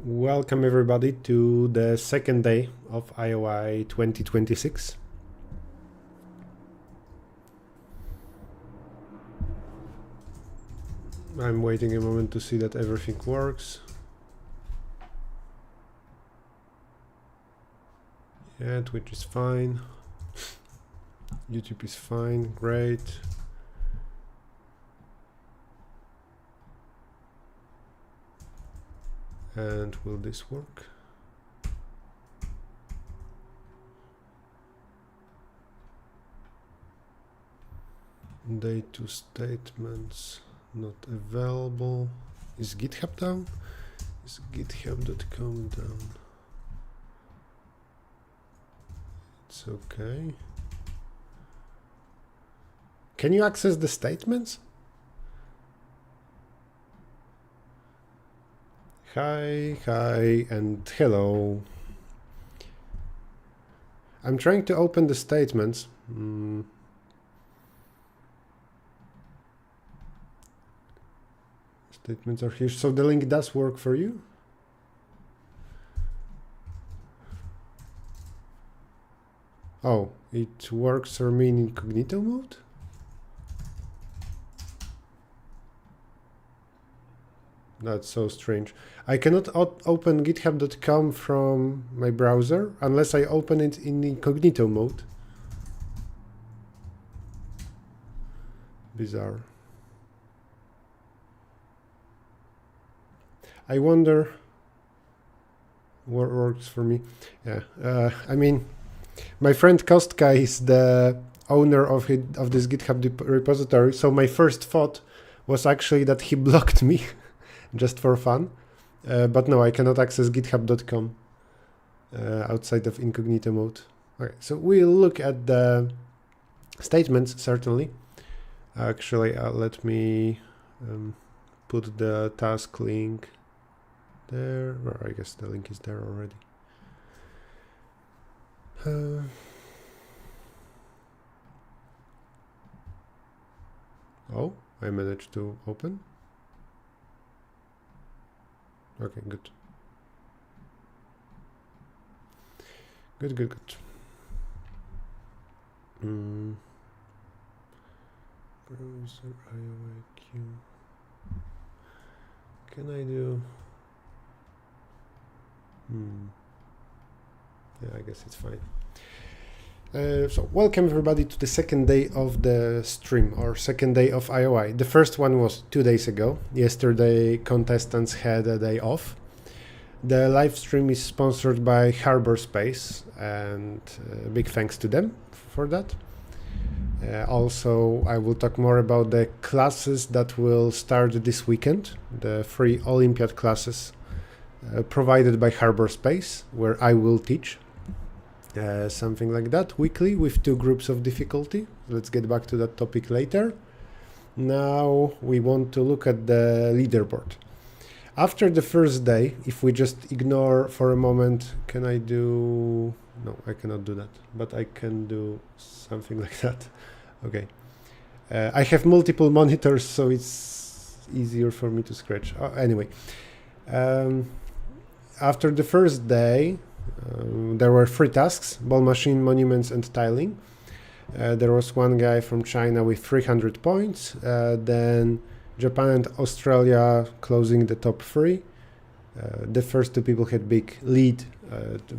Welcome everybody to the second day of IOI 2026. I'm waiting a moment to see that everything works. Yeah, Twitch is fine. YouTube is fine, great. And will this work? Day 2 statements not available. Is GitHub down? Is github.com down? It's okay. Can you access the statements? Hi, and hello. I'm trying to open the statements. Statements are here. So the link does work for you? Oh, it works for me in incognito mode? That's so strange. I cannot open github.com from my browser unless I open it in incognito mode. Bizarre. I wonder what works for me. Yeah, I mean, my friend Kostka is the owner of this GitHub repository, so my first thought was actually that he blocked me. Just for fun, but no, I cannot access github.com outside of incognito mode. Okay, so we'll look at the statements, certainly. Actually, let me put the task link there, or I guess the link is there already. Oh, I managed to open. Okay, good. Good. Browser IOI queue. Can I do? Yeah, I guess it's fine. So welcome everybody to the second day of the stream, or second day of IOI. The first one was 2 days ago. Yesterday contestants had a day off. The live stream is sponsored by Harbor Space, and big thanks to them for that. Also, I will talk more about the classes that will start this weekend, the free Olympiad classes provided by Harbor Space, where I will teach. Something like that weekly with 2 groups of difficulty. Let's get back to that topic later. Now we want to look at the leaderboard. After the first day, if we just ignore for a moment, can I do... No, I cannot do that, but I can do something like that. Okay. I have multiple monitors, so it's easier for me to scratch. Anyway, after the first day, there were 3 tasks: ball machine, monuments, and tiling. There was one guy from China with 300 points, then Japan and Australia closing the top 3. The first 2 people had big lead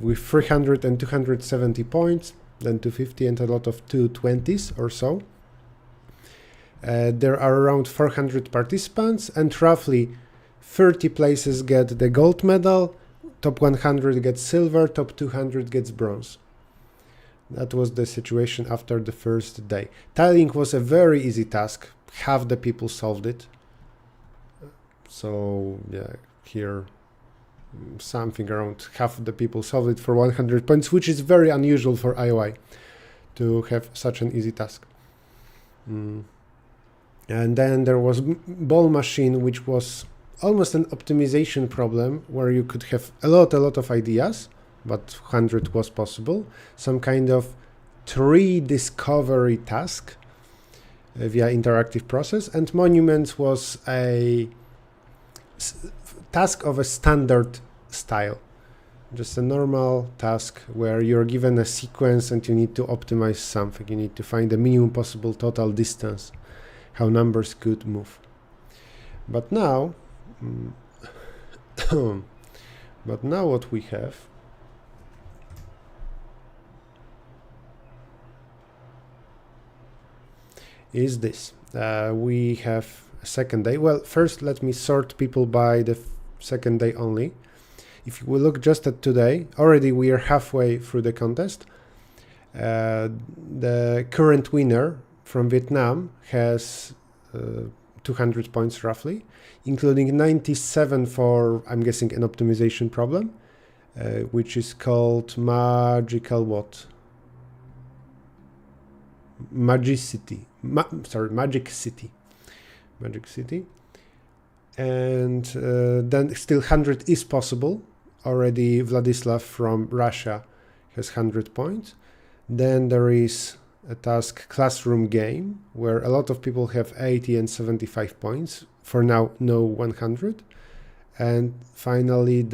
with 300 and 270 points, then 250 and a lot of 220s or so. There are around 400 participants, and roughly 30 places get the gold medal. Top 100 gets silver, top 200 gets bronze. That was the situation after the first day. Tiling was a very easy task. Half the people solved it. So yeah, here something around half the people solved it for 100 points, which is very unusual for IOI to have such an easy task. And then there was ball machine, which was almost an optimization problem where you could have a lot of ideas, but 100 was possible. Some kind of tree discovery task via interactive process, and monuments was a task of a standard style. Just a normal task where you're given a sequence and you need to optimize something. You need to find the minimum possible total distance, how numbers could move. But now, what we have is this. We have a second day. Well, first let me sort people by the second day only. If we look just at today, already we are halfway through the contest. The current winner from Vietnam has 200 points roughly, including 97 for, I'm guessing, an optimization problem, which is called magical what? Magic City. Magic City. And then still 100 is possible. Already Vladislav from Russia has 100 points. Then there is a task classroom game where a lot of people have 80 and 75 points. For now, no 100. And finally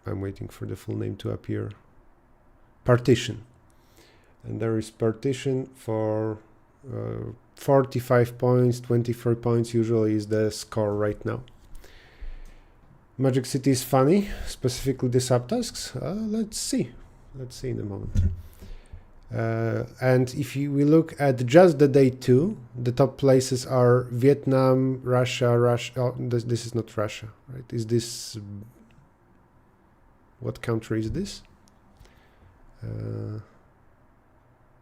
I'm waiting for the full name to appear. Partition. And there is partition for 45 points, 24 points usually is the score right now. Magic City is funny, specifically the subtasks. Let's see in a moment. And if we look at just the day 2, the top places are Vietnam, Russia. Oh, this is not Russia, right? Is this, what country is this?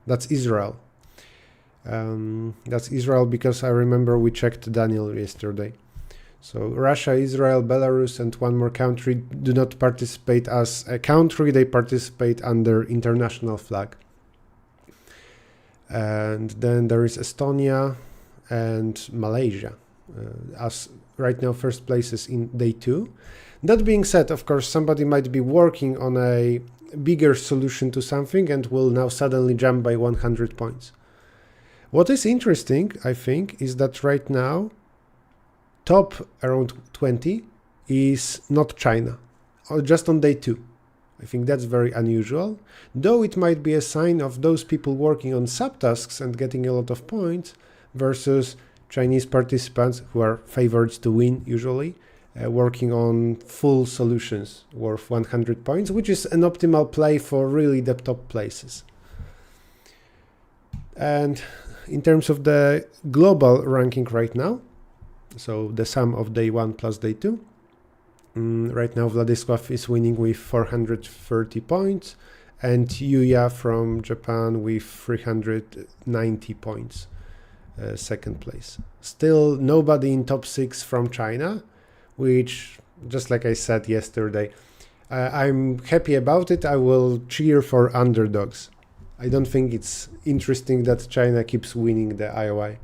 That's Israel. That's Israel because I remember we checked Daniel yesterday. So Russia, Israel, Belarus, and one more country do not participate as a country. They participate under international flag. And then there is Estonia and Malaysia as right now first places in day 2. That being said, of course, somebody might be working on a bigger solution to something and will now suddenly jump by 100 points. What is interesting, I think, is that right now top around 20 is not China, or just on day 2. I think that's very unusual, though it might be a sign of those people working on subtasks and getting a lot of points versus Chinese participants who are favored to win usually, working on full solutions worth 100 points, which is an optimal play for really the top places. And in terms of the global ranking right now, so the sum of day 1 plus day 2, right now Vladislav is winning with 430 points and Yuya from Japan with 390 points, second place. Still nobody in top 6 from China, which, just like I said yesterday, I'm happy about it. I will cheer for underdogs. I don't think it's interesting that China keeps winning the IOI.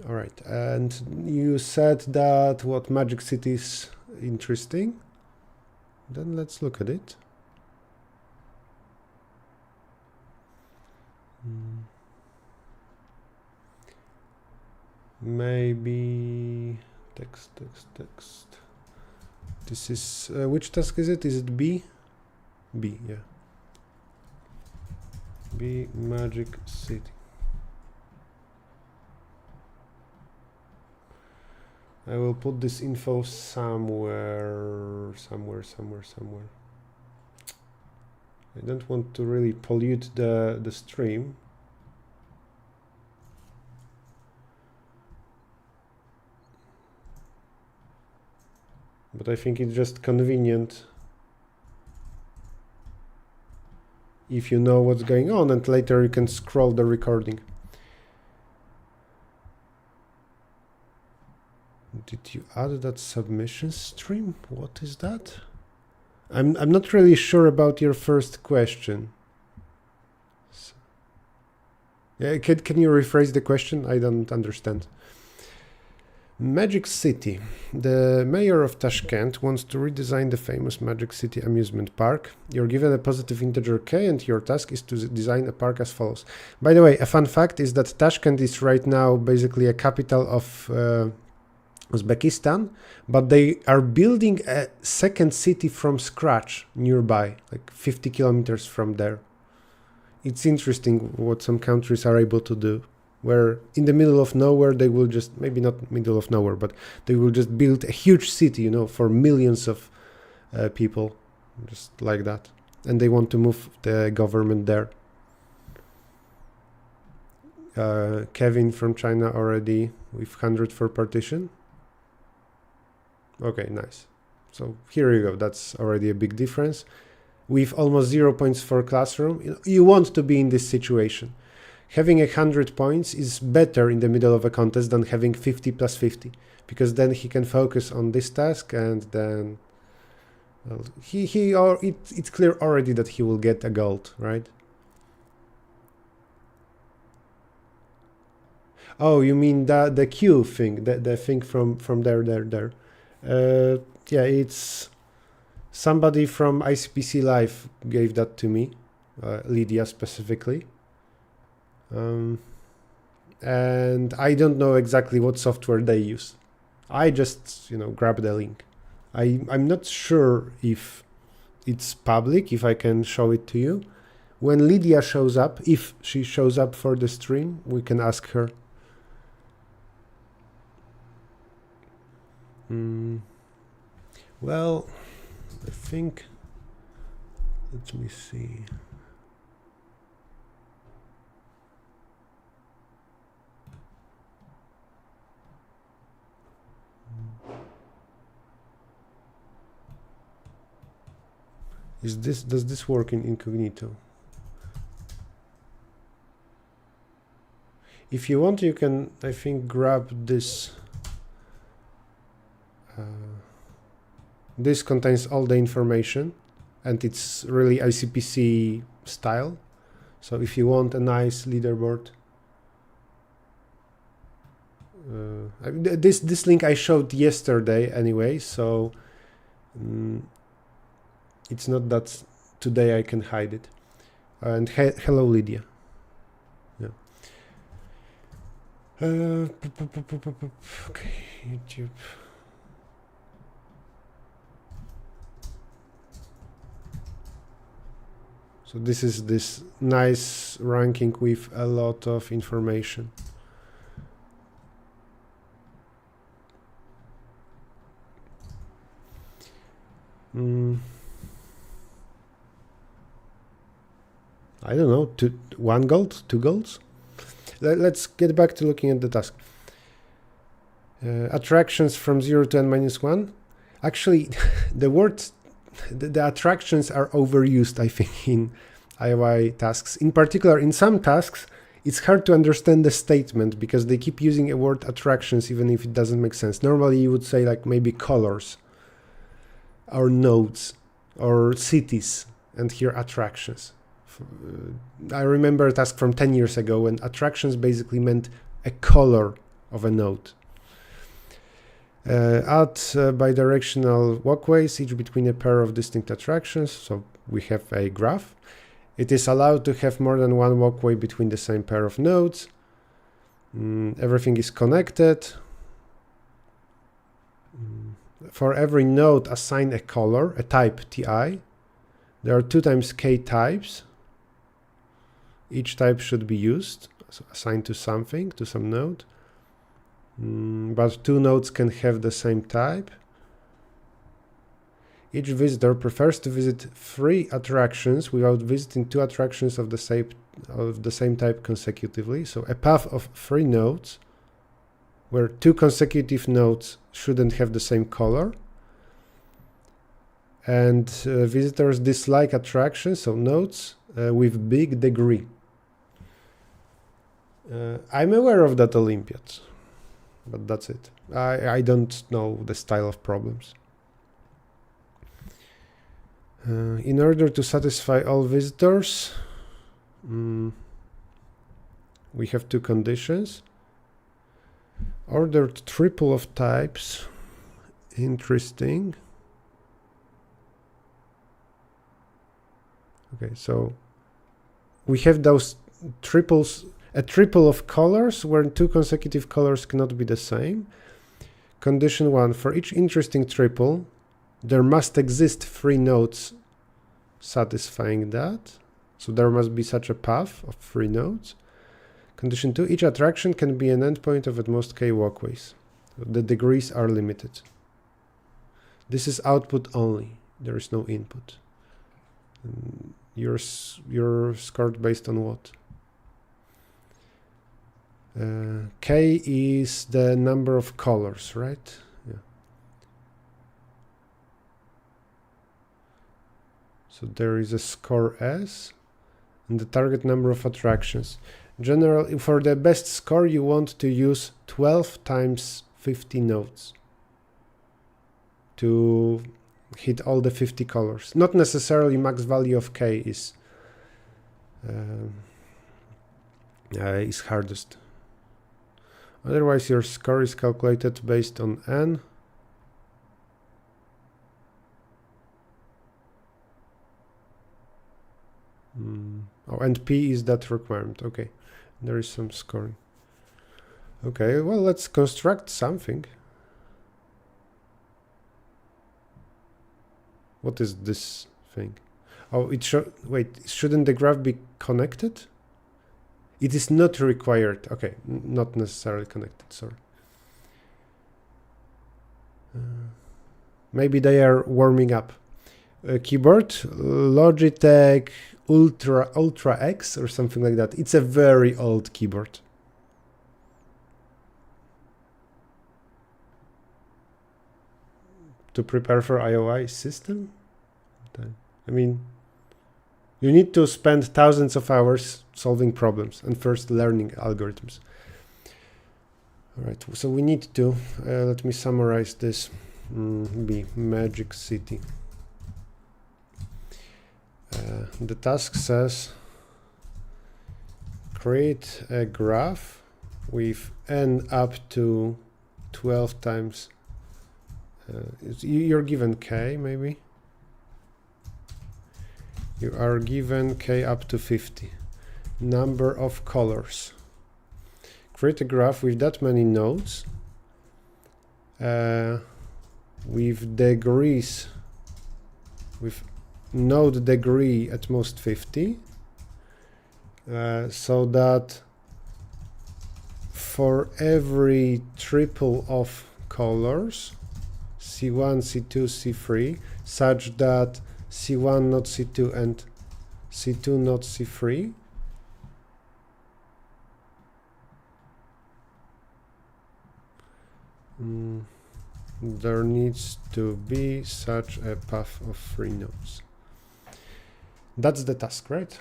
All right, and you said that what Magic City is interesting. Then let's look at it. Maybe text. This is which task is it? Is it B? B, yeah. B Magic City. I will put this info somewhere. I don't want to really pollute the stream. But I think it's just convenient if you know what's going on and later you can scroll the recording. Did you add that submission stream? What is that? I'm not really sure about your first question. So, yeah, can you rephrase the question? I don't understand. Magic City. The mayor of Tashkent wants to redesign the famous Magic City amusement park. You're given a positive integer k and your task is to design a park as follows. By the way, a fun fact is that Tashkent is right now basically a capital of Uzbekistan, but they are building a second city from scratch nearby, like 50 kilometers from there. It's interesting what some countries are able to do, where in the middle of nowhere they will just, maybe not middle of nowhere, but they will just build a huge city, you know, for millions of people, just like that. And they want to move the government there. Kevin from China already with 100 for partition. Okay, nice. So here you go. That's already a big difference. With almost 0 points for classroom, you want to be in this situation. Having 100 points is better in the middle of a contest than having 50 plus 50, because then he can focus on this task, and then well, it's clear already that he will get a gold, right? Oh, you mean the queue thing, the thing from there. Yeah, it's somebody from ICPC Live gave that to me, Lydia specifically. And I don't know exactly what software they use. I just, grab the link. I'm not sure if it's public, if I can show it to you. When Lydia shows up, if she shows up for the stream, we can ask her. Well, I think, let me see. Does this work in incognito? If you want, you can, I think, grab this. This contains all the information, and it's really ICPC style. So if you want a nice leaderboard, this link I showed yesterday anyway, so it's not that today I can hide it. And hello, Lydia. Yeah. Okay, YouTube. So this is this nice ranking with a lot of information. I don't know, 1 gold, 2 golds? Let's get back to looking at the task. Attractions from 0 to n-1. Actually, the attractions are overused, I think, in IOI tasks. In particular, in some tasks, it's hard to understand the statement because they keep using a word attractions even if it doesn't make sense. Normally, you would say like maybe colors or nodes or cities, and here attractions. I remember a task from 10 years ago when attractions basically meant a color of a node. Add bidirectional walkways, each between a pair of distinct attractions. So we have a graph. It is allowed to have more than one walkway between the same pair of nodes. Everything is connected. For every node, assign a color, a type TI. There are 2 times k types. Each type should be used, so assigned to something, to some node. But 2 nodes can have the same type. Each visitor prefers to visit 3 attractions without visiting 2 attractions of the same type consecutively. So a path of 3 nodes where 2 consecutive nodes shouldn't have the same color. And visitors dislike attractions, so nodes with big degree. I'm aware of that Olympiad, but that's it. I don't know the style of problems. In order to satisfy all visitors, we have 2 conditions. Ordered triple of types. Interesting. Okay, so we have those triples, a triple of colors where 2 consecutive colors cannot be the same. Condition 1, for each interesting triple, there must exist 3 nodes satisfying that. So there must be such a path of 3 nodes. Condition 2, each attraction can be an endpoint of at most k walkways. The degrees are limited. This is output only. There is no input. You're scored based on what? K is the number of colors, right? Yeah. So there is a score S and the target number of attractions. Generally, for the best score, you want to use 12 times 50 nodes to hit all the 50 colors. Not necessarily max value of K is hardest. Otherwise, your score is calculated based on N. Oh, and P is that requirement. Okay, there is some scoring. Okay, well, let's construct something. What is this thing? Oh, it should, wait, shouldn't the graph be connected? It is not required. Okay, not necessarily connected, sorry. Maybe they are warming up. Keyboard, Logitech Ultra X or something like that. It's a very old keyboard. To prepare for IOI system? I mean, you need to spend thousands of hours solving problems and first learning algorithms. All right, so we need to, let me summarize this, be Magic City. The task says create a graph with n up to 12 times, you're given k maybe. You are given k up to 50. Number of colors. Create a graph with that many nodes, with degrees, with node degree at most 50, so that for every triple of colors, C1, C2, C3, such that C1 not C2 and C2 not C3, there needs to be such a path of 3 nodes. That's the task, right?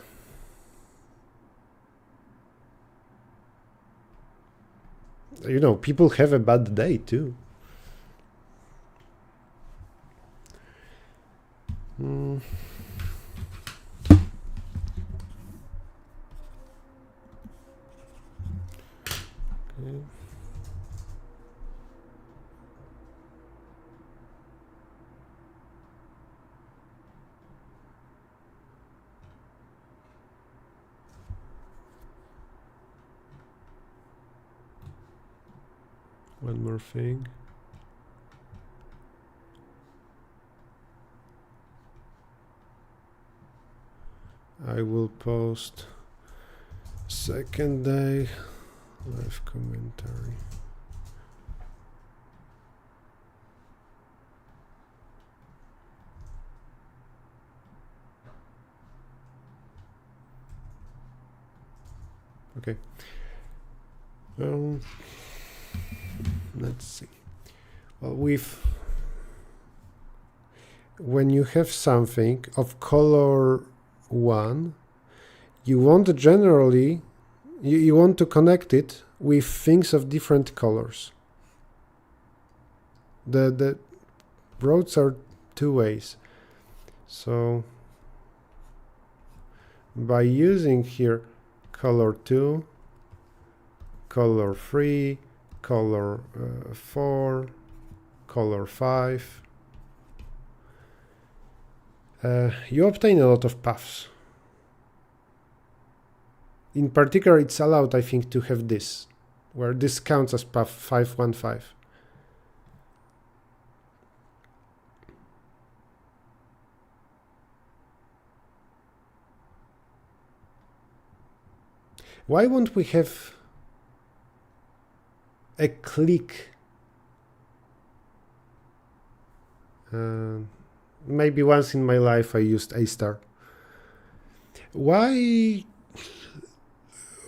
You know, people have a bad day too. Okay. One more thing. I will post second day live commentary. Okay. Let's see. Well, when you have something of color 1, you want to generally, you want to connect it with things of different colors. The roads are 2 ways. So by using here color 2, color 3, color 4, color 5, you obtain a lot of paths. In particular, it's allowed, I think, to have this, where this counts as path 515. Why won't we have a click? Maybe once in my life I used A star. Why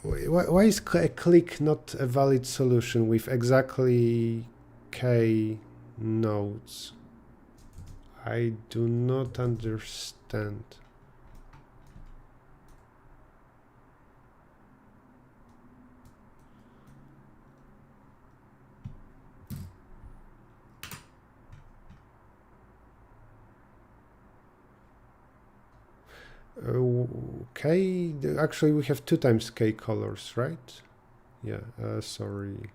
is a click not a valid solution with exactly k nodes? I do not understand. K, actually we have 2 times k colors, right? Yeah, sorry.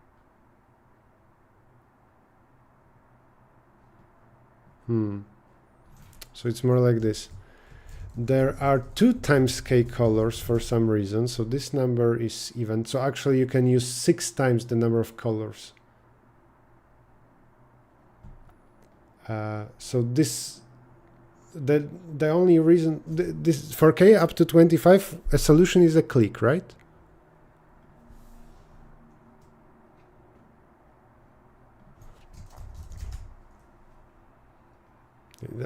So it's more like this. There are 2 times k colors for some reason, so this number is even. So actually you can use 6 times the number of colors. So this, the only reason, this for k up to 25, a solution is a click, right?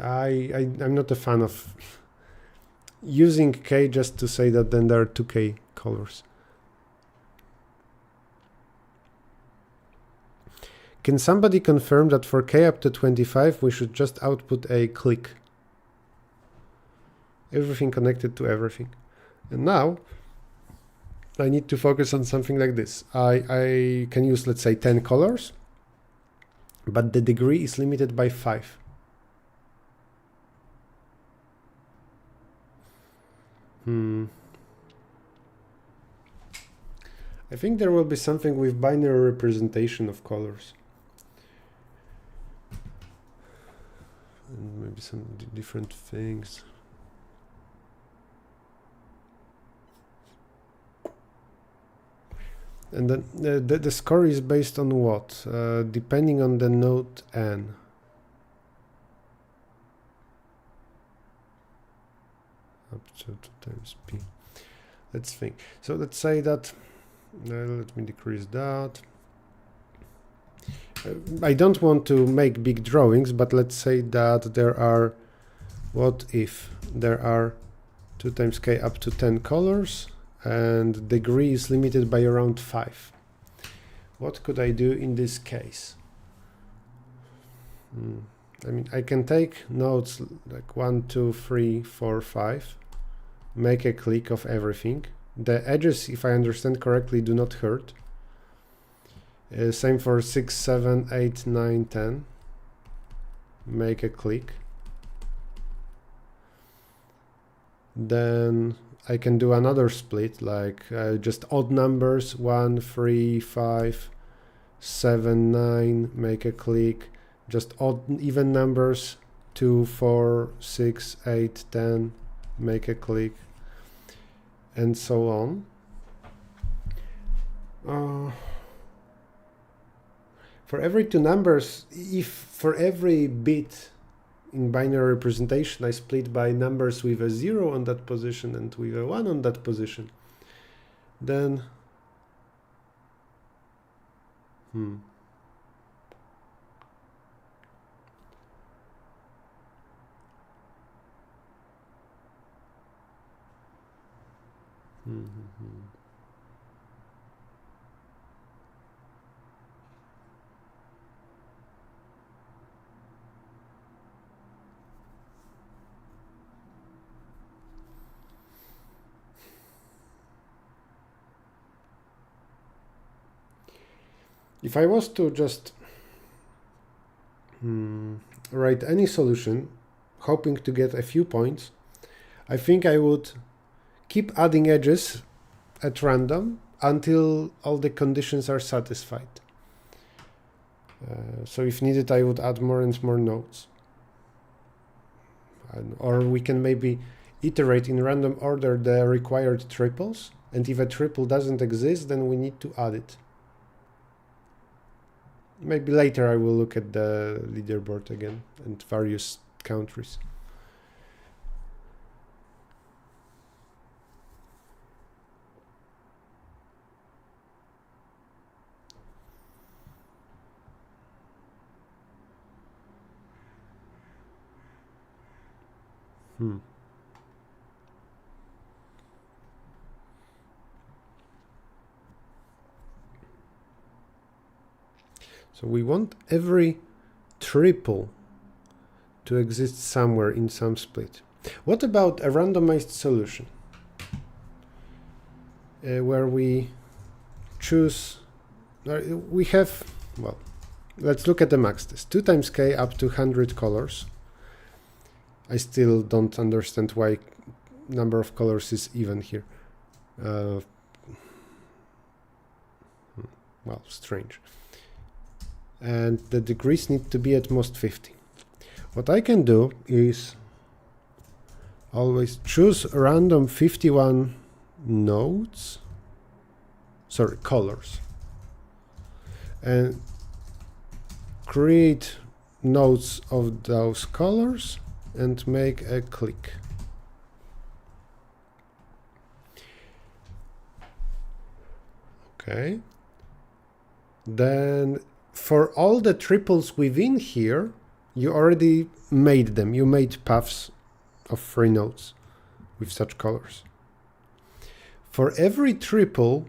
I'm not a fan of using k just to say that then there are 2k colors. Can somebody confirm that for k up to 25 we should just output a click? Everything connected to everything. And now I need to focus on something like this. I can use, let's say, 10 colors, but the degree is limited by 5. I think there will be something with binary representation of colors. And maybe some different things. And then the score is based on what? Depending on the node n. Up to 2 times p. Let's think. So let's say that, let me decrease that. I don't want to make big drawings, but let's say that there are, what if there are 2 times k up to 10 colors and degree is limited by around 5. What could I do in this case? I mean, I can take nodes like 1, 2, 3, 4, 5, make a click of everything. The edges, if I understand correctly, do not hurt. Same for 6, 7, 8, 9, 10. Make a click. Then I can do another split, like just odd numbers, 1, 3, 5, 7, 9, make a click. Just odd even numbers, 2, 4, 6, 8, 10, make a click, and so on. For every 2 numbers, if for every bit in binary representation I split by numbers with a 0 on that position and with a 1 on that position, then if I was to just write any solution, hoping to get a few points, I think I would keep adding edges at random until all the conditions are satisfied. So if needed, I would add more and more nodes. Or we can maybe iterate in random order the required triples, and if a triple doesn't exist, then we need to add it. Maybe later I will look at the leaderboard again and various countries. So we want every triple to exist somewhere in some split. What about a randomized solution? Where we choose, we have, well, let's look at the max test. 2 times k up to 100 colors. I still don't understand why number of colors is even here. Well, strange. And the degrees need to be at most 50. What I can do is always choose random 51 nodes, sorry, colors, and create nodes of those colors and make a click. Okay. Then for all the triples within here, you already made them. You made paths of 3 nodes with such colors. For every triple,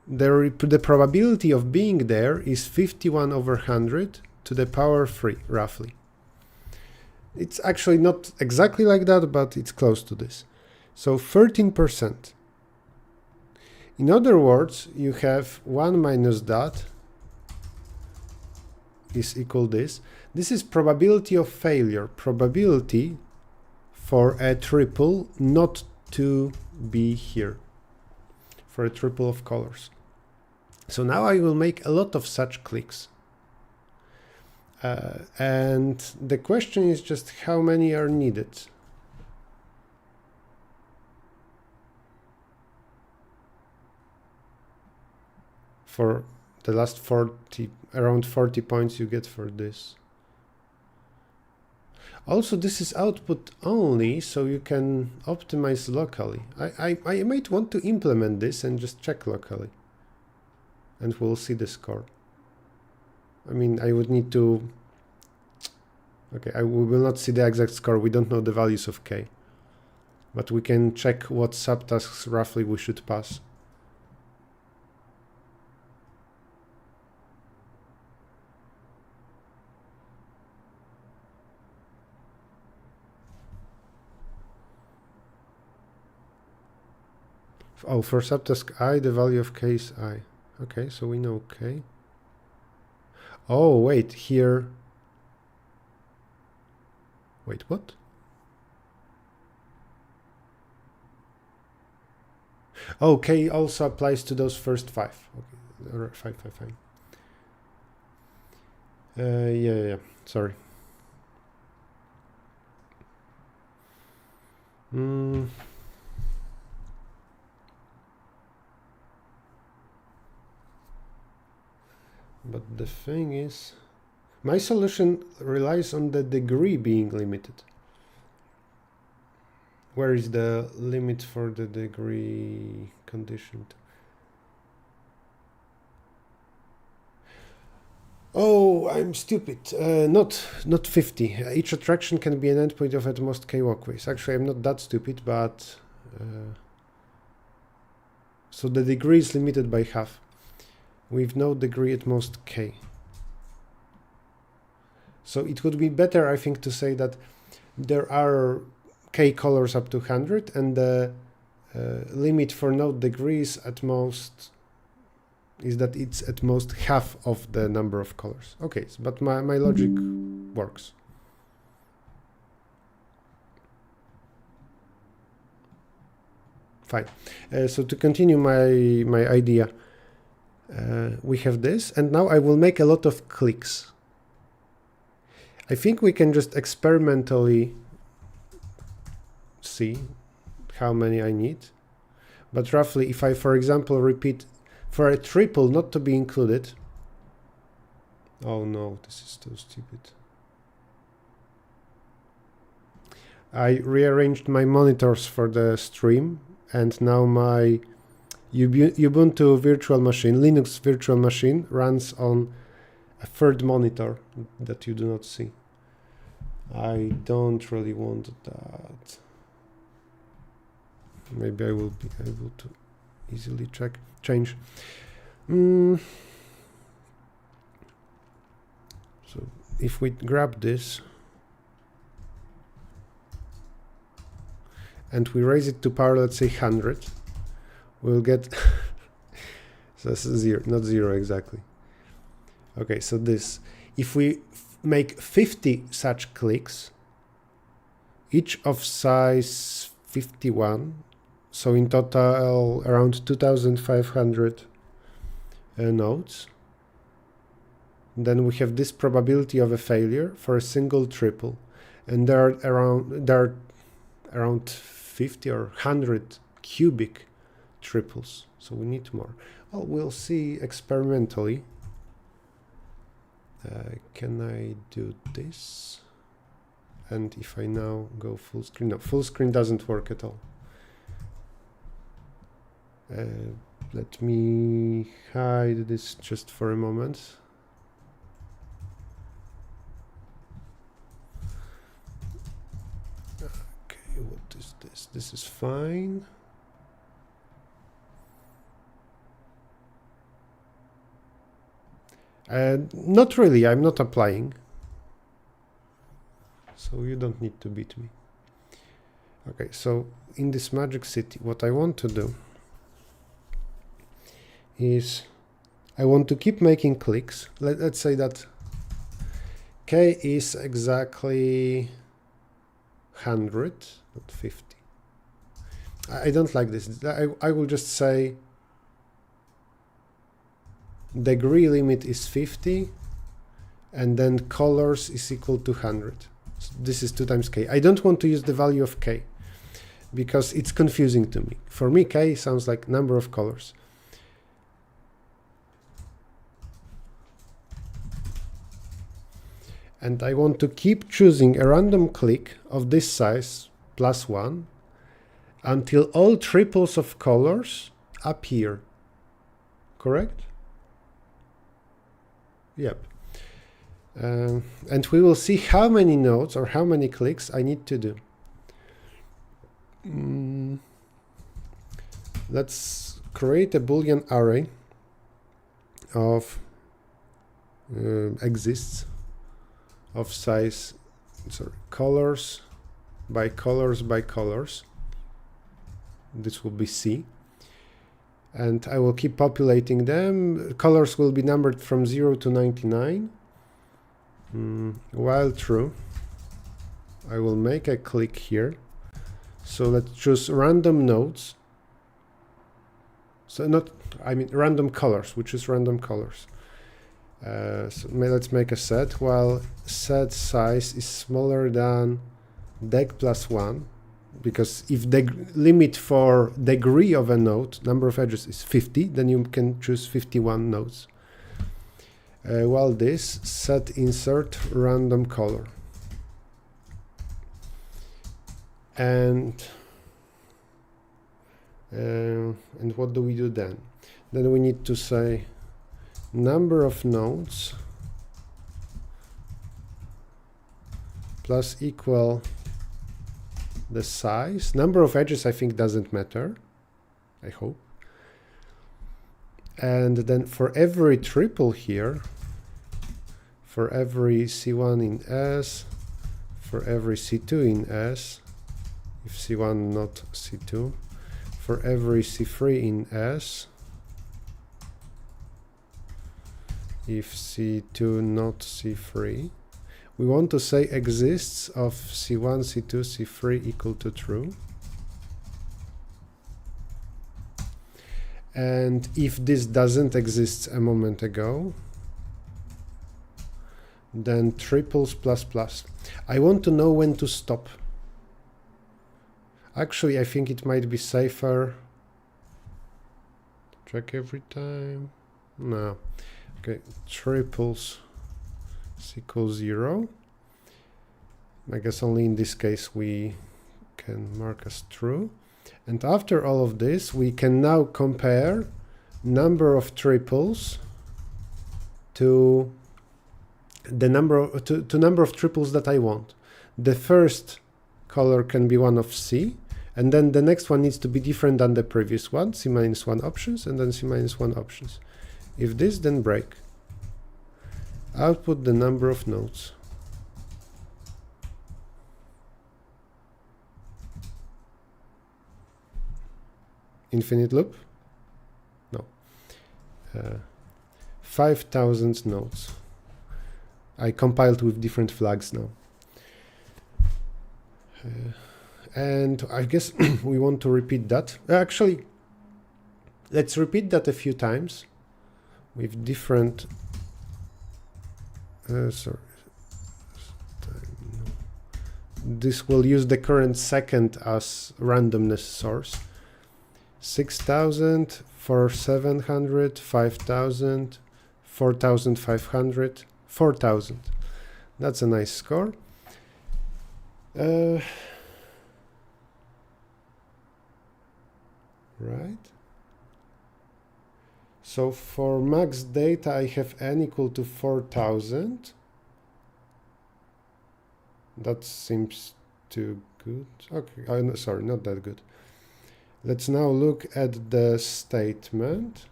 the probability of being there is 51 over 100 to the power 3, roughly. It's actually not exactly like that, but it's close to this. So 13%. In other words, you have 1 minus that is equal this. This is probability of failure, probability for a triple not to be here, for a triple of colors. So now I will make a lot of such clicks. And the question is just how many are needed. For the last 40, around 40 points you get for this. Also, this is output only, so you can optimize locally. I might want to implement this and just check locally. And we'll see the score. I mean, I would need to... Okay, we will not see the exact score. We don't know the values of k. But we can check what subtasks roughly we should pass. Oh, for subtask I, the value of k is I. Okay, so we know k. Oh, wait, here... Wait, what? Oh, k also applies to those first 5. Okay, or 5. Yeah, sorry. But the thing is, my solution relies on the degree being limited. Where is the limit for the degree conditioned? Oh, I'm stupid. Not 50. Each attraction can be an endpoint of at most k walkways. Actually, I'm not that stupid, but... so the degree is limited by half. With no degree at most k. So it would be better, I think, to say that there are k colors up to 100 and the limit for node degrees at most is that it's at most half of the number of colors. Okay, but my logic works. Fine. So to continue my idea, we have this, and now I will make a lot of clicks. I think we can just experimentally see how many I need. But roughly, if I, for example, repeat for a triple not to be included. Oh no, this is too stupid. I rearranged my monitors for the stream, and now my Ubuntu virtual machine, Linux virtual machine, runs on a third monitor that you do not see. I don't really want that. maybe I will be able to easily change. So if we grab this and we raise it to power, let's say 100, we'll get so this is 0, not 0 exactly. Okay, so this, if we make 50 such clicks, each of size 51, so in total around 2500 nodes, then we have this probability of a failure for a single triple, and there are around 50 or 100 cubic triples, so we need more. Well, we'll see experimentally. Can I do this? And if I now go full screen, no, full screen doesn't work at all. Let me hide this just for a moment. Okay, what is this? This is fine. Not really, I'm not applying. So you don't need to beat me. Okay, so in this Magic City, what I want to do is I want to keep making clicks. Let's say that K is exactly 100, not 50. I don't like this. I will just say degree limit is 50 and then colors is equal to 100. So this is 2 times K. I don't want to use the value of K because it's confusing to me. For me, K sounds like number of colors. And I want to keep choosing a random click of this size +1 until all triples of colors appear. Correct? Yep. And we will see how many nodes or how many clicks I need to do. Let's create a Boolean array of exists of size, colors by colors by colors. This will be C. And I will keep populating them. Colors will be numbered from 0 to 99. While true, I will make a click here. So let's choose random nodes. So random colors, which is random colors. So let's make a set, while set size is smaller than deg +1, because if the limit for degree of a node, number of edges, is 50, then you can choose 51 nodes. While this set insert random color. And what do we do then? Then we need to say number of nodes plus equal the size. Number of edges I think doesn't matter, I hope. And then for every triple here, for every C1 in S, for every C2 in S, if C1 not C2, for every C3 in S, if C2 not C3, we want to say exists of C1, C2, C3 equal to true. And if this doesn't exist a moment ago, then triples plus plus. I want to know when to stop. Actually, I think it might be safer. Check every time. No. Okay, triples is equal 0. I guess only in this case we can mark as true. And after all of this, we can now compare number of triples to the number of triples that I want. The first color can be one of C, And then the next one needs to be different than the previous one, C-1 options, and then C-1 options. If this, then break. Output the number of nodes. Infinite loop? No. 5,000 nodes. I compiled with different flags now. And I guess we want to repeat that. Actually, let's repeat that a few times with different. Sorry. This will use the current second as randomness source. 6,000, 4,700, 5,000, 4,500, 4,000. That's a nice score. Right. So for max data, I have n equal to 4,000. That seems too good. Okay, no, sorry, not that good. Let's now look at the statement.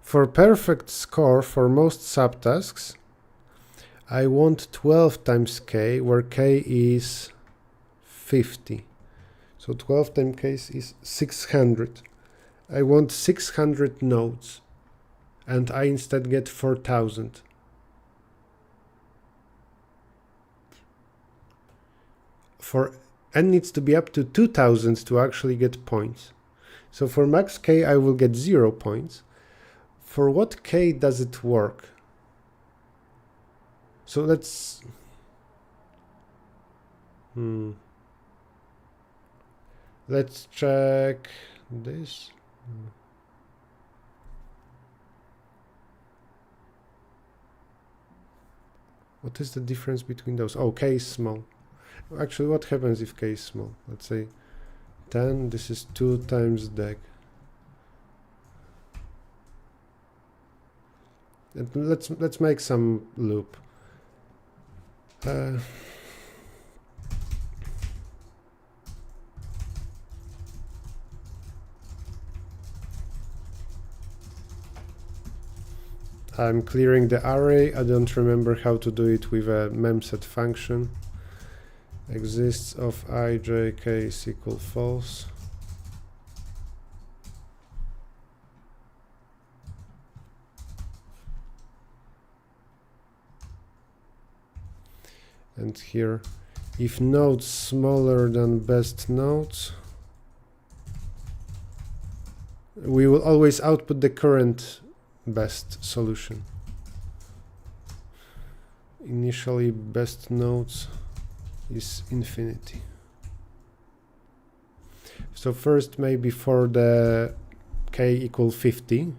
For perfect score for most subtasks, I want 12 times k, where k is 50. So 12 times k is 600. I want 600 nodes, and I instead get 4,000. For n needs to be up to 2,000 to actually get points. So for max k, I will get 0 points. For what k does it work? So let's let's check this. What is the difference between those? Oh, k is small. Actually, what happens if k is small? Let's say 10. This is 2 times deg. And let's make some loop. I'm clearing the array. I don't remember how to do it with a memset function. Exists of I, j, k is equal false. And here, if nodes smaller than best nodes, we will always output the current best solution. Initially, best nodes is infinity. So first, maybe for the k equal 50.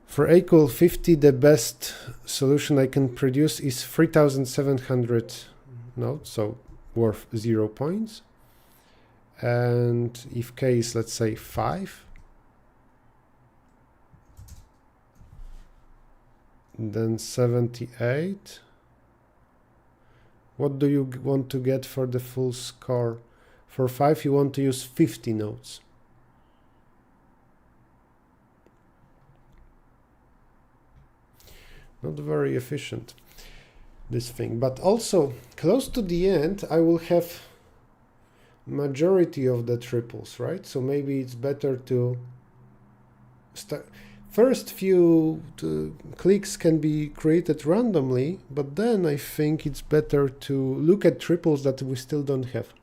For a equal 50, the best solution I can produce is 3,700 nodes, so worth 0 points. And if k is, let's say, 5, then 78. What do you want to get for the full score? For 5, you want to use 50 nodes. Not very efficient, this thing. But also, close to the end, I will have majority of the triples, right? So maybe it's better to start. First few clicks can be created randomly, but then I think it's better to look at triples that we still don't have.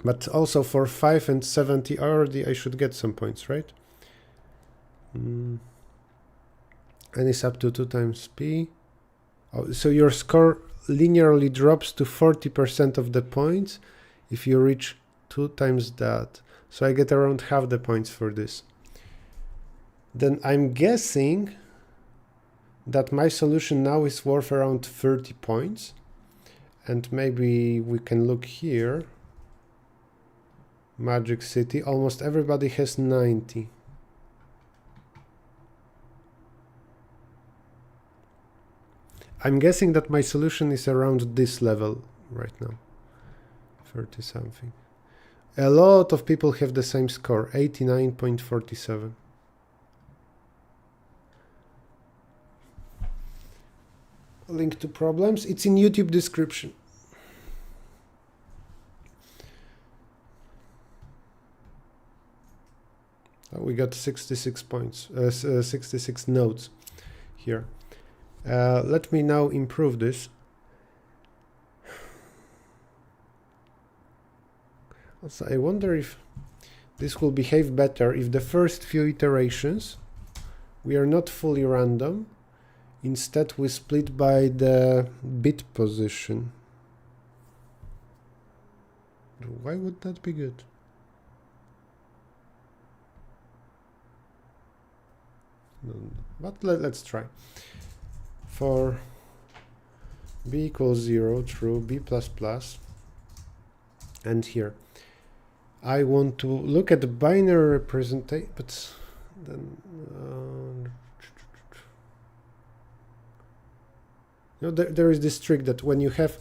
But also for 5 and 70 already I should get some points, right? And it's up to 2 times p. Oh, so your score linearly drops to 40% of the points if you reach 2 times that. So I get around half the points for this. Then I'm guessing that my solution now is worth around 30 points. And maybe we can look here. Magic City, almost everybody has 90. I'm guessing that my solution is around this level right now. 30 something. A lot of people have the same score, 89.47. Link to problems, it's in YouTube description. We got 66 points, 66 notes here. Let me now improve this. Also, I wonder if this will behave better if the first few iterations we are not fully random. Instead, we split by the bit position. Why would that be good? But let's try. For b equals 0, true, b++, and here I want to look at the binary representation, but then there is this trick that when you have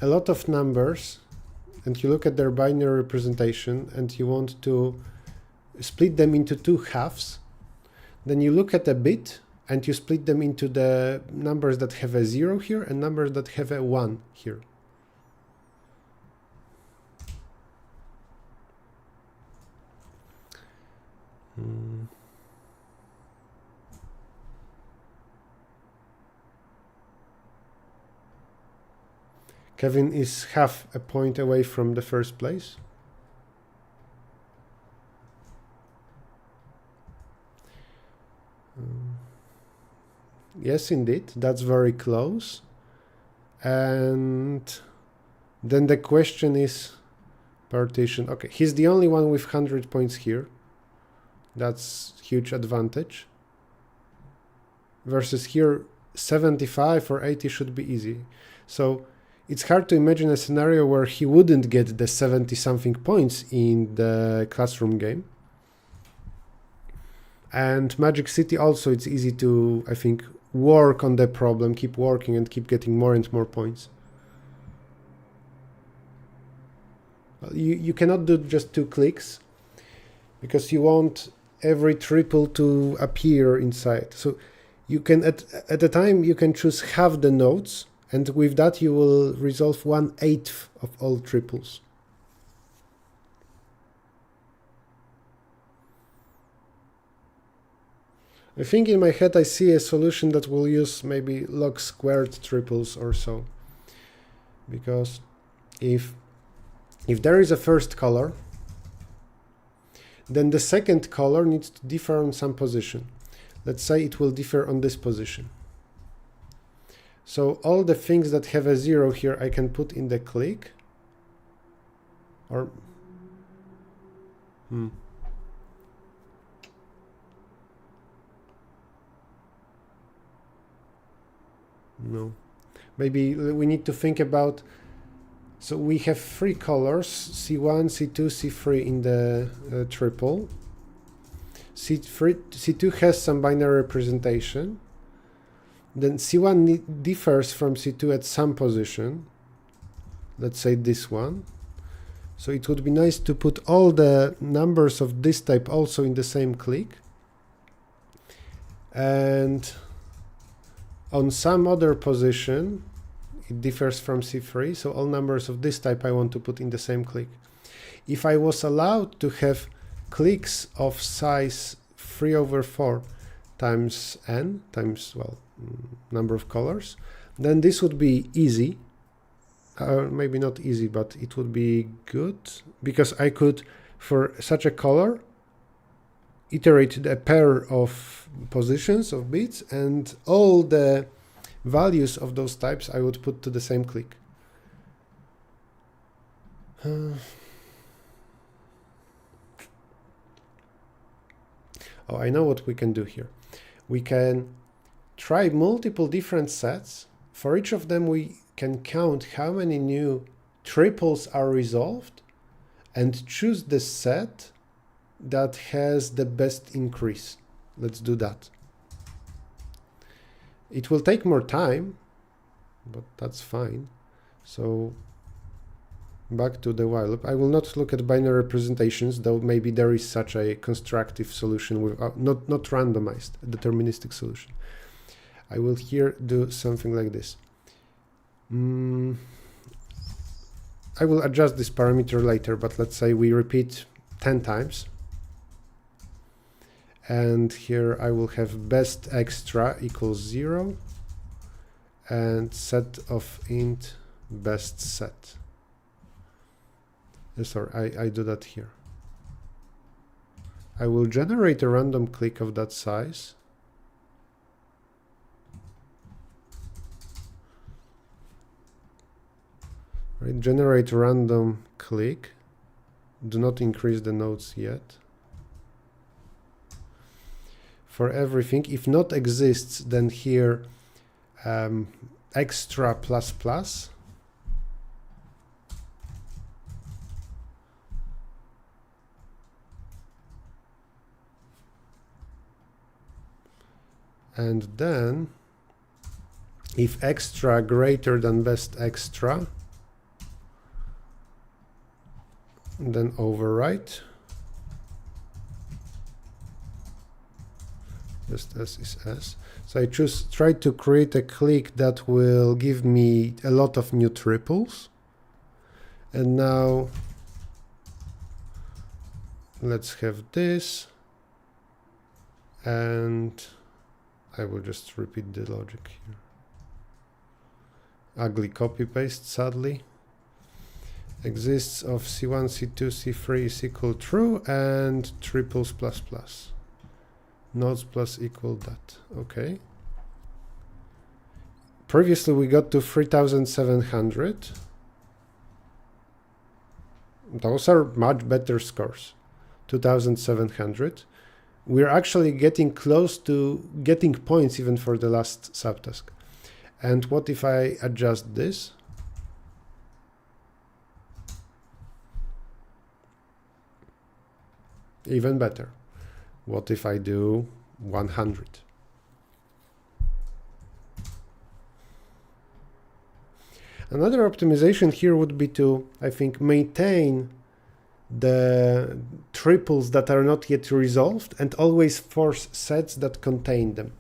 a lot of numbers and you look at their binary representation and you want to split them into two halves, then you look at a bit and you split them into the numbers that have a 0 here and numbers that have a 1 here. Kevin is half a point away from the first place. Yes, indeed, that's very close. And then the question is partition. Okay, he's the only one with 100 points here. That's huge advantage. Versus here, 75 or 80 should be easy. So it's hard to imagine a scenario where he wouldn't get the 70-something points in the classroom game. And Magic City also, it's easy to, I think, work on the problem, keep working and keep getting more and more points. Well, you cannot do just 2 clicks because you want every triple to appear inside. So you can, at a time, you can choose half the nodes, and with that you will resolve 1/8 of all triples. I think in my head I see a solution that will use maybe log squared triples or so. Because if there is a first color, then the second color needs to differ on some position. Let's say it will differ on this position. So all the things that have a 0 here I can put in the click. Or no, maybe we need to think about, so we have 3 colors, C1, C2, C3 in the triple. C2 has some binary representation. Then C1 differs from C2 at some position. Let's say this one. So it would be nice to put all the numbers of this type also in the same click. And on some other position, it differs from C3, so all numbers of this type I want to put in the same click. If I was allowed to have clicks of size 3/4 times n, times, well, number of colors, then this would be easy. Maybe not easy, but it would be good, because I could, for such a color, iterate a pair of positions of bits, and all the values of those types I would put to the same click. Oh, I know what we can do here. We can try multiple different sets. For each of them we can count how many new triples are resolved and choose the set that has the best increase. Let's do that. It will take more time, but that's fine. So back to the while loop. I will not look at binary representations, though maybe there is such a constructive solution with not randomized, a deterministic solution. I will here do something like this. I will adjust this parameter later, but let's say we repeat 10 times. And here I will have best extra equals 0 and set of int best set. Sorry, I do that here. I will generate a random click of that size. Right, generate random click. Do not increase the nodes yet. For everything, if not exists, then here extra plus plus. And then if extra greater than best extra, then overwrite. Just S is S. So I try to create a click that will give me a lot of new triples. And now let's have this. And I will just repeat the logic here. Ugly copy paste, sadly. Exists of C1, C2, C3 is equal true and triples plus plus. Nodes plus equal that. Okay. Previously we got to 3,700. Those are much better scores. 2,700. We're actually getting close to getting points even for the last subtask. And what if I adjust this? Even better. What if I do 100? Another optimization here would be to, I think, maintain the triples that are not yet resolved and always force sets that contain them.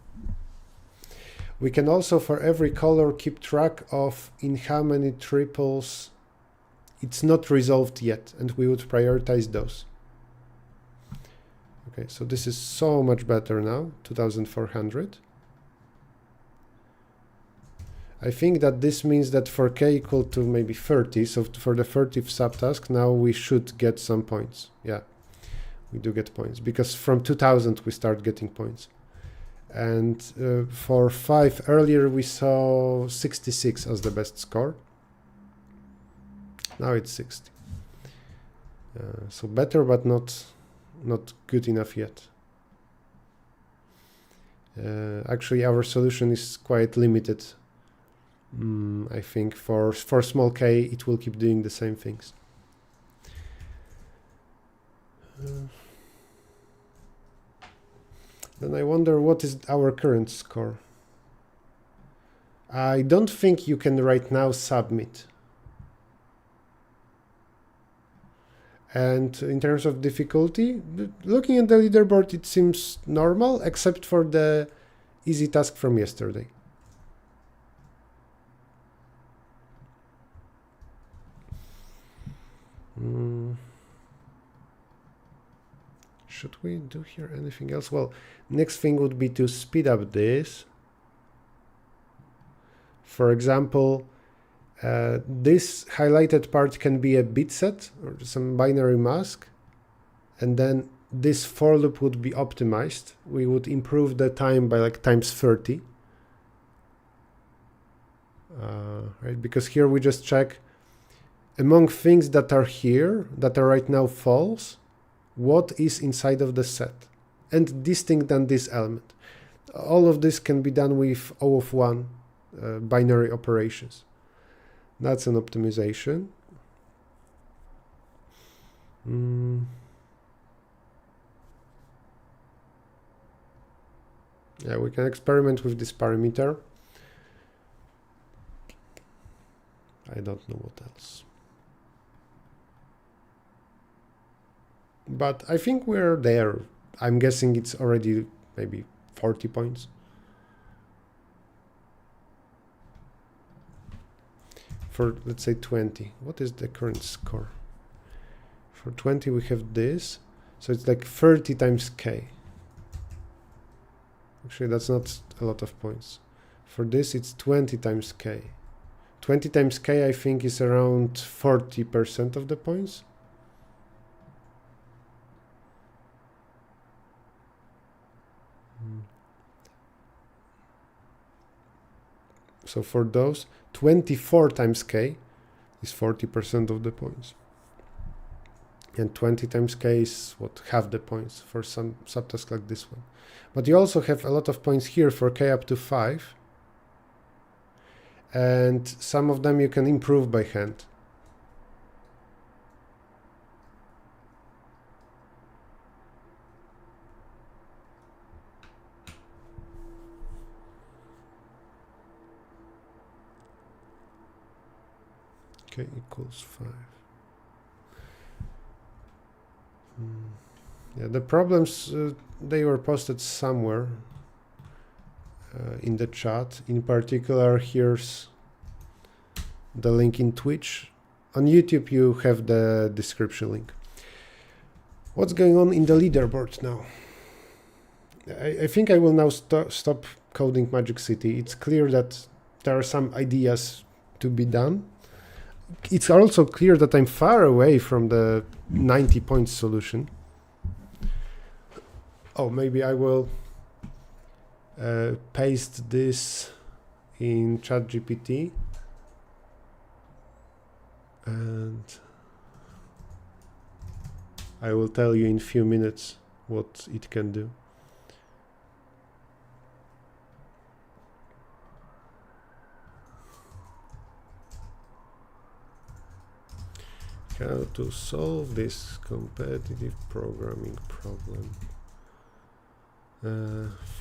We can also, for every color, keep track of in how many triples it's not resolved yet, and we would prioritize those. Okay, so this is so much better now, 2,400. I think that this means that for k equal to maybe 30, so for the 30th subtask, now we should get some points. Yeah, we do get points, because from 2000 we start getting points. And for 5 earlier we saw 66 as the best score. Now it's 60. So better, but not good enough yet. Actually, our solution is quite limited. I think for small k, it will keep doing the same things. Then I wonder what is our current score. I don't think you can right now submit. And in terms of difficulty, looking at the leaderboard, it seems normal, except for the easy task from yesterday. Should we do here anything else? Well, next thing would be to speed up this. For example, this highlighted part can be a bit set or some binary mask, and then this for loop would be optimized. We would improve the time by like times 30. Right, because here we just check among things that are here, that are right now false, what is inside of the set, and distinct than this element. All of this can be done with O of 1 binary operations. That's an optimization. Yeah, we can experiment with this parameter. I don't know what else. But I think we're there. I'm guessing it's already maybe 40 points. For, let's say, 20. What is the current score? For 20, we have this. So it's like 30 times K. Actually, that's not a lot of points. For this, it's 20 times K. 20 times K, I think, is around 40% of the points. So for those, 24 times K is 40% of the points. And 20 times K is what, half the points for some subtasks like this one. But you also have a lot of points here for K up to 5. And some of them you can improve by hand. K equals 5. Yeah, the problems, they were posted somewhere in the chat. In particular, here's the link in Twitch. On YouTube, you have the description link. What's going on in the leaderboard now? I think I will now stop coding Magic City. It's clear that there are some ideas to be done. It's also clear that I'm far away from the 90 points solution. Oh, maybe I will paste this in ChatGPT, and I will tell you in a few minutes what it can do. How to solve this competitive programming problem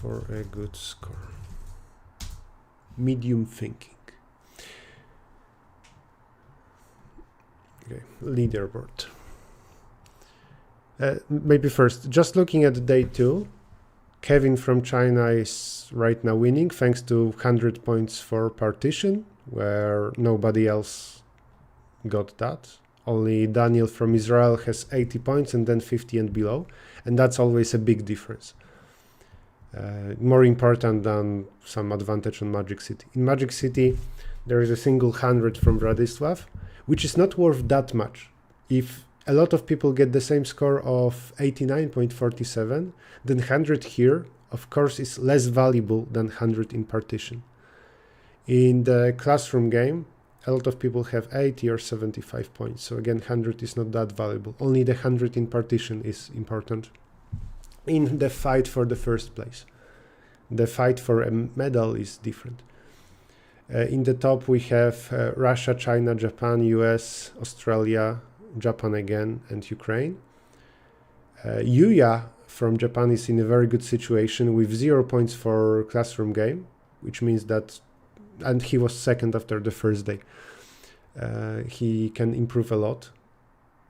for a good score. Medium thinking. Okay, leaderboard. Maybe first, just looking at day 2, Kevin from China is right now winning thanks to 100 points for partition, where nobody else got that. Only Daniel from Israel has 80 points and then 50 and below. And that's always a big difference. More important than some advantage on Magic City. In Magic City, there is a single 100 from Bradislav, which is not worth that much. If a lot of people get the same score of 89.47, then 100 here, of course, is less valuable than 100 in partition. In the classroom game, a lot of people have 80 or 75 points. So again, 100 is not that valuable. Only the 100 in partition is important in the fight for the first place. The fight for a medal is different. In the top, we have Russia, China, Japan, US, Australia, Japan again, and Ukraine. Yuya from Japan is in a very good situation with 0 points for classroom game, which means that, and he was second after the first day. He can improve a lot.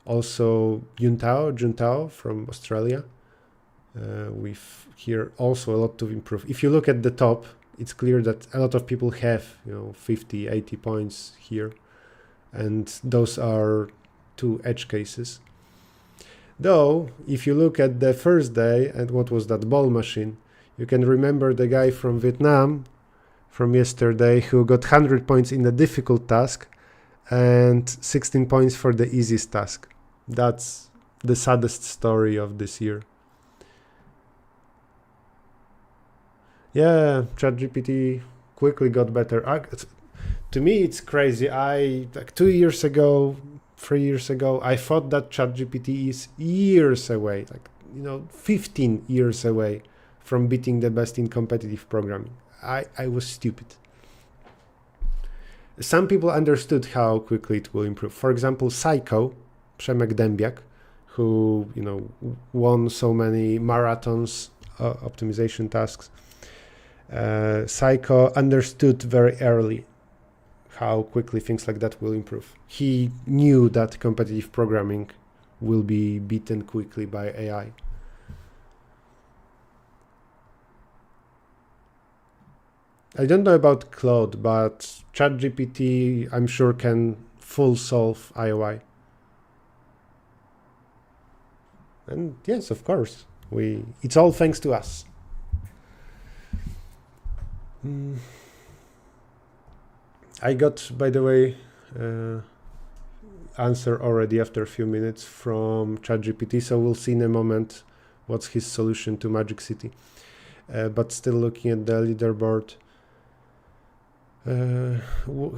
Also, Juntao from Australia, with here also a lot to improve. If you look at the top, it's clear that a lot of people have, 50, 80 points here, and those are 2 edge cases. Though, if you look at the first day and what was that ball machine, you can remember the guy from Vietnam from yesterday who got 100 points in the difficult task and 16 points for the easiest task. That's the saddest story of this year. Yeah, ChatGPT quickly got better. To me, it's crazy. Like 2 years ago, 3 years ago, I thought that ChatGPT is years away, 15 years away from beating the best in competitive programming. I was stupid. Some people understood how quickly it will improve. For example, Psycho, Przemek Dębiak, who won so many marathons, optimization tasks. Psycho understood very early how quickly things like that will improve. He knew that competitive programming will be beaten quickly by AI. I don't know about Claude, but ChatGPT, I'm sure, can full solve IOI. And yes, of course, it's all thanks to us. I got, by the way, answer already after a few minutes from ChatGPT, so we'll see in a moment what's his solution to Magic City. But still looking at the leaderboard,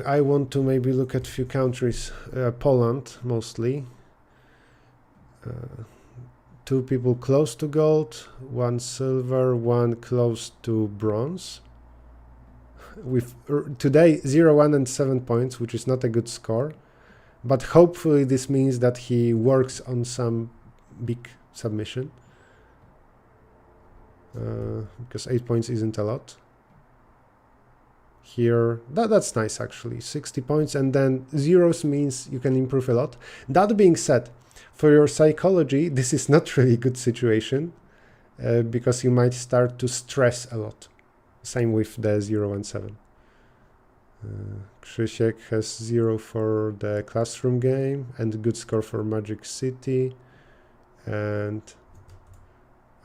I want to maybe look at a few countries, Poland mostly. 2 people close to gold, 1 silver, 1 close to bronze. With today 0, 1 and 7 points, which is not a good score, but hopefully this means that he works on some big submission, because 8 points isn't a lot. Here, that's nice actually, 60 points, and then zeros means you can improve a lot. That being said, for your psychology, this is not really a good situation, because you might start to stress a lot. Same with the 0 and 7. Krzysiek has 0 for the classroom game and good score for Magic City, and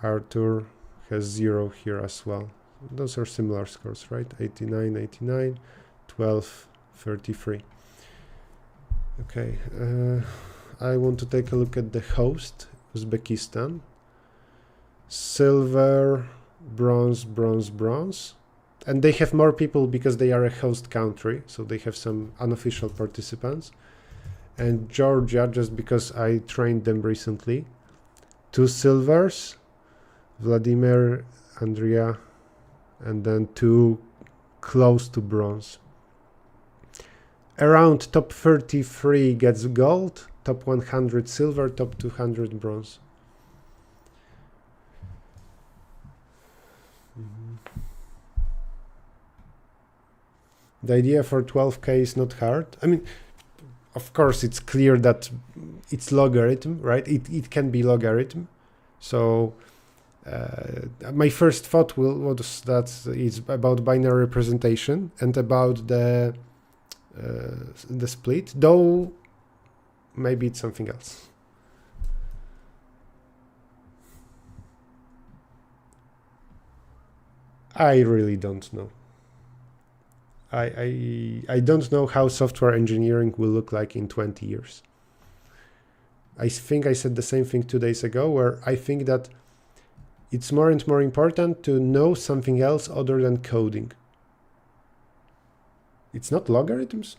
Arthur has 0 here as well. Those are similar scores, right? 89, 89, 12, 33. Okay, I want to take a look at the host, Uzbekistan. Silver, bronze, bronze, bronze. And they have more people because they are a host country, so they have some unofficial participants. And Georgia, just because I trained them recently. 2 silvers, Vladimir, Andrea, and then 2 close to bronze. Around top 33 gets gold, top 100 silver, top 200 bronze. The idea for 12K is not hard. I mean, of course, it's clear that it's logarithm, right? It can be logarithm. So my first thought was that it's about binary representation and about the split, though maybe it's something else. I really don't know. I don't know how software engineering will look like in 20 years. I think I said the same thing 2 days ago, where I think that it's more and more important to know something else other than coding. It's not logarithms.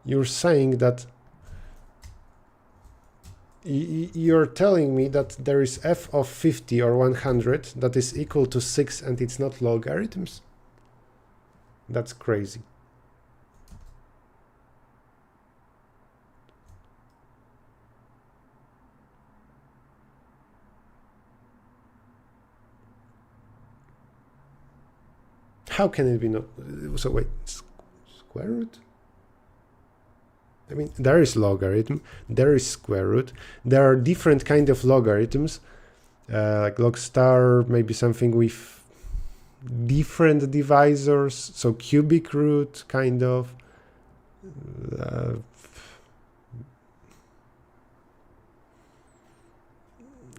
You're saying that you're telling me that there is f of 50 or 100 that is equal to 6 and it's not logarithms? That's crazy. How can it be not? So wait, square root? I mean, there is logarithm, there is square root, there are different kind of logarithms, like log star, maybe something with different divisors, so cubic root, kind of.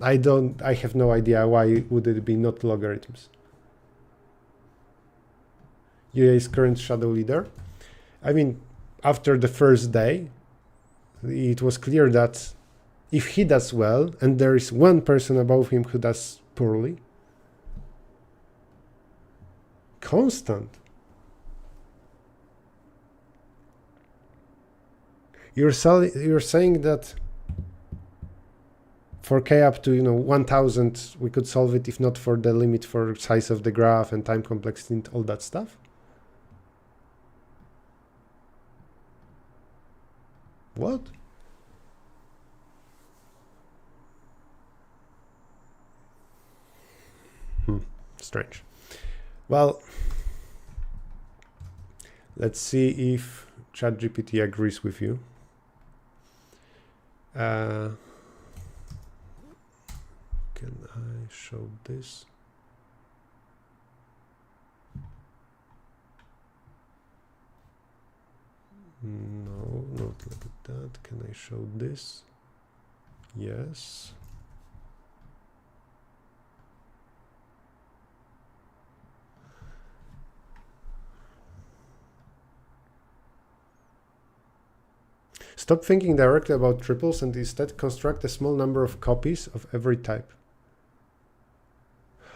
I have no idea why would it be not logarithms. UA's current shadow leader. I mean, after the first day, it was clear that if he does well and there is one person above him who does poorly, constant. You're saying that for k up to 1000 we could solve it if not for the limit for size of the graph and time complexity and all that stuff? What? Strange. Well, let's see if ChatGPT agrees with you. Can I show this? No, not like that. Can I show this? Yes. Stop thinking directly about triples and instead construct a small number of copies of every type.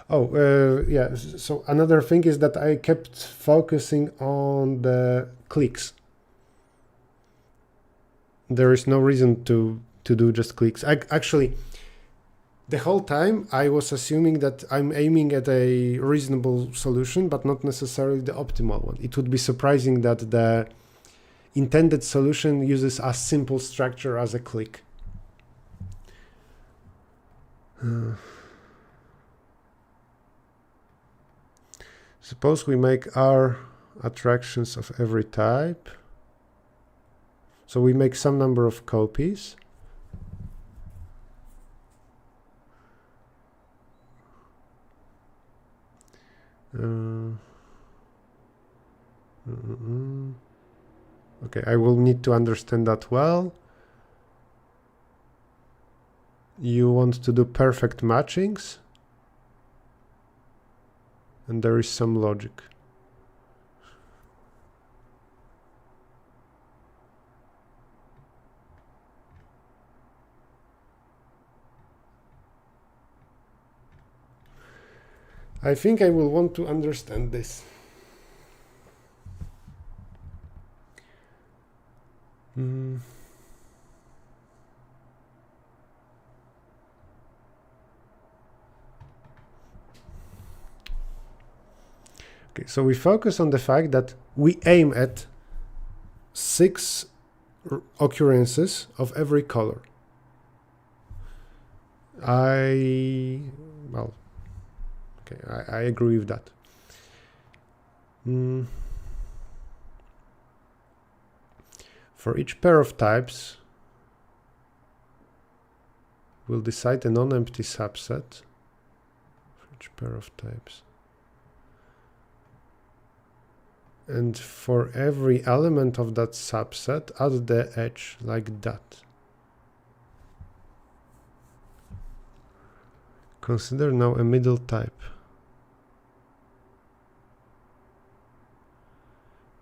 Oh, yeah. So another thing is that I kept focusing on the clicks. There is no reason to do just clicks. Actually, the whole time I was assuming that I'm aiming at a reasonable solution, but not necessarily the optimal one. It would be surprising that the intended solution uses as simple structure as a click. Suppose we make R attractions of every type. So we make some number of copies. Okay, I will need to understand that well. You want to do perfect matchings, and there is some logic. I think I will want to understand this. Okay, so we focus on the fact that we aim at 6 occurrences of every color. Well, okay, I agree with that. For each pair of types, we'll decide a non-empty subset for each pair of types. And for every element of that subset, add the edge like that. Consider now a middle type.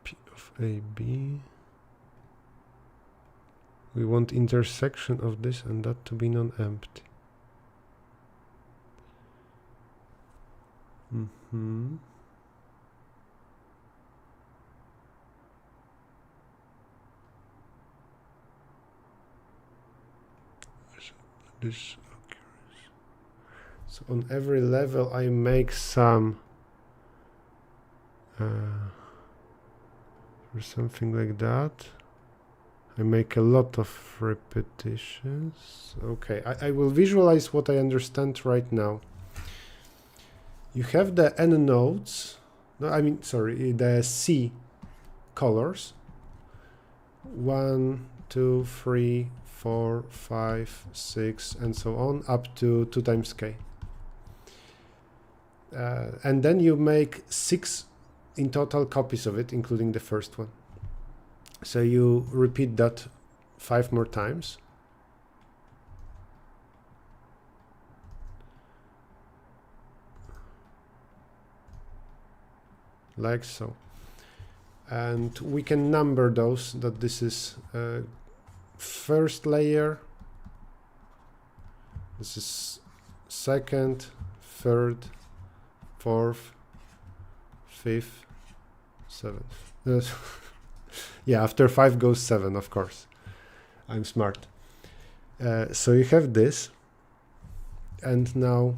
P of A, B. We want intersection of this and that to be non-empty. This occurs. So on every level I make some or something like that. I make a lot of repetitions. Okay, I will visualize what I understand right now. You have the N nodes, no, I mean, sorry, the C colors. 1, 2, 3, 4, 5, 6, and so on, up to 2 times k. And then you make 6 in total copies of it, including the first one. So you repeat that 5 more times. Like so. And we can number those, that this is first layer, this is second, third, fourth, fifth, seventh. Yeah, after 5 goes 7, of course. I'm smart. So you have this, and now,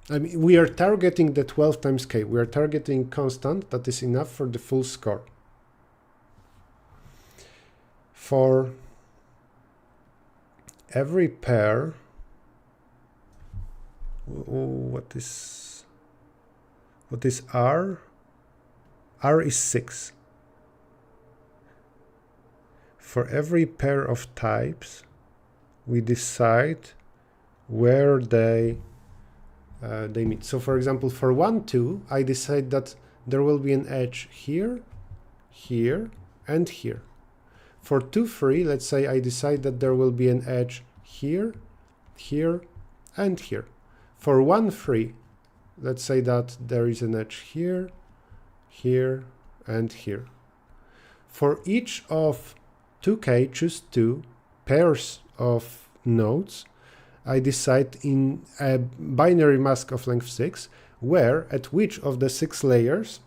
I mean, we are targeting the 12 times k. We are targeting constant that is enough for the full score. For every pair, What is R? R is 6. For every pair of types, we decide where they meet. So for example, for 1, 2, I decide that there will be an edge here, here, and here. For 2, 3, let's say I decide that there will be an edge here, here, and here. For 1, 3, let's say that there is an edge here, here, and here. For each of 2k, choose 2 pairs of nodes, I decide in a binary mask of length 6, where at which of the 6 layers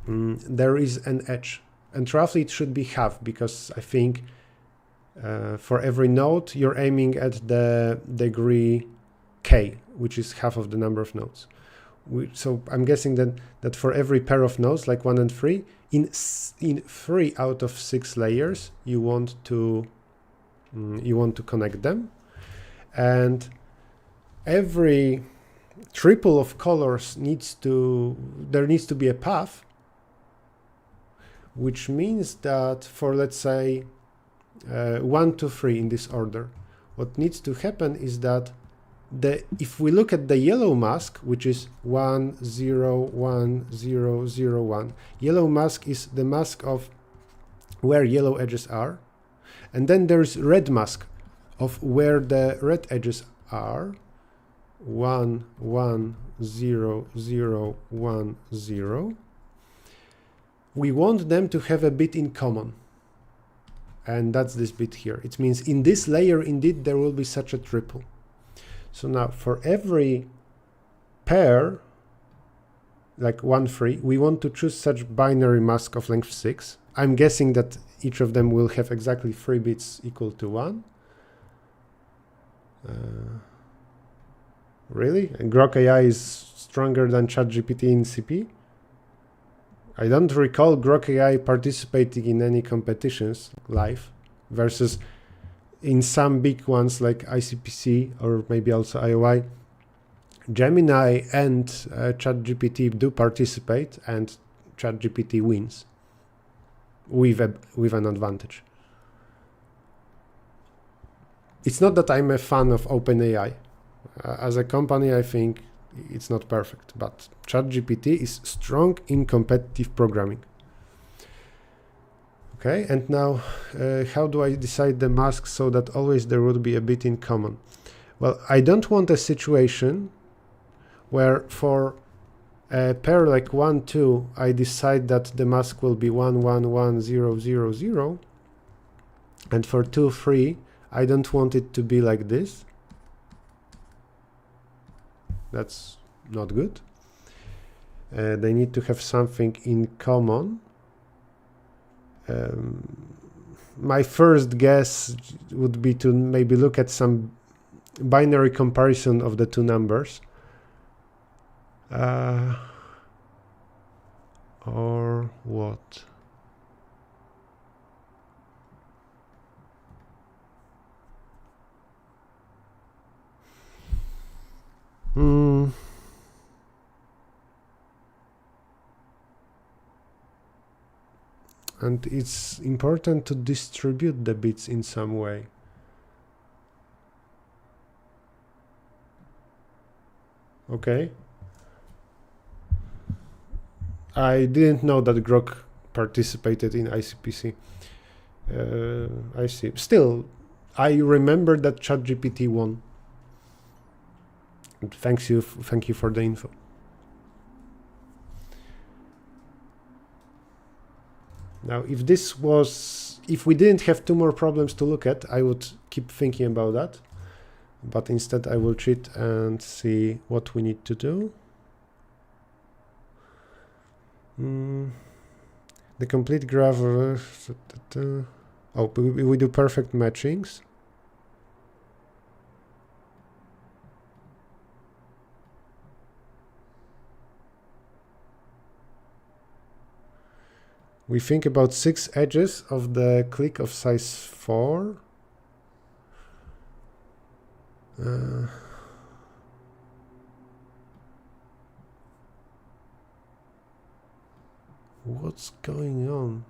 there is an edge. And roughly it should be half, because I think for every node you're aiming at the degree k, which is half of the number of nodes. So I'm guessing that for every pair of nodes, like 1 and 3, in 3 out of 6 layers, you want to connect them, and every triple of colors there needs to be a path, which means that for, let's say, 1, 2, 3 in this order, what needs to happen is that if we look at the yellow mask, which is 1, 0, 1, 0, 0, 1, yellow mask is the mask of where yellow edges are, and then there's red mask of where the red edges are, 1, 1, 0, 0, 1, 0. We want them to have a bit in common, and that's this bit here. It means in this layer, indeed, there will be such a triple. So now for every pair, like 1, 3, we want to choose such binary mask of length 6. I'm guessing that each of them will have exactly 3 bits equal to 1. Really? And Grok AI is stronger than ChatGPT in CP? I don't recall Grok AI participating in any competitions live, versus in some big ones like ICPC or maybe also IOI. Gemini and ChatGPT do participate, and ChatGPT wins with an advantage. It's not that I'm a fan of OpenAI. As a company, I think it's not perfect, but ChatGPT is strong in competitive programming. Okay, and now how do I decide the mask so that always there would be a bit in common? Well, I don't want a situation where for a pair like 1, 2, I decide that the mask will be 1, 1, 1, 0, 0, 0, and for 2, 3, I don't want it to be like this. That's not good. They need to have something in common. My first guess would be to maybe look at some binary comparison of the two numbers. Or what? And it's important to distribute the bits in some way. Okay. I didn't know that Grok participated in ICPC. I see. Still, I remember that ChatGPT won. And thank you for the info. Now, if we didn't have 2 more problems to look at, I would keep thinking about that. But instead, I will cheat and see what we need to do. The complete graph. Oh, we do perfect matchings. We think about 6 edges of the click of size 4. What's going on?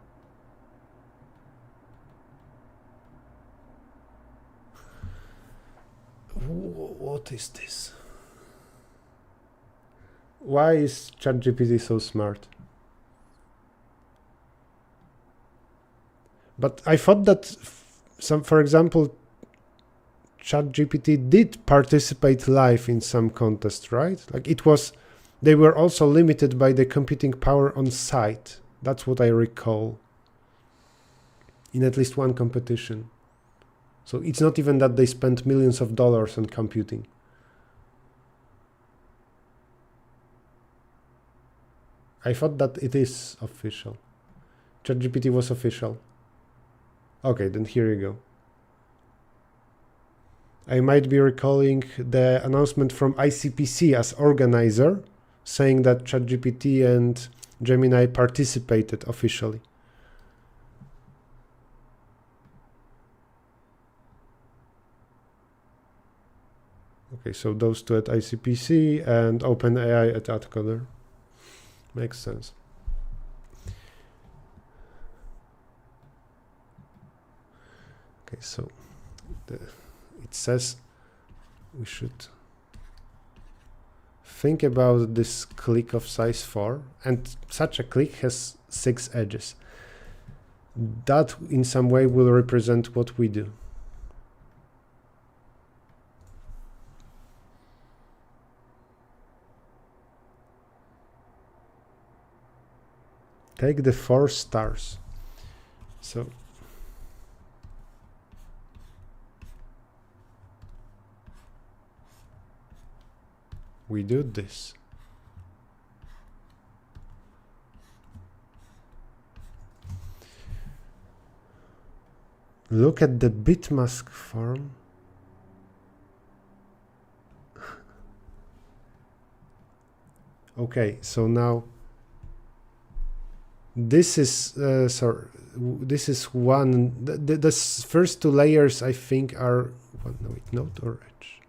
What is this? Why is ChatGPT so smart? But I thought that for example, ChatGPT did participate live in some contest, right? Like they were also limited by the computing power on site. That's what I recall. In at least one competition. So it's not even that they spent millions of dollars on computing. I thought that it is official. ChatGPT was official. Okay, then here you go. I might be recalling the announcement from ICPC as organizer, saying that ChatGPT and Gemini participated officially. Okay, so those two at ICPC and OpenAI at AdCoder. Makes sense. Okay, so it says we should think about this click of size 4, and such a click has 6 edges. That in some way will represent what we do. Take the 4 stars. So we do this. Look at the bitmask form. Okay, so now this is this is one. The first 2 layers I think are node or edge.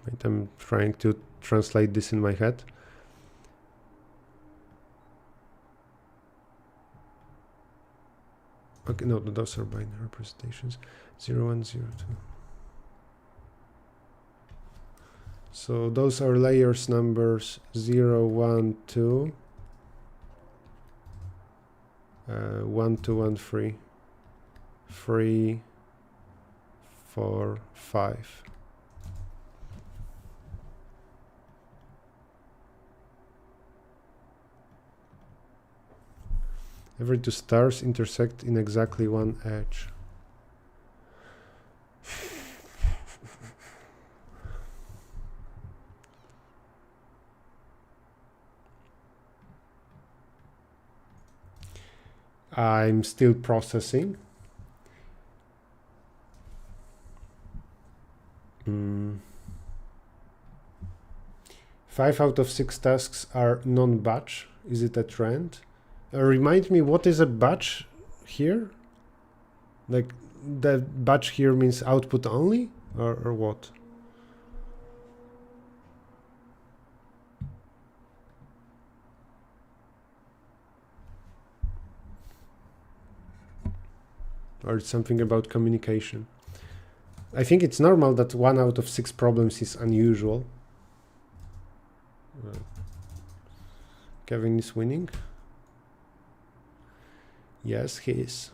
Wait, I'm trying to translate this in my head. Okay, no, those are binary representations. 0, 1, 0, 2. So those are layers numbers 0, 1, 2, 1, 2, 1, 3, 3, 4, 5. Every 2 stars intersect in exactly 1 edge. I'm still processing. 5 out of 6 tasks are non-batch. Is it a trend? Remind me, what is a batch here? Like the batch here means output only, or what? Or it's something about communication. I think it's normal that 1 out of 6 problems is unusual. Kevin is winning. Yes, he is.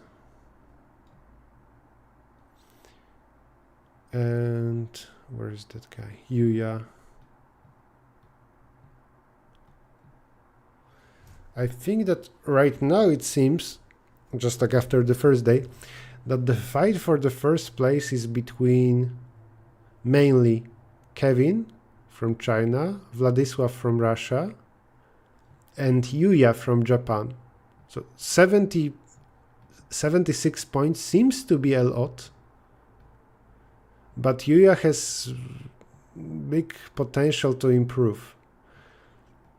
And where is that guy? Yuya. I think that right now it seems, just like after the first day, that the fight for the first place is between mainly Kevin from China, Vladislav from Russia, and Yuya from Japan. So 76 points seems to be a lot, but Yuya has big potential to improve.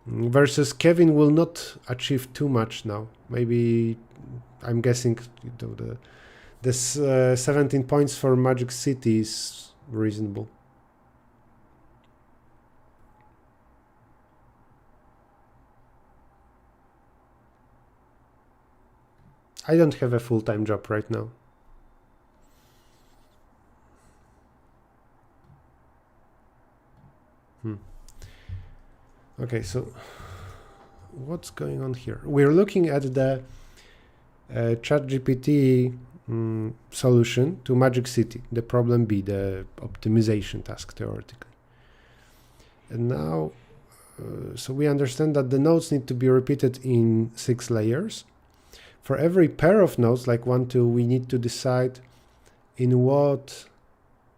Versus Kevin will not achieve too much now. Maybe, I'm guessing, this 17 points for Magic City is reasonable. I don't have a full-time job right now. Okay, so what's going on here? We're looking at the ChatGPT solution to Magic City, the problem B, the optimization task theoretically. And now, so we understand that the nodes need to be repeated in 6 layers. For every pair of nodes, like 1, 2, we need to decide in what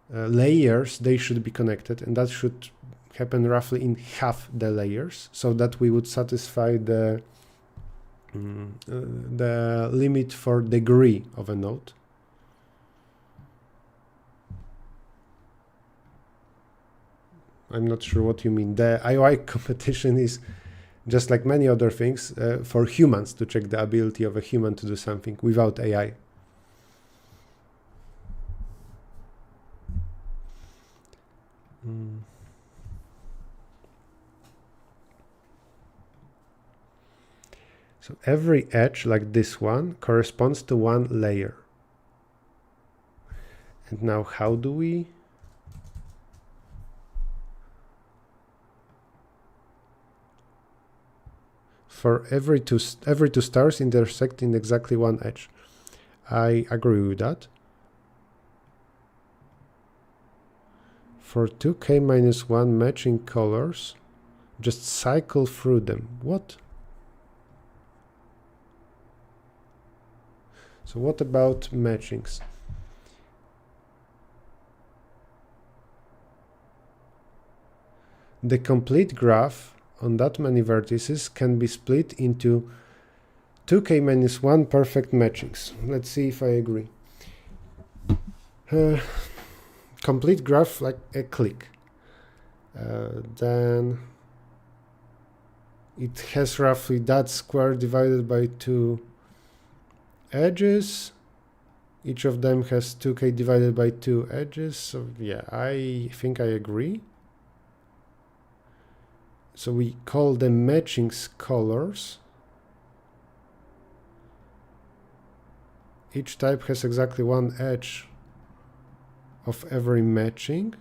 layers they should be connected, and that should happen roughly in half the layers, so that we would satisfy the limit for degree of a node. I'm not sure what you mean. The IOI competition is just like many other things for humans to check the ability of a human to do something without AI. So every edge, like this one, corresponds to 1 layer. And now how do we... For every two stars intersect in exactly 1 edge. I agree with that. For 2k-1 matching colors, just cycle through them. What? So what about matchings? The complete graph on that many vertices can be split into 2k-1 perfect matchings. Let's see if I agree. Complete graph like a click. Then it has roughly that square divided by 2 edges. Each of them has 2k divided by 2 edges. So yeah, I think I agree. So we call the matchings colors. Each type has exactly 1 edge of every matching.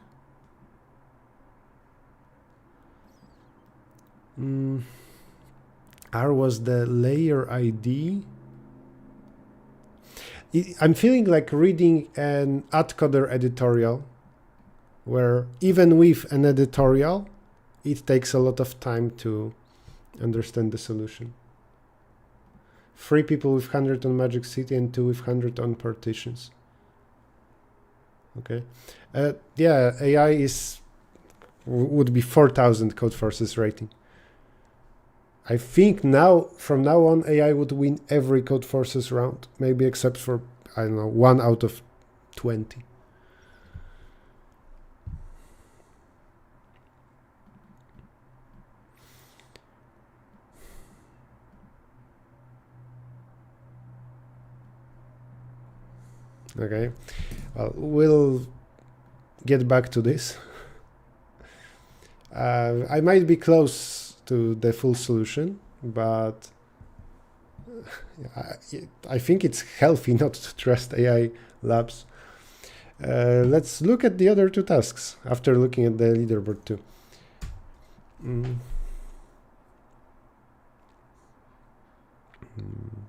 R was the layer ID. I'm feeling like reading an AdCoder editorial, where even with an editorial, it takes a lot of time to understand the solution. 3 people with 100 on Magic City and 2 with 100 on partitions. Okay. Yeah, AI would be 4,000 Codeforces rating. I think now, from now on, AI would win every Codeforces round, maybe except for, I don't know, 1 out of 20. Okay, well, we'll get back to this. I might be close to the full solution, but I think it's healthy not to trust AI labs. Let's look at the other 2 tasks after looking at the leaderboard too.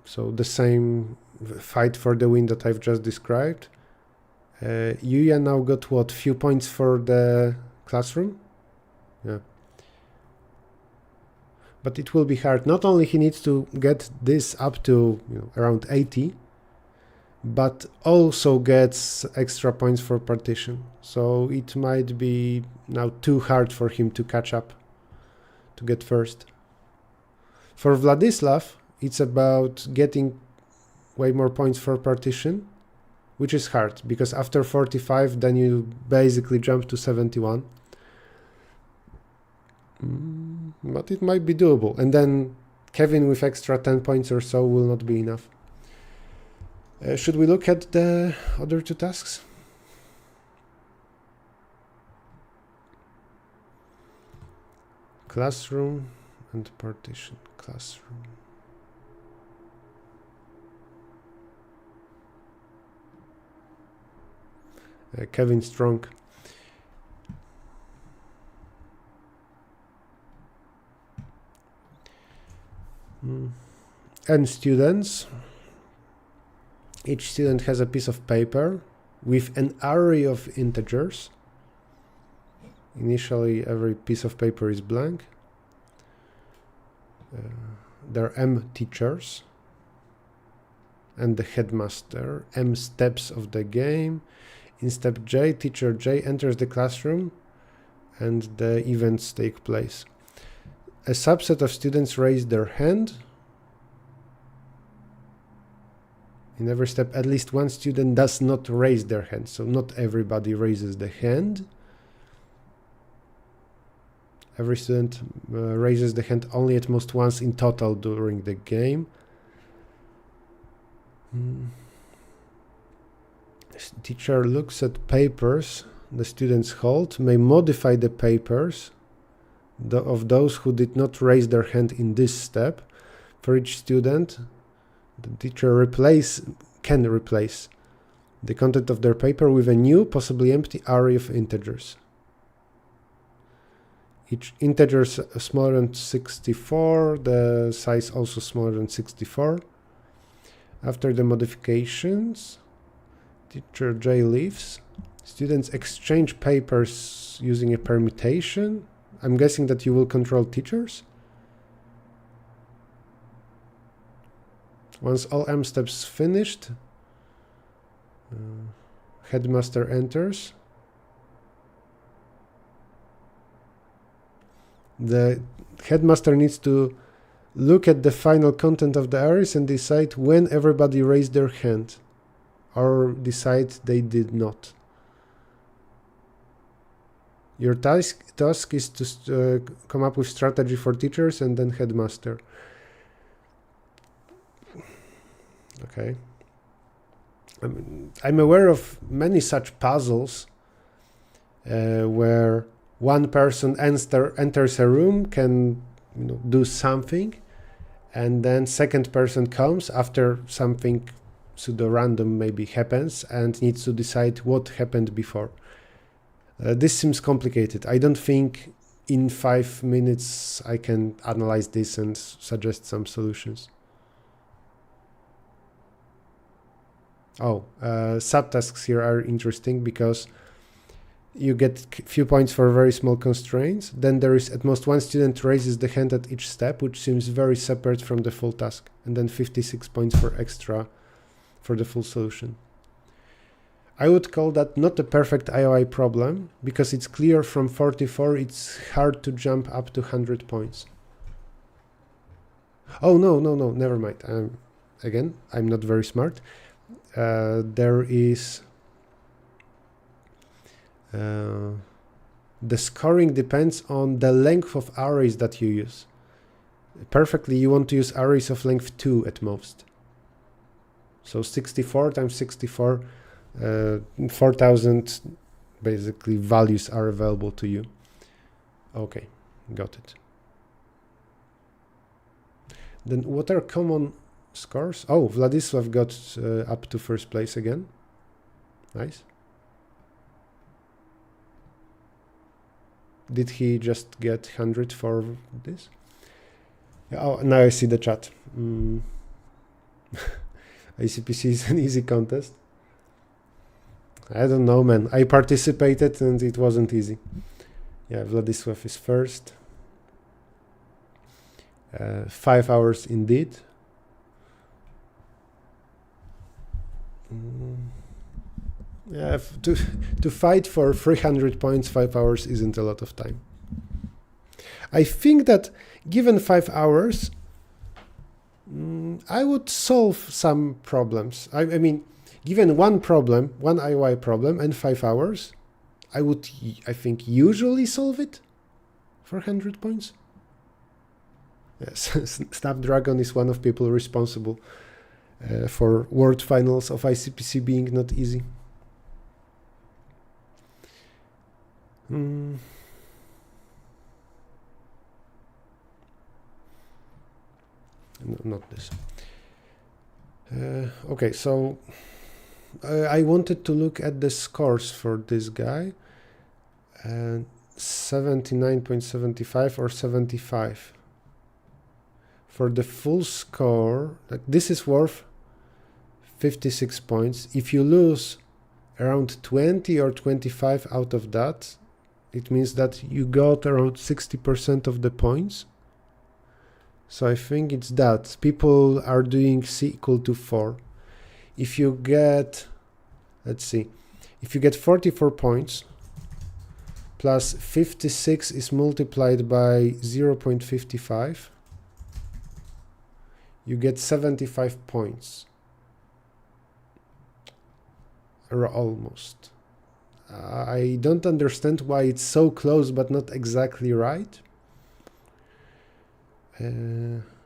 So the same fight for the win that I've just described. Yuya now got what, few points for the classroom? Yeah. But it will be hard. Not only he needs to get this up to around 80, but also gets extra points for partition. So it might be now too hard for him to catch up, to get first. For Vladislav, it's about getting way more points for partition, which is hard, because after 45, then you basically jump to 71. But it might be doable. And then Kevin with extra 10 points or so will not be enough. Should we look at the other 2 tasks? Classroom and partition. Classroom. Kevin Strong. And students. Each student has a piece of paper with an array of integers. Initially, every piece of paper is blank. There are M teachers and the headmaster. M steps of the game. In step J, teacher J enters the classroom and the events take place. A subset of students raise their hand. In every step, at least one student does not raise their hand. So not everybody raises the hand. Every student raises the hand only at most once in total during the game. Teacher looks at papers the students hold, may modify the papers of those who did not raise their hand in this step. For each student, the teacher can replace the content of their paper with a new, possibly empty array of integers. Each integer is smaller than 64, the size also smaller than 64. After the modifications, teacher J leaves. Students exchange papers using a permutation. I'm guessing that you will control teachers. Once all M steps finished, headmaster enters. The headmaster needs to look at the final content of the arrays and decide when everybody raised their hand, or decide they did not. Your task is to come up with strategy for teachers and then headmaster. Okay. I'm aware of many such puzzles where one person enters a room, can do something, and then second person comes after something pseudo-random maybe happens and needs to decide what happened before. This seems complicated. I don't think in 5 minutes I can analyze this and suggest some solutions. Subtasks here are interesting because you get few points for very small constraints. Then there is at most one student raises the hand at each step, which seems very separate from the full task. And then 56 points for extra for the full solution. I would call that not a perfect IOI problem, because it's clear from 44 it's hard to jump up to 100 points. Oh, no, never mind. Again, I'm not very smart. There is the scoring depends on the length of arrays that you use. Perfectly, you want to use arrays of length 2 at most. So 64 times 64, 4,000 basically values are available to you. Okay, got it. Then what are common scores? Oh, Vladislav got up to first place again. Nice. Did he just get 100 for this? Oh, now I see the chat. ICPC is an easy contest. I don't know, man. I participated and it wasn't easy. Yeah, Vladislav is first. 5 hours indeed. Yeah, to fight for 300 points, 5 hours isn't a lot of time. I think that given 5 hours, I would solve some problems. I mean, given one problem, one IOI problem, and 5 hours, I think, usually solve it for 100 points. Yes, Snapdragon is one of people responsible for world finals of ICPC being not easy. No, not this. Okay, so I wanted to look at the scores for this guy. 79.75 or 75. For the full score, like this is worth 56 points. If you lose around 20 or 25 out of that, it means that you got around 60% of the points. So I think it's that. People are doing C equal to 4. If you get, let's see, if you get 44 points, plus 56 is multiplied by 0.55, you get 75 points. Or almost. I don't understand why it's so close but not exactly right.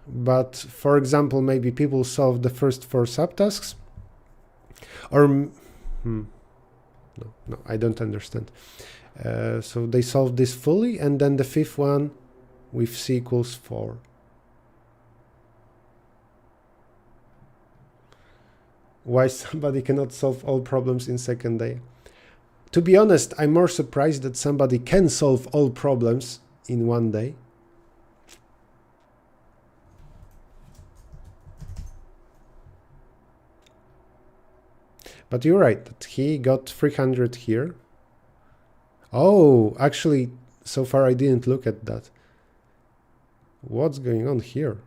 But for example, maybe people solve the first 4 subtasks, or no, I don't understand. So they solve this fully, and then the 5th one with C equals 4. Why somebody cannot solve all problems in second day? To be honest, I'm more surprised that somebody can solve all problems in one day. But you're right, that he got 300 here. Oh, actually, so far I didn't look at that. What's going on here?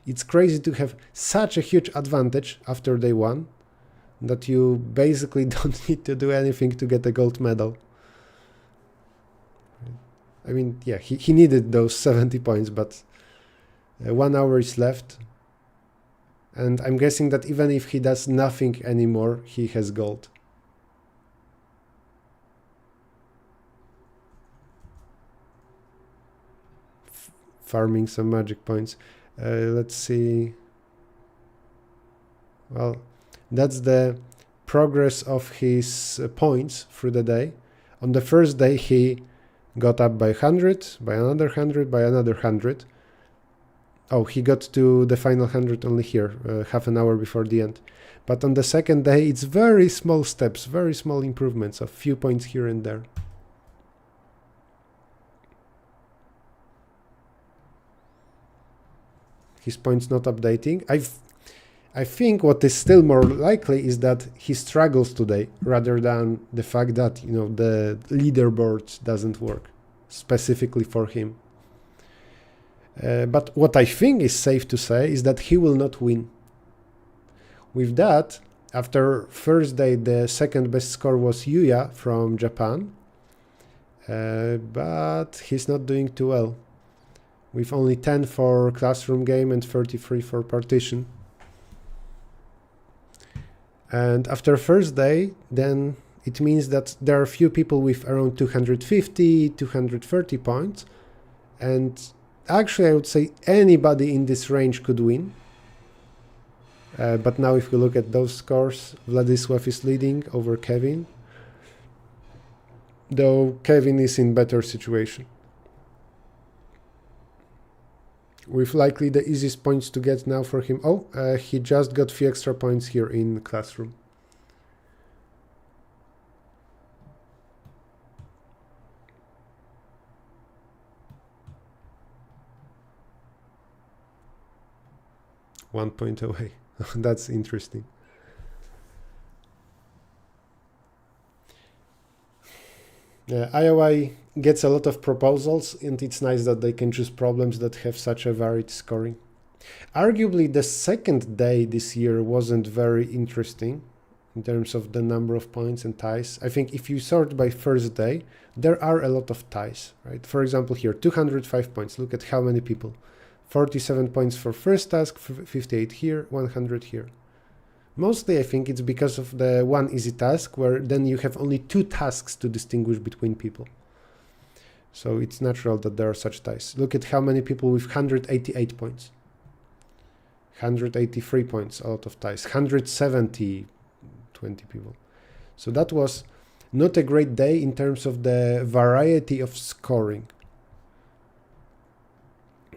It's crazy to have such a huge advantage after day 1 that you basically don't need to do anything to get a gold medal. I mean, yeah, he needed those 70 points, but 1 hour is left. And I'm guessing that even if he does nothing anymore, he has gold. Farming some magic points. Let's see. Well, that's the progress of his points through the day. On the first day, he got up by 100, by another 100, by another 100. Oh, he got to the final 100 only here, half an hour before the end. But on the second day, it's very small steps, very small improvements, a few points here and there. His points not updating. I think what is still more likely is that he struggles today, rather than the fact that, you know, the leaderboard doesn't work specifically for him. But what I think is safe to say is that he will not win. With that, after first day, the second best score was Yuya from Japan, but he's not doing too well, with only 10 for classroom game and 33 for partition. And after first day, then it means that there are few people with around 250, 230 points, and actually, I would say anybody in this range could win. But now if we look at those scores, Vladislav is leading over Kevin, though Kevin is in better situation. With likely the easiest points to get now for him. Oh, he just got 3 extra points here in classroom. One point away. That's interesting. IOI gets a lot of proposals, and it's nice that they can choose problems that have such a varied scoring. Arguably, the second day this year wasn't very interesting in terms of the number of points and ties. I think if you sort by first day, there are a lot of ties, right? For example, here, 205 points. Look at how many people. 47 points for first task, 58 here, 100 here. Mostly I think it's because of the one easy task, where then you have only 2 tasks to distinguish between people. So it's natural that there are such ties. Look at how many people with 188 points. 183 points, a lot of ties. 170, 20 people. So that was not a great day in terms of the variety of scoring.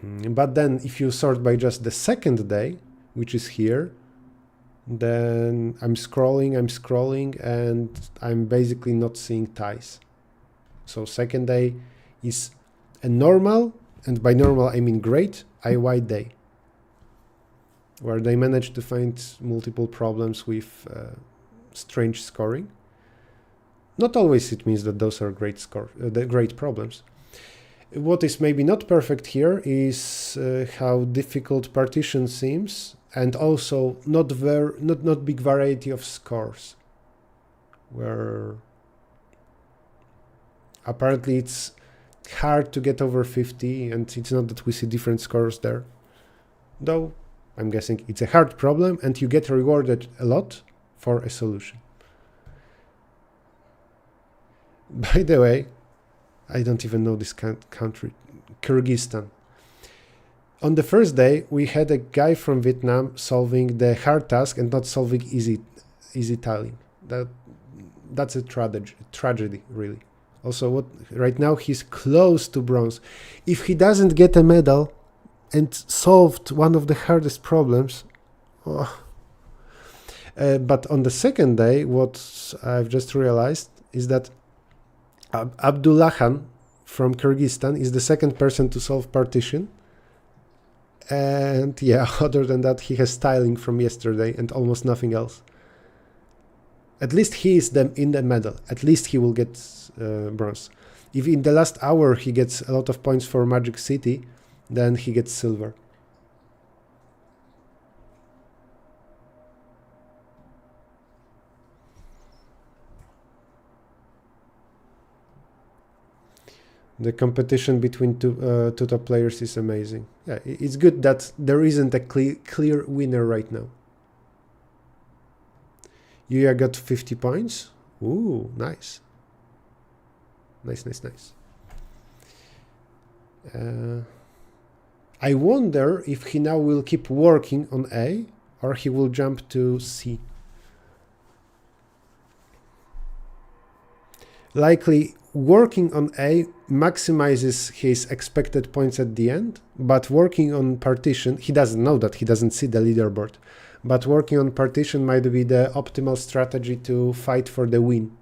But then if you sort by just the second day, which is here, Then I'm scrolling, and I'm basically not seeing ties. So second day is a normal, and by normal I mean great, IOI day, where they managed to find multiple problems with strange scoring. Not always it means that those are great problems. What is maybe not perfect here is how difficult partition seems, and also not big variety of scores, where apparently it's hard to get over 50, and it's not that we see different scores there, though I'm guessing it's a hard problem and you get rewarded a lot for a solution. By the way, I don't even know this country, Kyrgyzstan. On the first day, we had a guy from Vietnam solving the hard task and not solving easy tiling. That's a tragedy, really. Also, right now he's close to bronze. If he doesn't get a medal and solved one of the hardest problems, but on the second day, what I've just realized is that Abdullahan from Kyrgyzstan is the second person to solve partition. And yeah, other than that, he has tiling from yesterday and almost nothing else. At least he is in the medal. At least he will get bronze. If in the last hour he gets a lot of points for Magic City, then he gets silver. The competition between two top players is amazing. Yeah, it's good that there isn't a clear winner right now. Yuya got 50 points. Ooh, nice. Nice. I wonder if he now will keep working on A, or he will jump to C. Likely working on A maximizes his expected points at the end, but working on partition, he doesn't know that, he doesn't see the leaderboard, but working on partition might be the optimal strategy to fight for the win.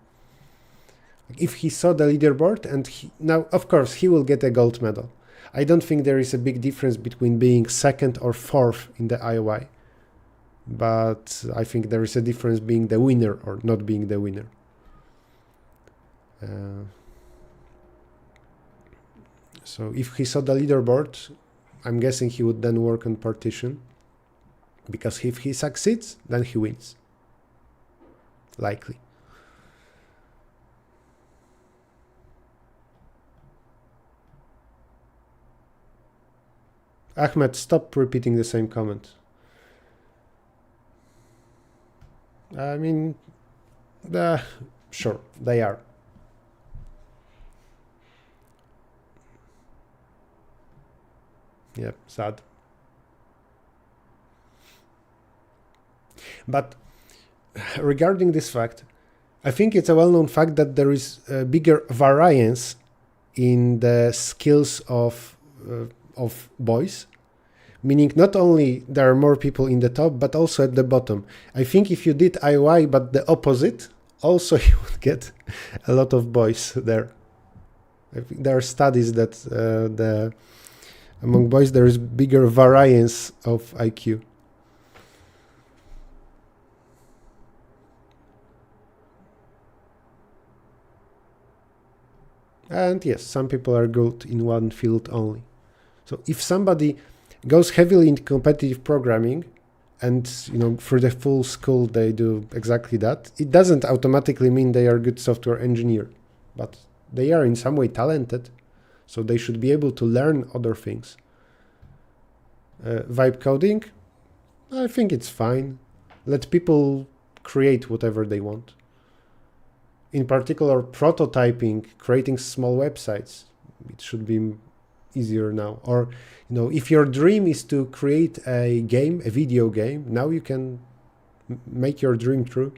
If he saw the leaderboard, and now of course he will get a gold medal. I don't think there is a big difference between being second or fourth in the IOI, but I think there is a difference being the winner or not being the winner. So if he saw the leaderboard, I'm guessing he would then work on partition, because if he succeeds, then he wins. Likely. Ahmed, stop repeating the same comment. I mean, sure, they are. Yeah, sad. But regarding this fact, I think it's a well-known fact that there is a bigger variance in the skills of boys, meaning not only there are more people in the top, but also at the bottom. I think if you did IOI but the opposite, also you would get a lot of boys there. I think there are studies that among boys there is bigger variance of IQ. And yes, some people are good in one field only. So if somebody goes heavily into competitive programming, and for the full school they do exactly that, it doesn't automatically mean they are a good software engineer, but they are in some way talented, so they should be able to learn other things. Vibe coding, I think it's fine. Let people create whatever they want. In particular, prototyping, creating small websites, it should be easier now. Or, if your dream is to create a video game, now you can make your dream true.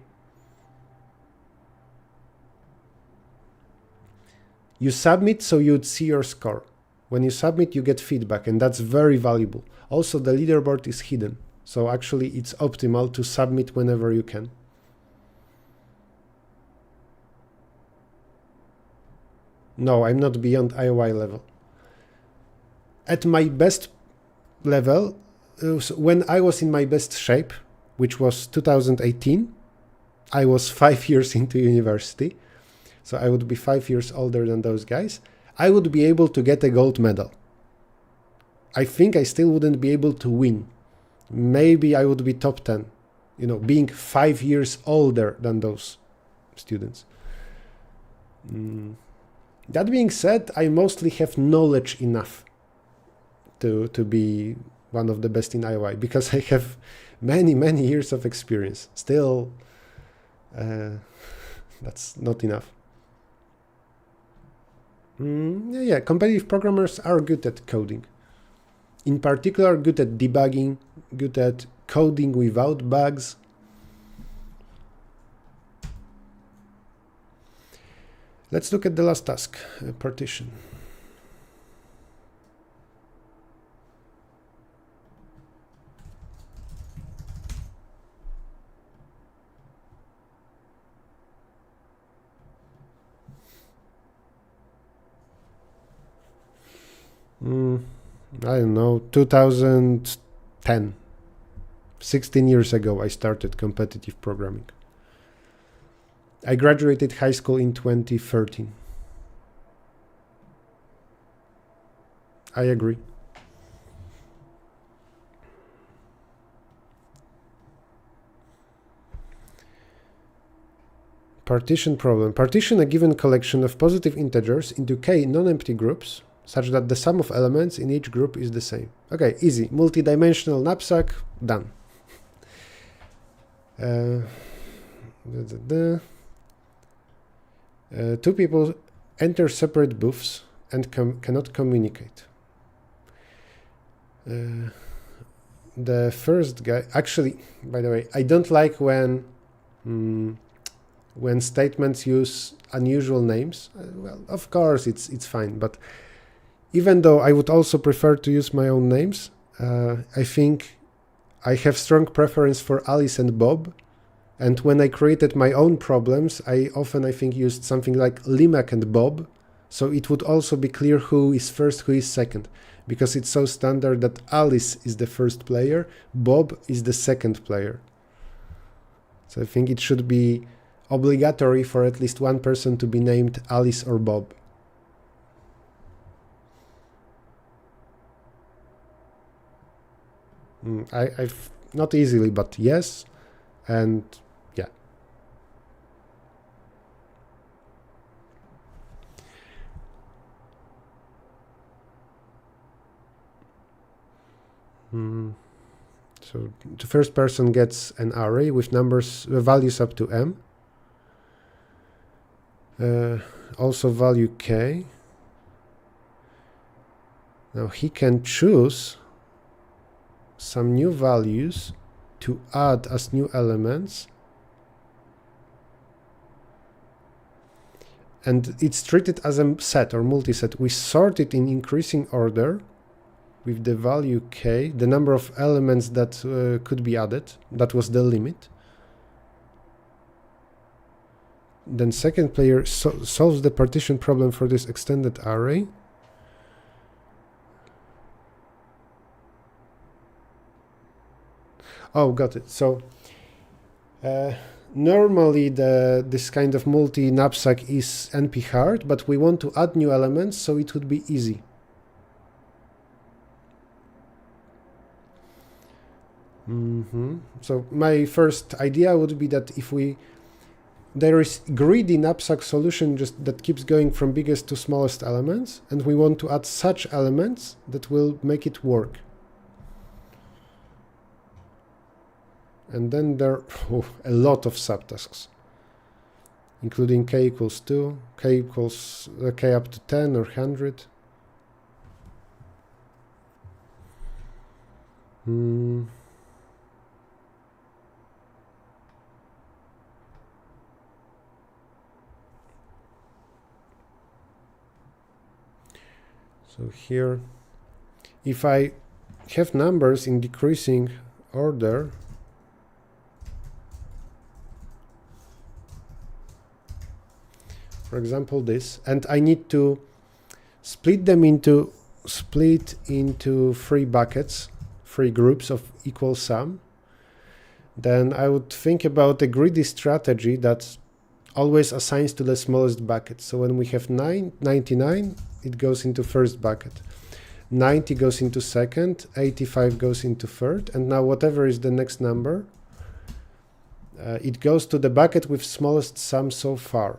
You submit so you'd see your score. When you submit, you get feedback, and that's very valuable. Also, the leaderboard is hidden. So actually it's optimal to submit whenever you can. No, I'm not beyond IOI level. At my best level, when I was in my best shape, which was 2018, I was 5 years into university. So I would be 5 years older than those guys. I would be able to get a gold medal. I think I still wouldn't be able to win. Maybe I would be top 10, you know, being 5 years older than those students. That being said, I mostly have knowledge enough to be one of the best in IOI because I have many years of experience. Still, that's not enough. Yeah, competitive programmers are good at coding. In particular, good at debugging, good at coding without bugs. Let's look at the last task, partition. I don't know, 2010. 16 years ago, I started competitive programming. I graduated high school in 2013. I agree. Partition problem. Partition a given collection of positive integers into k non-empty groups such that the sum of elements in each group is the same. Okay, easy. Multi-dimensional knapsack, done. Two people enter separate booths and cannot communicate. The first guy, actually, by the way, I don't like when statements use unusual names. Well, of course, it's fine, but even though I would also prefer to use my own names, I think I have strong preference for Alice and Bob. And when I created my own problems, I often, I think, used something like Limac and Bob. So it would also be clear who is first, who is second. Because it's so standard that Alice is the first player, Bob is the second player. So I think it should be obligatory for at least one person to be named Alice or Bob. I've not easily, but yes, and yeah. So the first person gets an array with numbers, values up to m. Also value k. Now he can choose some new values to add as new elements, and it's treated as a set or multiset. We sort it in increasing order with the value k, the number of elements that could be added. That was the limit. Then second player solves the partition problem for this extended array. Oh, got it. So normally this kind of multi-knapsack is NP hard, but we want to add new elements, so it would be easy. So my first idea would be that if there is greedy knapsack solution just that keeps going from biggest to smallest elements, and we want to add such elements that will make it work. And then there are a lot of subtasks, including k equals 2, k equals k up to 10 or 100. So here, if I have numbers in decreasing order for example this, and I need to split into 3 buckets, 3 groups of equal sum, then I would think about a greedy strategy that always assigns to the smallest bucket. So when we have 99, it goes into first bucket. 90 goes into second, 85 goes into third, and now whatever is the next number, it goes to the bucket with smallest sum so far.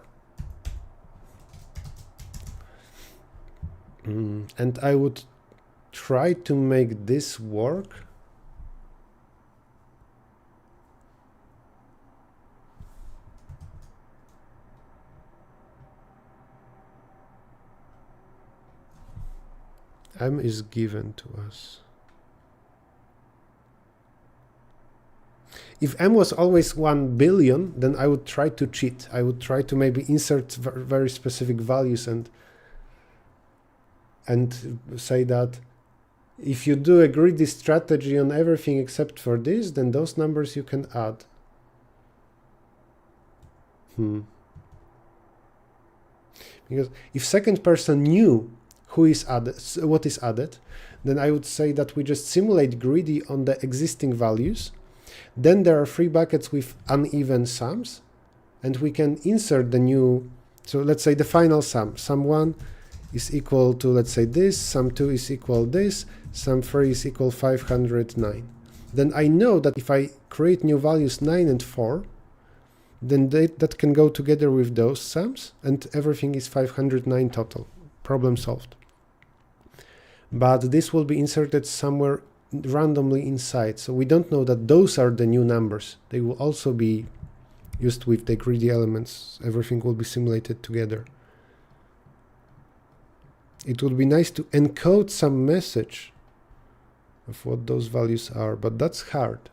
And I would try to make this work. M is given to us. If M was always 1 billion, then I would try to cheat. I would try to maybe insert very specific values and say that if you do a greedy strategy on everything except for this, then those numbers you can add. Because if second person knew who is added, what is added, then I would say that we just simulate greedy on the existing values. Then there are 3 buckets with uneven sums, and we can insert the new. So let's say the final sum 1 is equal to, let's say, this, sum 2 is equal this, sum 3 is equal 509. Then I know that if I create new values 9 and 4, then that can go together with those sums, and everything is 509 total. Problem solved. But this will be inserted somewhere randomly inside, so we don't know that those are the new numbers. They will also be used with the greedy elements. Everything will be simulated together. It would be nice to encode some message of what those values are, but that's hard.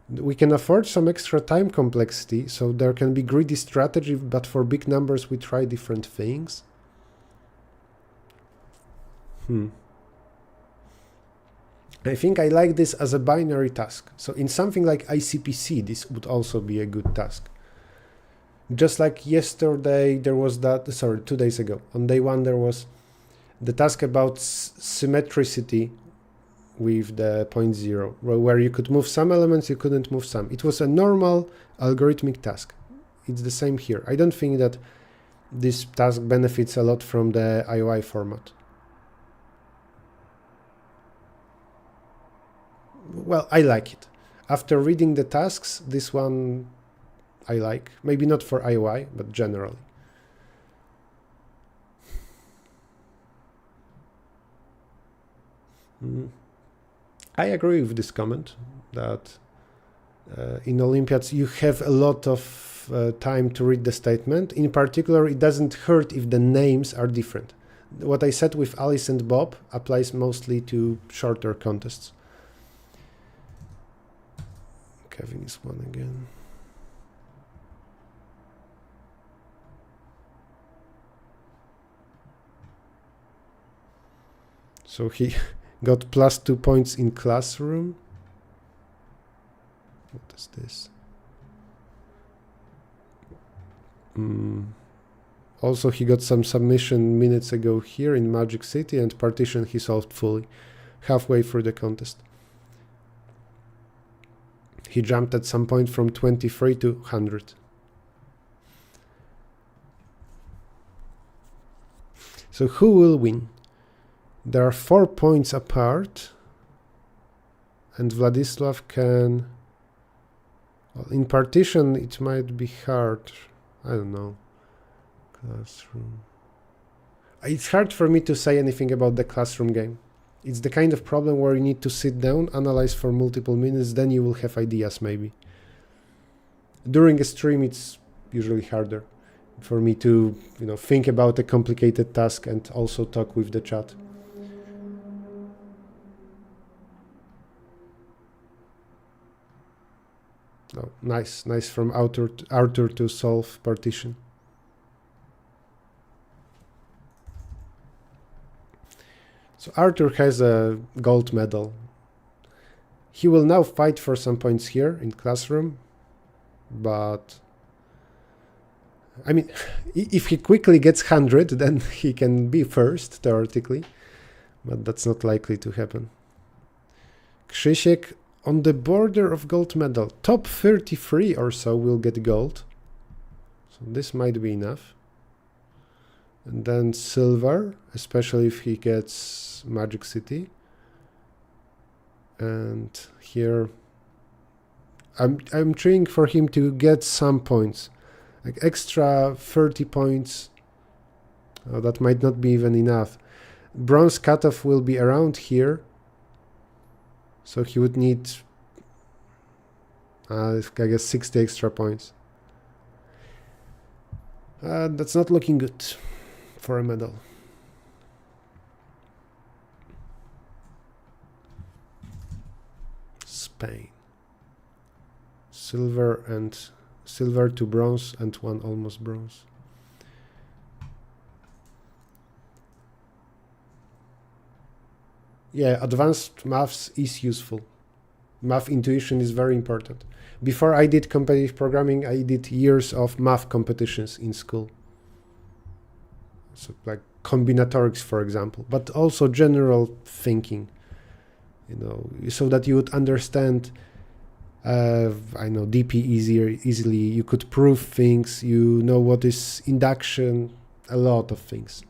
We can afford some extra time complexity, so there can be greedy strategy, but for big numbers we try different things. I think I like this as a binary task. So in something like ICPC, this would also be a good task. Just like yesterday, there was that, sorry, 2 days ago, on day 1, there was the task about symmetricity with the point 0, where you could move some elements, you couldn't move some. It was a normal algorithmic task. It's the same here. I don't think that this task benefits a lot from the IOI format. Well, I like it. After reading the tasks, this one I like. Maybe not for IOI, but generally. I agree with this comment that in Olympiads you have a lot of time to read the statement. In particular, it doesn't hurt if the names are different. What I said with Alice and Bob applies mostly to shorter contests. Kevin is 1 again. So he got +2 points in classroom. What is this? Also, he got some submission minutes ago here in Magic City, and partition he solved fully, halfway through the contest. He jumped at some point from 23 to 100. So who will win? There are 4 points apart, and Vladislav can... Well, in partition, it might be hard. I don't know. Classroom. It's hard for me to say anything about the classroom game. It's the kind of problem where you need to sit down, analyze for multiple minutes, then you will have ideas maybe. During a stream, it's usually harder for me to, think about a complicated task and also talk with the chat. Oh, nice from Arthur to solve partition. So Arthur has a gold medal. He will now fight for some points here in classroom, but I mean, if he quickly gets 100, then he can be first, theoretically, but that's not likely to happen. Krzysiek on the border of gold medal. Top 33 or so will get gold. So this might be enough. And then silver, especially if he gets Magic City. And here I'm trying for him to get some points. Like extra 30 points. Oh, that might not be even enough. Bronze cutoff will be around here. So he would need, I guess, 60 extra points. That's not looking good for a medal. Spain. Silver to bronze and one almost bronze. Yeah, advanced maths is useful. Math intuition is very important. Before I did competitive programming, I did years of math competitions in school. So like combinatorics, for example, but also general thinking, you know, so that you would understand, I know, DP easily. You could prove things, you know what is induction, a lot of things.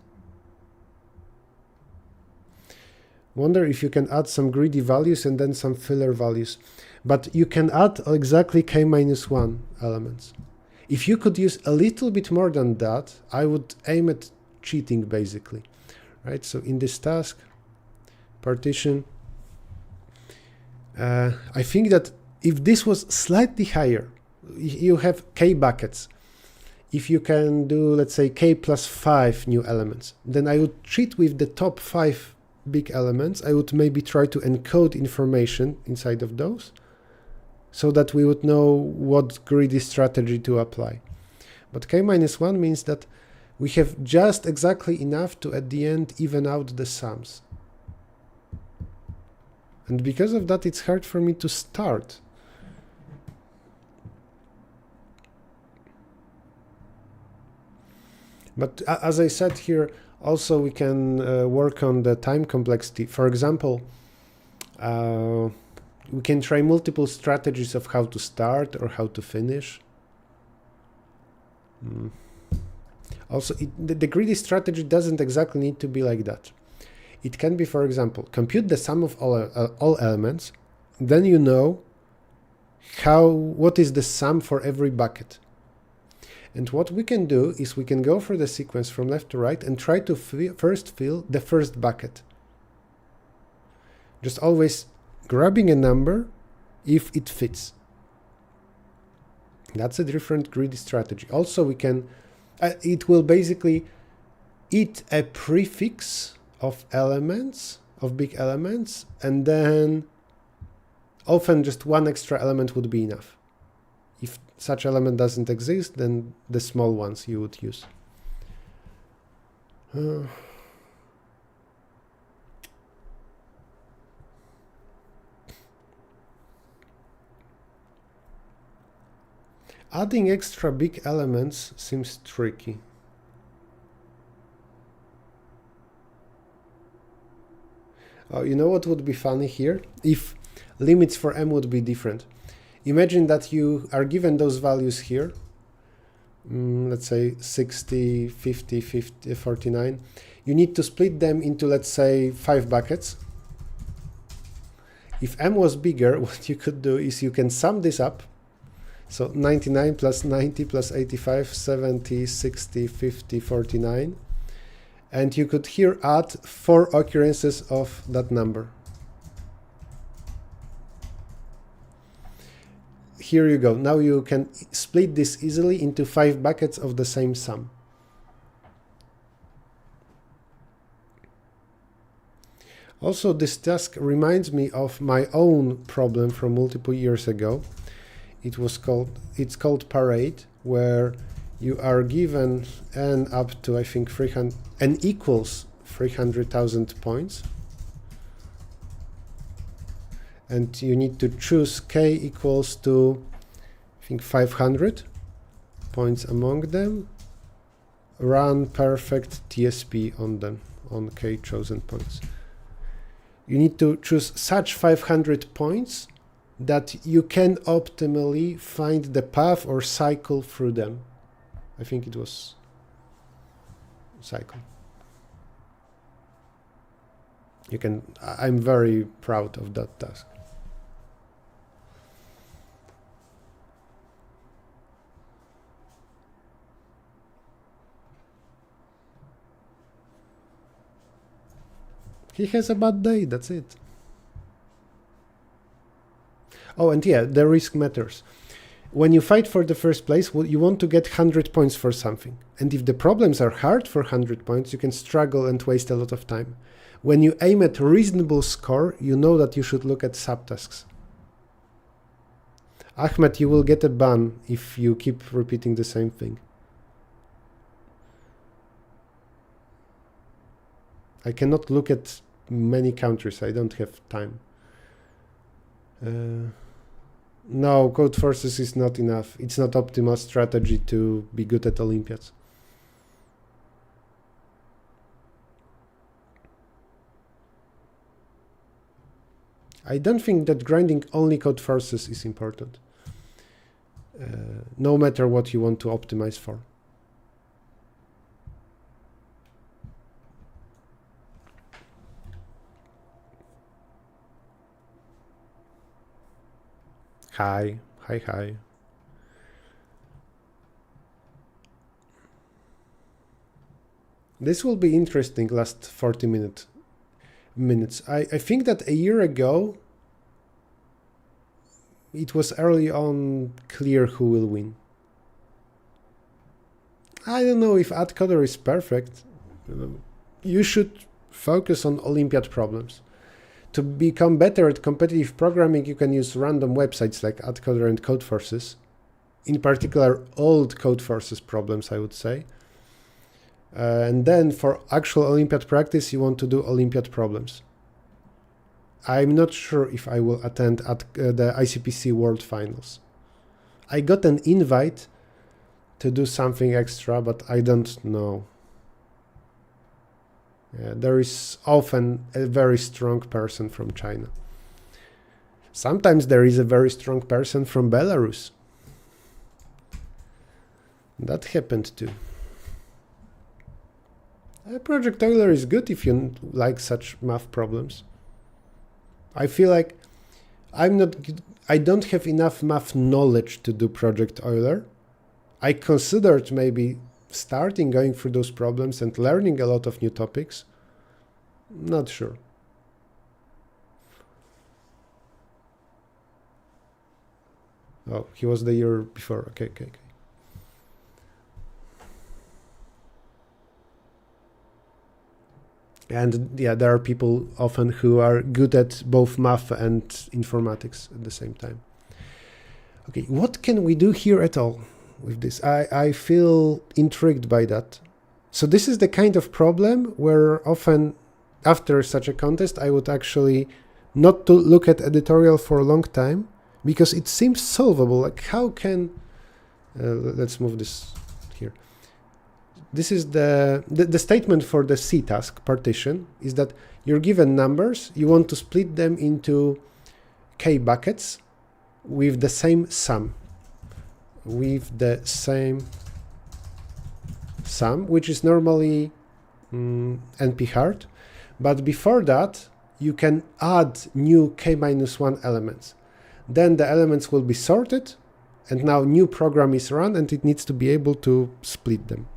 Wonder if you can add some greedy values and then some filler values. But you can add exactly k-1 elements. If you could use a little bit more than that, I would aim at cheating, basically. Right? So in this task, partition, I think that if this was slightly higher, you have k buckets. If you can do, let's say, k plus 5 new elements, then I would cheat with the top 5 big elements. I would maybe try to encode information inside of those so that we would know what greedy strategy to apply. But k-1 means that we have just exactly enough to at the end even out the sums. And because of that, it's hard for me to start. But as I said here, also we can work on the time complexity. For example, we can try multiple strategies of how to start or how to finish. Also, the greedy strategy doesn't exactly need to be like that. It can be, for example, compute the sum of all elements, then you know what is the sum for every bucket. And what we can do is we can go for the sequence from left to right and try to first fill the first bucket. Just always grabbing a number if it fits. That's a different greedy strategy. Also, we can, it will basically eat a prefix of elements, of big elements, and then often just one extra element would be enough. If such element doesn't exist, then the small ones you would use. Adding extra big elements seems tricky. Oh, you know what would be funny here? If limits for m would be different. Imagine that you are given those values here, let's say 60, 50, 50, 49. You need to split them into, let's say, 5 buckets. If m was bigger, what you could do is you can sum this up. So 99 plus 90 plus 85, 70, 60, 50, 49. And you could here add 4 occurrences of that number. Here you go. Now you can split this easily into 5 buckets of the same sum. Also, this task reminds me of my own problem from multiple years ago. It's called Parade, where you are given n up to, I think, n equals 300,000 points. and you need to choose k equals to, I think, 500 points among them. Run perfect TSP on them, on k chosen points. You need to choose such 500 points that you can optimally find the path or cycle through them. I think it was cycle. You can, I'm very proud of that task. He has a bad day, that's it. Oh, and yeah, the risk matters. When you fight for the first place, you want to get 100 points for something. And if the problems are hard for 100 points, you can struggle and waste a lot of time. When you aim at a reasonable score, you know that you should look at subtasks. Ahmed, you will get a ban if you keep repeating the same thing. I cannot look at many countries. I don't have time. No, code forces is not enough. It's not optimal strategy to be good at Olympiads. I don't think that grinding only code forces is important, no matter what you want to optimize for. Hi. This will be interesting, last 40 minutes. I think that a year ago, it was early on clear who will win. I don't know if AdCoder is perfect. You should focus on Olympiad problems. To become better at competitive programming, you can use random websites like AdCoder and Codeforces. In particular, old Codeforces problems, I would say. And then for actual Olympiad practice, you want to do Olympiad problems. I'm not sure if I will attend at the ICPC World Finals. I got an invite to do something extra, but I don't know. There is often a very strong person from China. Sometimes there is a very strong person from Belarus. That happened too. Project Euler is good if you like such math problems. I feel like I don't have enough math knowledge to do Project Euler. I considered maybe starting going through those problems and learning a lot of new topics. Not sure. Oh, he was the year before. Okay. And yeah, there are people often who are good at both math and informatics at the same time. Okay, what can we do here at all with this? I feel intrigued by that. So this is the kind of problem where often after such a contest, I would actually not to look at editorial for a long time because it seems solvable. Like how can, let's move this here. This is the statement for the C task partition is that you're given numbers, you want to split them into k buckets with the same sum. Which is normally NP hard. But before that, you can add new k-1 elements. Then the elements will be sorted, and now new program is run, and it needs to be able to split them.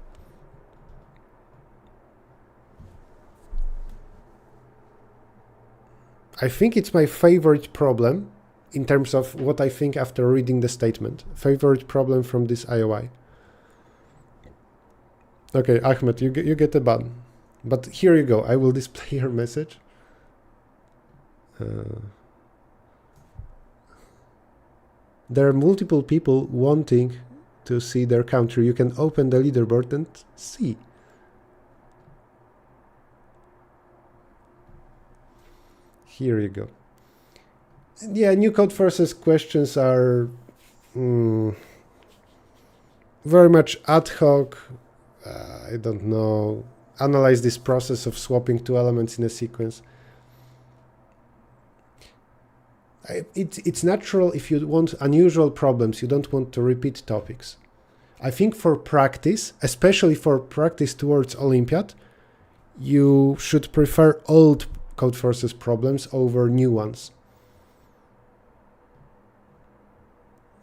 I think it's my favorite problem in terms of what I think after reading the statement. Favorite problem from this IOI. Okay, Ahmed, you get a ban. But here you go. I will display your message. There are multiple people wanting to see their country. You can open the leaderboard and see. Here you go. Yeah, new code forces questions are very much ad hoc. I don't know. Analyze this process of swapping two elements in a sequence. It's natural if you want unusual problems, you don't want to repeat topics. I think for practice, especially for practice towards Olympiad, you should prefer old code forces problems over new ones.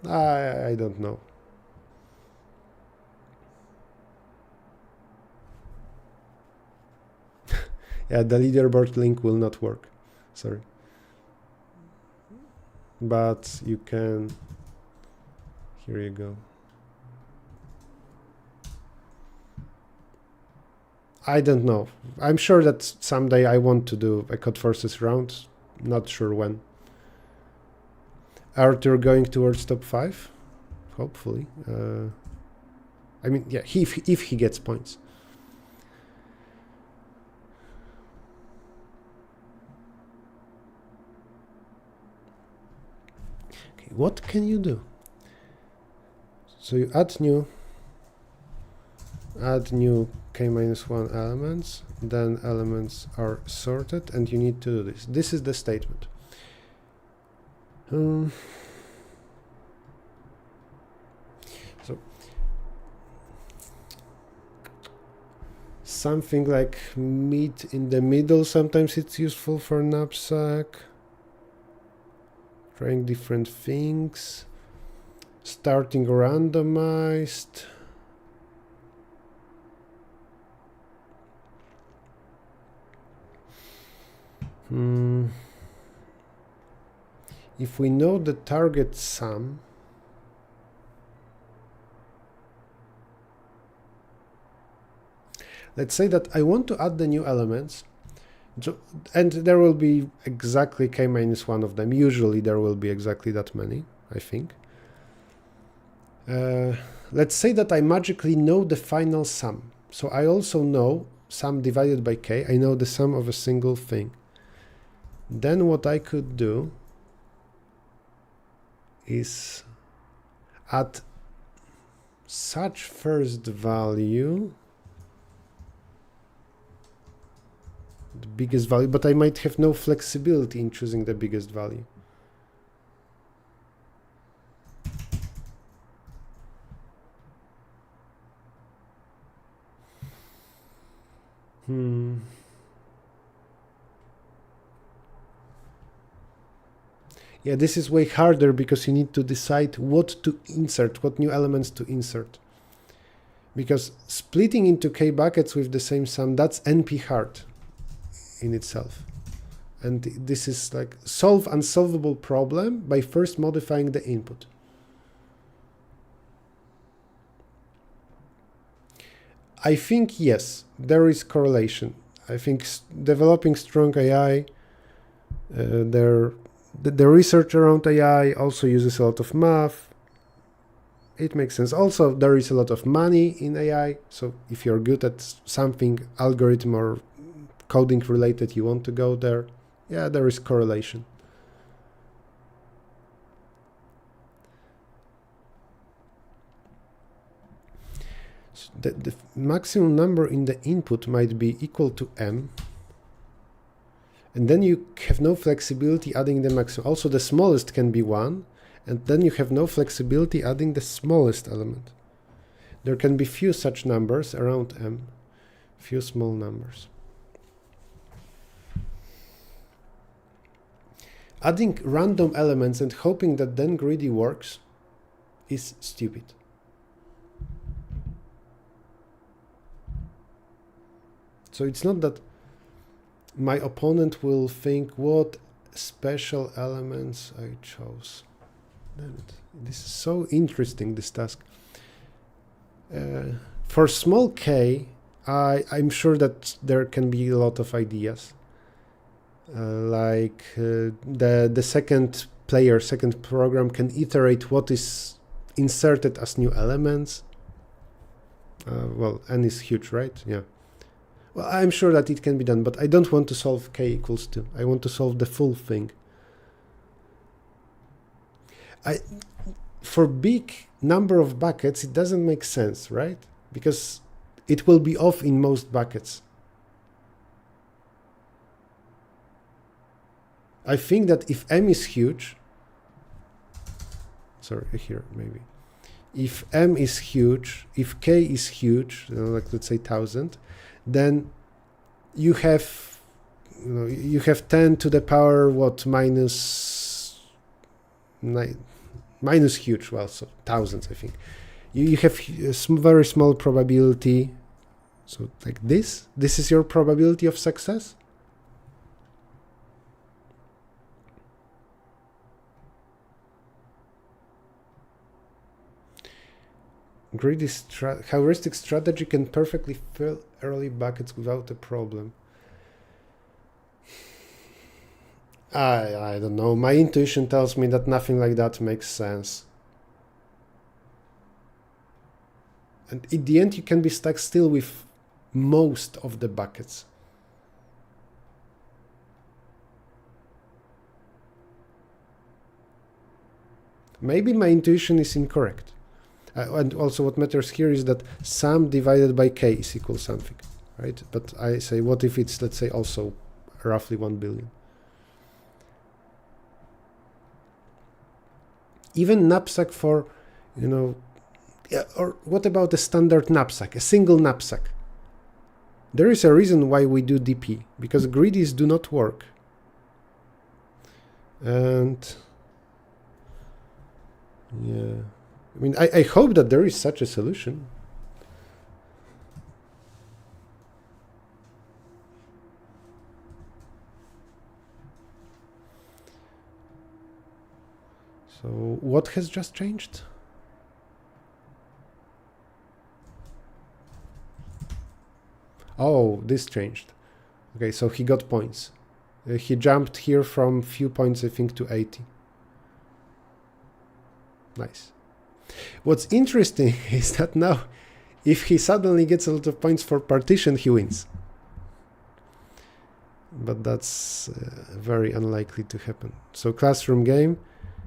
I don't know. Yeah, the leaderboard link will not work. Sorry. But you can. Here you go. I don't know. I'm sure that someday I want to do a code forces round. Not sure when. Arthur going towards top 5? Hopefully. I mean, yeah, if he gets points. Okay, what can you do? So you add new k-1 elements, then elements are sorted, and you need to do this. This is the statement. So something like meet in the middle, sometimes it's useful for knapsack. Trying different things. Starting randomized. If we know the target sum, let's say that I want to add the new elements, and there will be exactly k-1 of them. Usually there will be exactly that many, I think. Let's say that I magically know the final sum. So I also know sum divided by k. I know the sum of a single thing. Then what I could do is at such first value, the biggest value, but I might have no flexibility in choosing the biggest value. Yeah, this is way harder because you need to decide what to insert, what new elements to insert. Because splitting into k buckets with the same sum, that's NP hard in itself. And this is like solve unsolvable problem by first modifying the input. I think, yes, there is correlation. I think developing strong AI, the research around AI also uses a lot of math. It makes sense. Also, there is a lot of money in AI. So if you're good at something, algorithm or coding related, you want to go there. Yeah, there is correlation. So the maximum number in the input might be equal to m. And then you have no flexibility adding the maximum. Also, the smallest can be 1. And then you have no flexibility adding the smallest element. There can be few such numbers around m. Few small numbers. Adding random elements and hoping that then greedy works is stupid. So it's not that my opponent will think what special elements I chose. Damn it. This is so interesting, this task. For small k, I'm sure that there can be a lot of ideas. The second player, second program can iterate what is inserted as new elements. Well, n is huge, right? Yeah. Well, I'm sure that it can be done, but I don't want to solve k equals 2. I want to solve the full thing. For big number of buckets, it doesn't make sense, right? Because it will be off in most buckets. I think that if M is huge, sorry, here maybe, if M is huge, if K is huge, like let's say 1000, then you have, you have 10 to the power what, minus 9, minus huge, well, so thousands, I think. You have a very small probability. So like this is your probability of success. Greedy heuristic strategy can perfectly fill early buckets without a problem. I don't know. My intuition tells me that nothing like that makes sense. And in the end, you can be stuck still with most of the buckets. Maybe my intuition is incorrect. And also what matters here is that sum divided by k is equal something, right? But I say, what if it's, let's say, also roughly 1 billion? Even knapsack for, or what about a standard knapsack, a single knapsack? There is a reason why we do DP, because greedies do not work. And yeah, I mean, I hope that there is such a solution. So what has just changed? Oh, this changed. Okay, so he got points. He jumped here from few points, I think, to 80. Nice. What's interesting is that now, if he suddenly gets a lot of points for partition, he wins. But that's very unlikely to happen. So classroom game,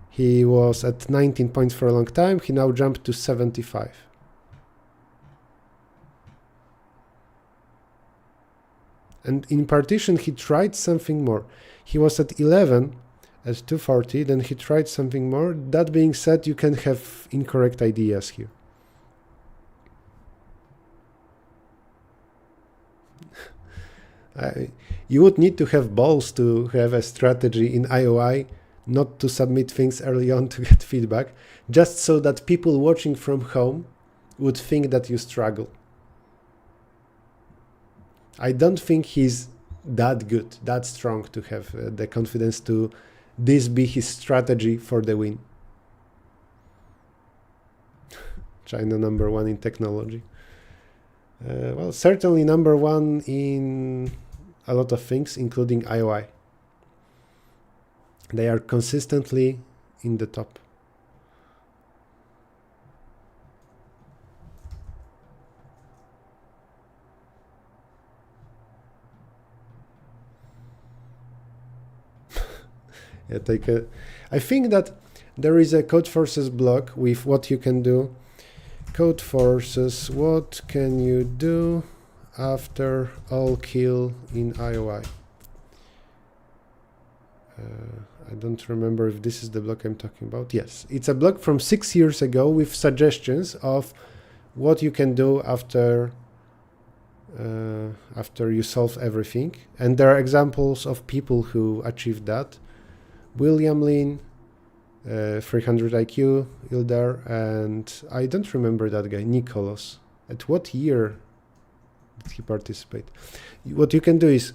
he was at 19 points for a long time. He now jumped to 75. And in partition, he tried something more. He was at 11 at 240, then he tried something more. That being said, you can have incorrect ideas here. You would need to have balls to have a strategy in IOI, not to submit things early on to get feedback, just so that people watching from home would think that you struggle. I don't think he's that good, that strong to have the confidence to this be his strategy for the win. China #1 in technology. Well, certainly #1 in a lot of things, including IOI. They are consistently in the top. I think that there is a Codeforces blog with what you can do. Codeforces, what can you do after all kill in IOI? I don't remember if this is the blog I'm talking about. Yes, it's a blog from 6 years ago with suggestions of what you can do after you solve everything. And there are examples of people who achieved that. William Lin, 300 IQ, Ildar, and I don't remember that guy, Nicholas. At what year did he participate? What you can do is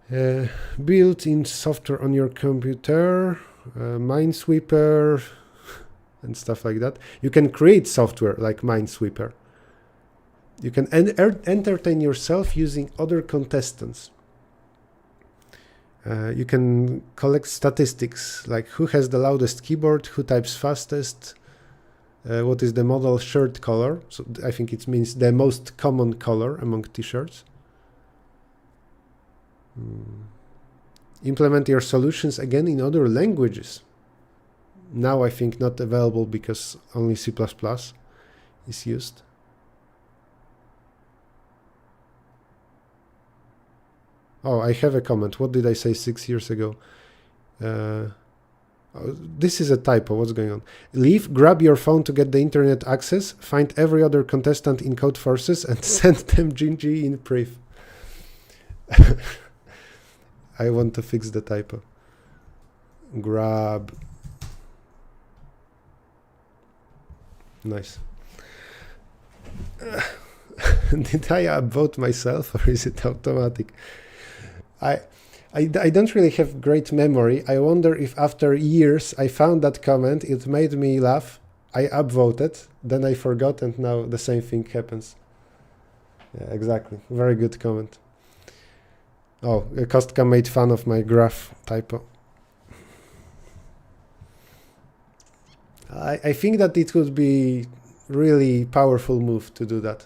build in software on your computer, Minesweeper, and stuff like that. You can create software like Minesweeper. You can entertain yourself using other contestants. You can collect statistics like who has the loudest keyboard, who types fastest, what is the model shirt color. So I think it means the most common color among t-shirts. Implement your solutions again in other languages. Now I think not available because only C++ is used. Oh, I have a comment. What did I say 6 years ago? This is a typo. What's going on? Leave, grab your phone to get the internet access, find every other contestant in Code Forces and send them GG in priv. I want to fix the typo. Grab. Nice. Did I upvote myself or is it automatic? I don't really have great memory. I wonder if after years I found that comment, it made me laugh. I upvoted, then I forgot, and now the same thing happens. Yeah, exactly. Very good comment. Oh, Kostka made fun of my graph typo. I think that it would be really powerful move to do that.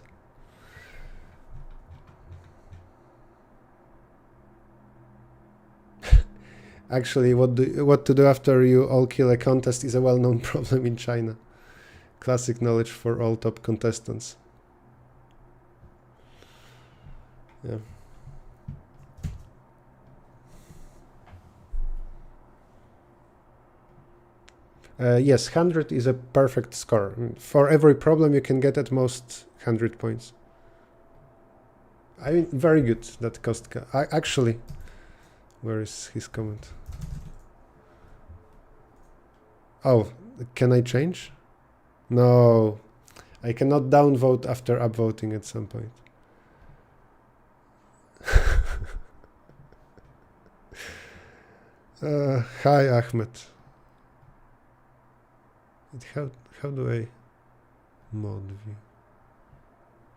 Actually, what to do after you all kill a contest is a well-known problem in China. Classic knowledge for all top contestants. Yeah. Yes, 100 is a perfect score. For every problem you can get at most 100 points. I mean, very good, that Kostka. Actually, where is his comment? Oh, can I change? No, I cannot downvote after upvoting at some point. Hi, Ahmed. How do I mod view?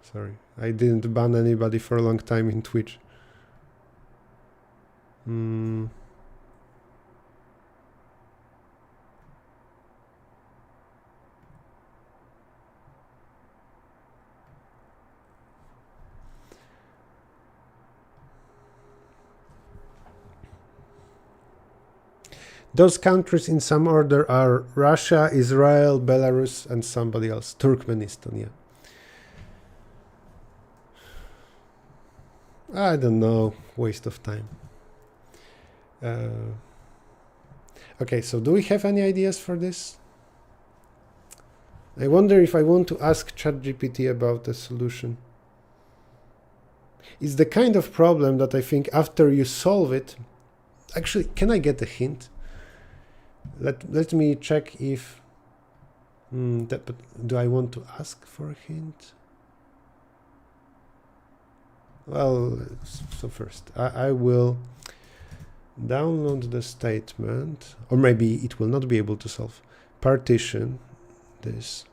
Sorry, I didn't ban anybody for a long time in Twitch. Those countries in some order are Russia, Israel, Belarus, and somebody else. Turkmenistan, yeah. I don't know. Waste of time. Okay, so do we have any ideas for this? I wonder if I want to ask ChatGPT about a solution. It's the kind of problem that I think after you solve it, actually, can I get a hint? Let me check if do I want to ask for a hint? Well, so first I will download the statement, or maybe it will not be able to solve. Partition this,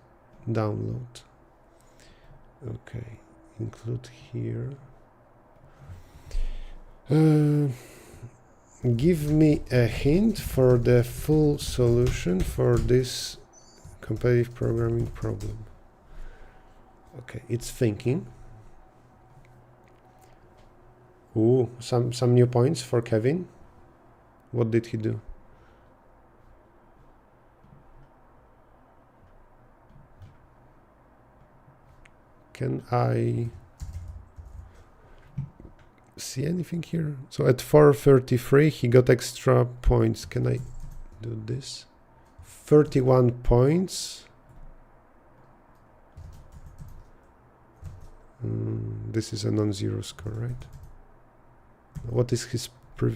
download. Okay, include here. Give me a hint for the full solution for this competitive programming problem. Okay, it's thinking. Ooh, some new points for Kevin. What did he do? Can I see anything here? So at 433 he got extra points. Can I do this? 31 points. This is a non-zero score, right? What is his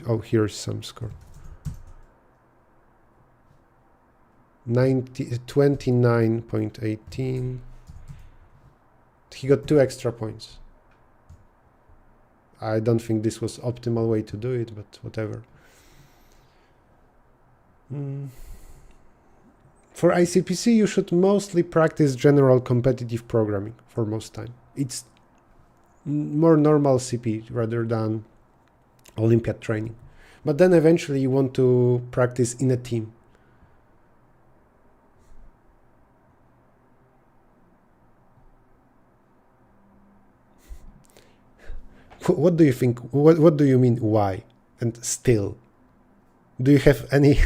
oh, here's some score. 29.18. He got 2 extra points. I don't think this was optimal way to do it, but whatever. For ICPC, you should mostly practice general competitive programming for most time. It's more normal CP rather than Olympiad training. But then eventually you want to practice in a team. What do you think? What do you mean why? And still? Do you have any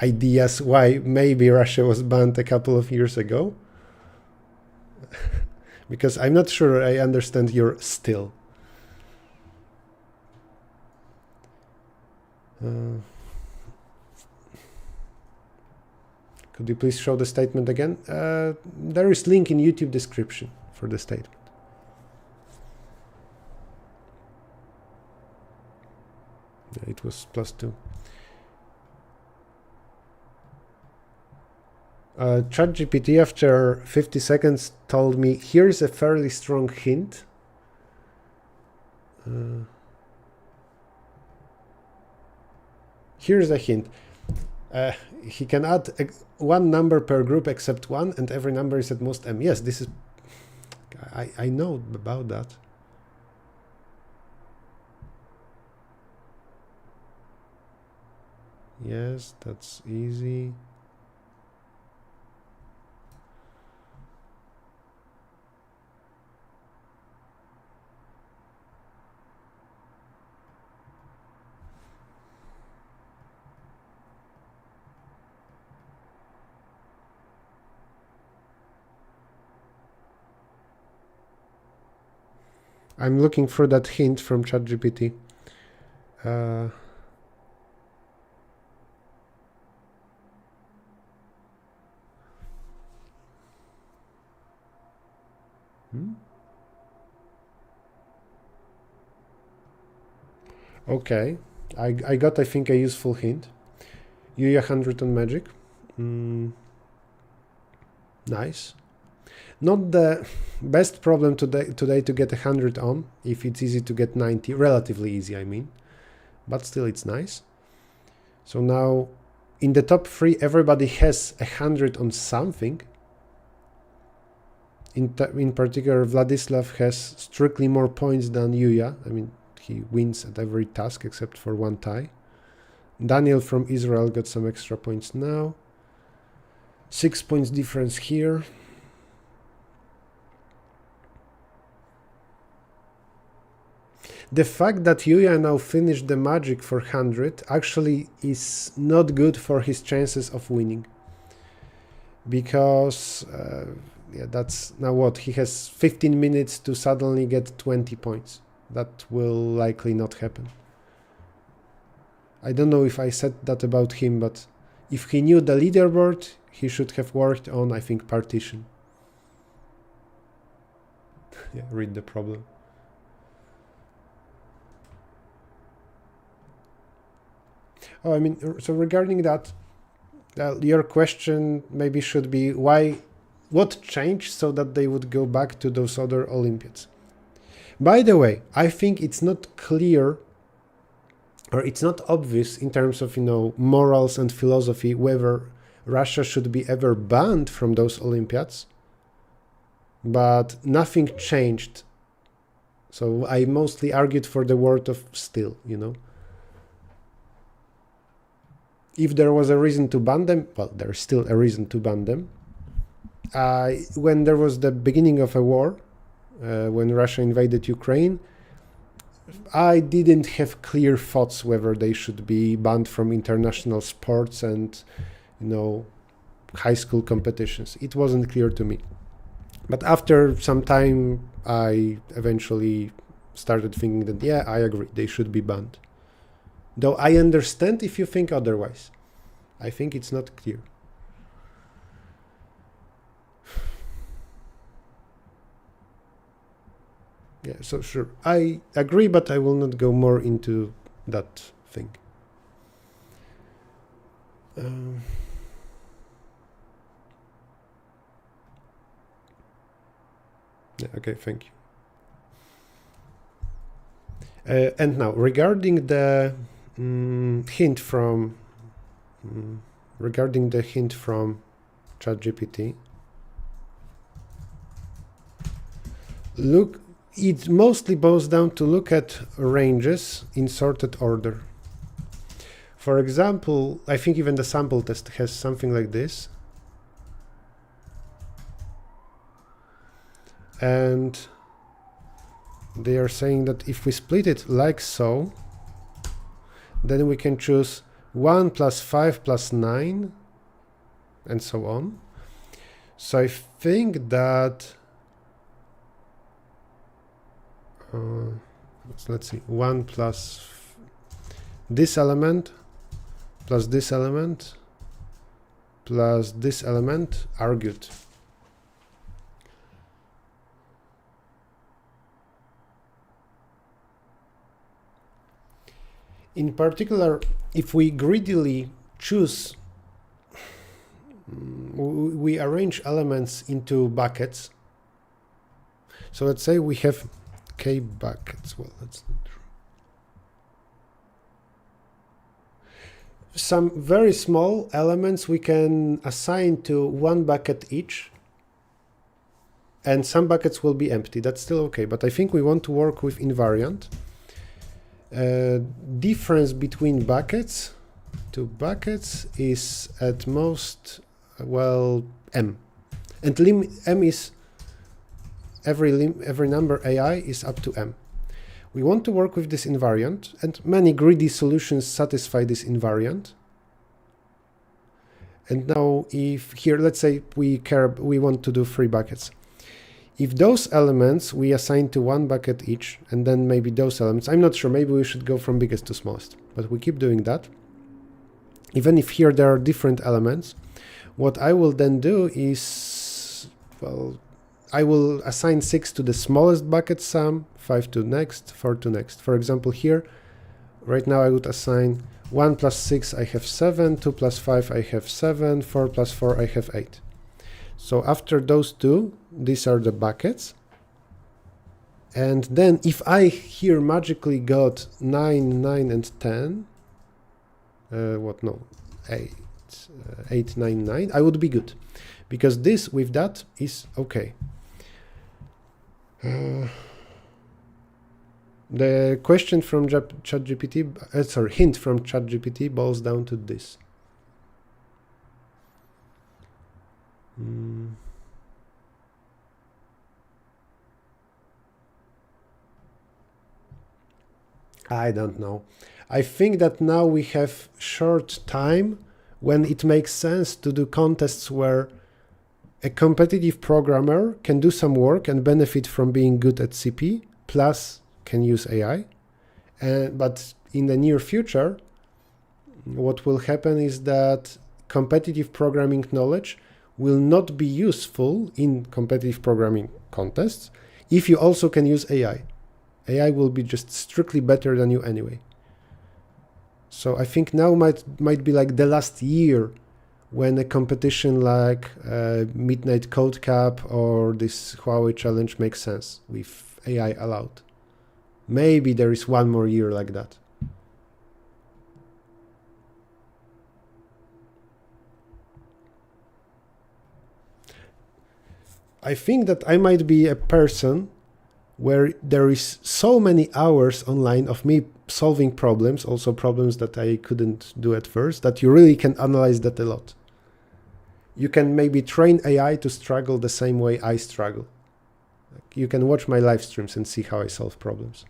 ideas why maybe Russia was banned a couple of years ago. Because I'm not sure I understand your still. Could you please show the statement again? There is link in YouTube description for the statement. Yeah, it was +2. ChatGPT after 50 seconds told me, here's a fairly strong hint. Here's a hint. He can add one number per group except one, and every number is at most m. Yes, this is... I know about that. Yes, that's easy. I'm looking for that hint from ChatGPT. Okay, I got, I think, a useful hint. IOI 100 on magic. Nice. Not the best problem today to get 100 on, if it's easy to get 90, relatively easy, I mean, but still it's nice. So now in the top 3 everybody has 100 on something. In particular, Vladislav has strictly more points than Yuya. I mean, he wins at every task except for one tie. Daniel from Israel got some extra points now. 6 points difference here. The fact that Yuya now finished the magic for 100 actually is not good for his chances of winning. Because, yeah, that's now what? He has 15 minutes to suddenly get 20 points. That will likely not happen. I don't know if I said that about him, but if he knew the leaderboard, he should have worked on, I think, partition. Yeah, read the problem. Oh, I mean, so regarding that, your question maybe should be what changed so that they would go back to those other Olympiads? By the way, I think it's not clear, or it's not obvious in terms of, morals and philosophy, whether Russia should be ever banned from those Olympiads, but nothing changed. So I mostly argued for the word of still, If there was a reason to ban them, well, there's still a reason to ban them. When there was the beginning of a war, when Russia invaded Ukraine, I didn't have clear thoughts whether they should be banned from international sports and, high school competitions. It wasn't clear to me. But after some time, I eventually started thinking that, yeah, I agree, they should be banned. Though I understand if you think otherwise. I think it's not clear. Yeah, so sure, I agree, but I will not go more into that thing. Yeah, okay, thank you. And now, regarding the hint from ChatGPT, it mostly boils down to look at ranges in sorted order. For example, I think even the sample test has something like this. And they are saying that if we split it like so, then we can choose 1 plus 5 plus 9, and so on. So I think that, let's see, 1 plus this element plus this element plus this element are good. In particular, if we greedily choose, we arrange elements into buckets. So let's say we have k buckets. Well, that's not true. Some very small elements we can assign to one bucket each, and some buckets will be empty. That's still okay, but I think we want to work with invariant. Difference between buckets, two buckets, is at most, well, m, and m is every number ai is up to m. We want to work with this invariant, and many greedy solutions satisfy this invariant. And now, if here, let's say we want to do 3 buckets. If those elements we assign to one bucket each, and then maybe those elements, I'm not sure, maybe we should go from biggest to smallest, but we keep doing that. Even if here there are different elements, what I will then do is, well, I will assign 6 to the smallest bucket sum, 5 to next, 4 to next. For example, here, right now I would assign 1 plus 6, I have 7, 2 plus 5, I have 7, 4 plus 4, I have 8. So after those two, these are the buckets. And then if I here magically got 9, 9, and 10, 8, 9, 9, I would be good. Because this with that is okay. The question from ChatGPT, hint from ChatGPT boils down to this. I don't know. I think that now we have short time when it makes sense to do contests where a competitive programmer can do some work and benefit from being good at CP, plus can use AI. But in the near future, what will happen is that competitive programming knowledge will not be useful in competitive programming contests if you also can use AI. AI will be just strictly better than you anyway. So I think now might be like the last year when a competition like Midnight Code Cup or this Huawei Challenge makes sense with AI allowed. Maybe there is one more year like that. I think that I might be a person where there is so many hours online of me solving problems, also problems that I couldn't do at first, that you really can analyze that a lot. You can maybe train AI to struggle the same way I struggle. You can watch my live streams and see how I solve problems.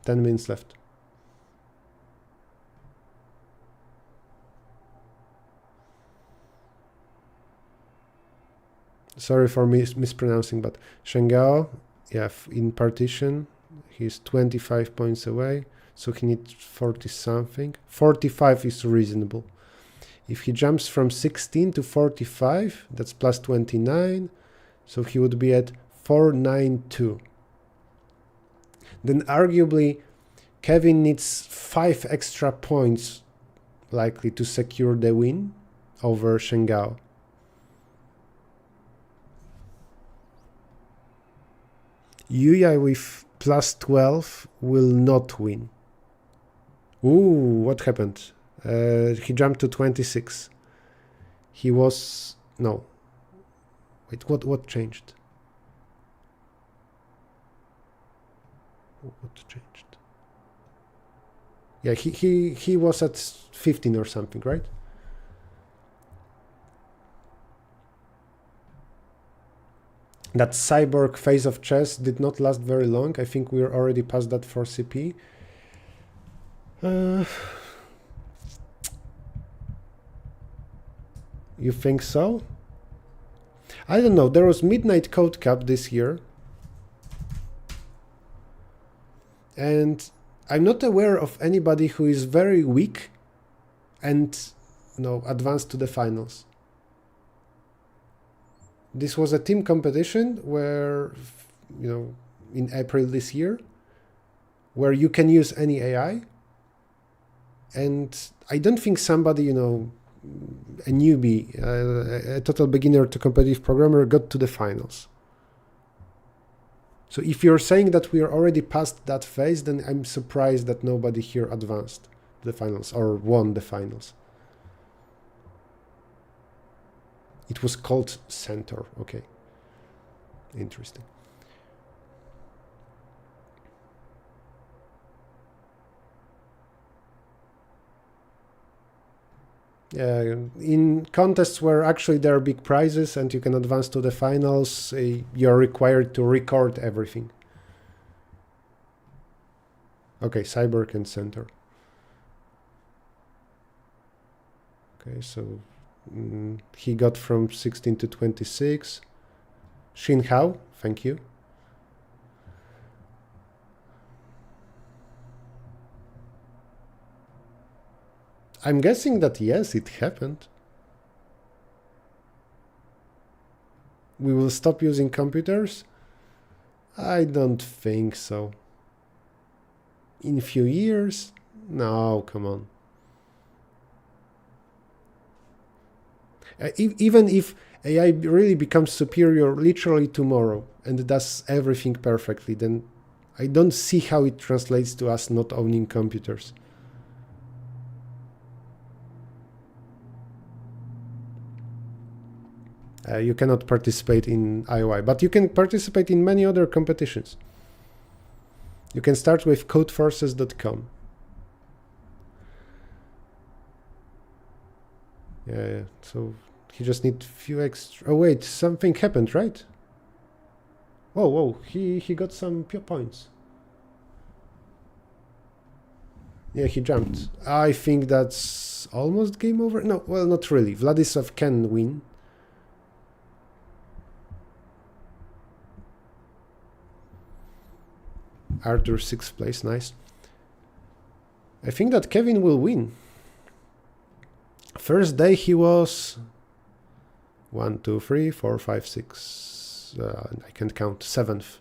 Ten minutes left. Sorry for mispronouncing, but Shengao, yeah, in partition, he's 25 points away, so he needs 40 something. 45 is reasonable. If he jumps from 16 to 45, that's plus 29, so he would be at 492. Then arguably, Kevin needs 5 extra points likely to secure the win over Shengao. IOI with plus 12 will not win. Ooh, what happened? He jumped to 26. He was... no. Wait, what changed? What changed? Yeah, he was at 15 or something, right? that cyborg phase of chess did not last very long. I think we're already past that for CP. You think so? I don't know. There was Midnight Code Cup this year. And I'm not aware of anybody who is very weak and advanced to the finals. This was a team competition where, in April this year, where you can use any AI. And I don't think somebody, a newbie, a total beginner to competitive programmer got to the finals. So if you're saying that we are already past that phase, then I'm surprised that nobody here advanced to the finals or won the finals. It was called Centaur. Okay. Interesting. In contests where actually there are big prizes and you can advance to the finals, you're required to record everything. Okay, Cyborg and Centaur. Okay, so he got from 16 to 26. Xin Hao, thank you. I'm guessing that yes, it happened. We will stop using computers? I don't think so. In a few years? No, come on. Even if AI really becomes superior literally tomorrow and does everything perfectly, then I don't see how it translates to us not owning computers. You cannot participate in IOI, but you can participate in many other competitions. You can start with codeforces.com. Yeah, so he just needs a few extra. Oh wait, something happened, right? Whoa, he got some points. Yeah, he jumped. I think that's almost game over. No, well, not really. Vladislav can win. Arthur 6th place, nice. I think that Kevin will win. First day he was 1, 2, 3, 4, 5, 6. I can't count. 7th.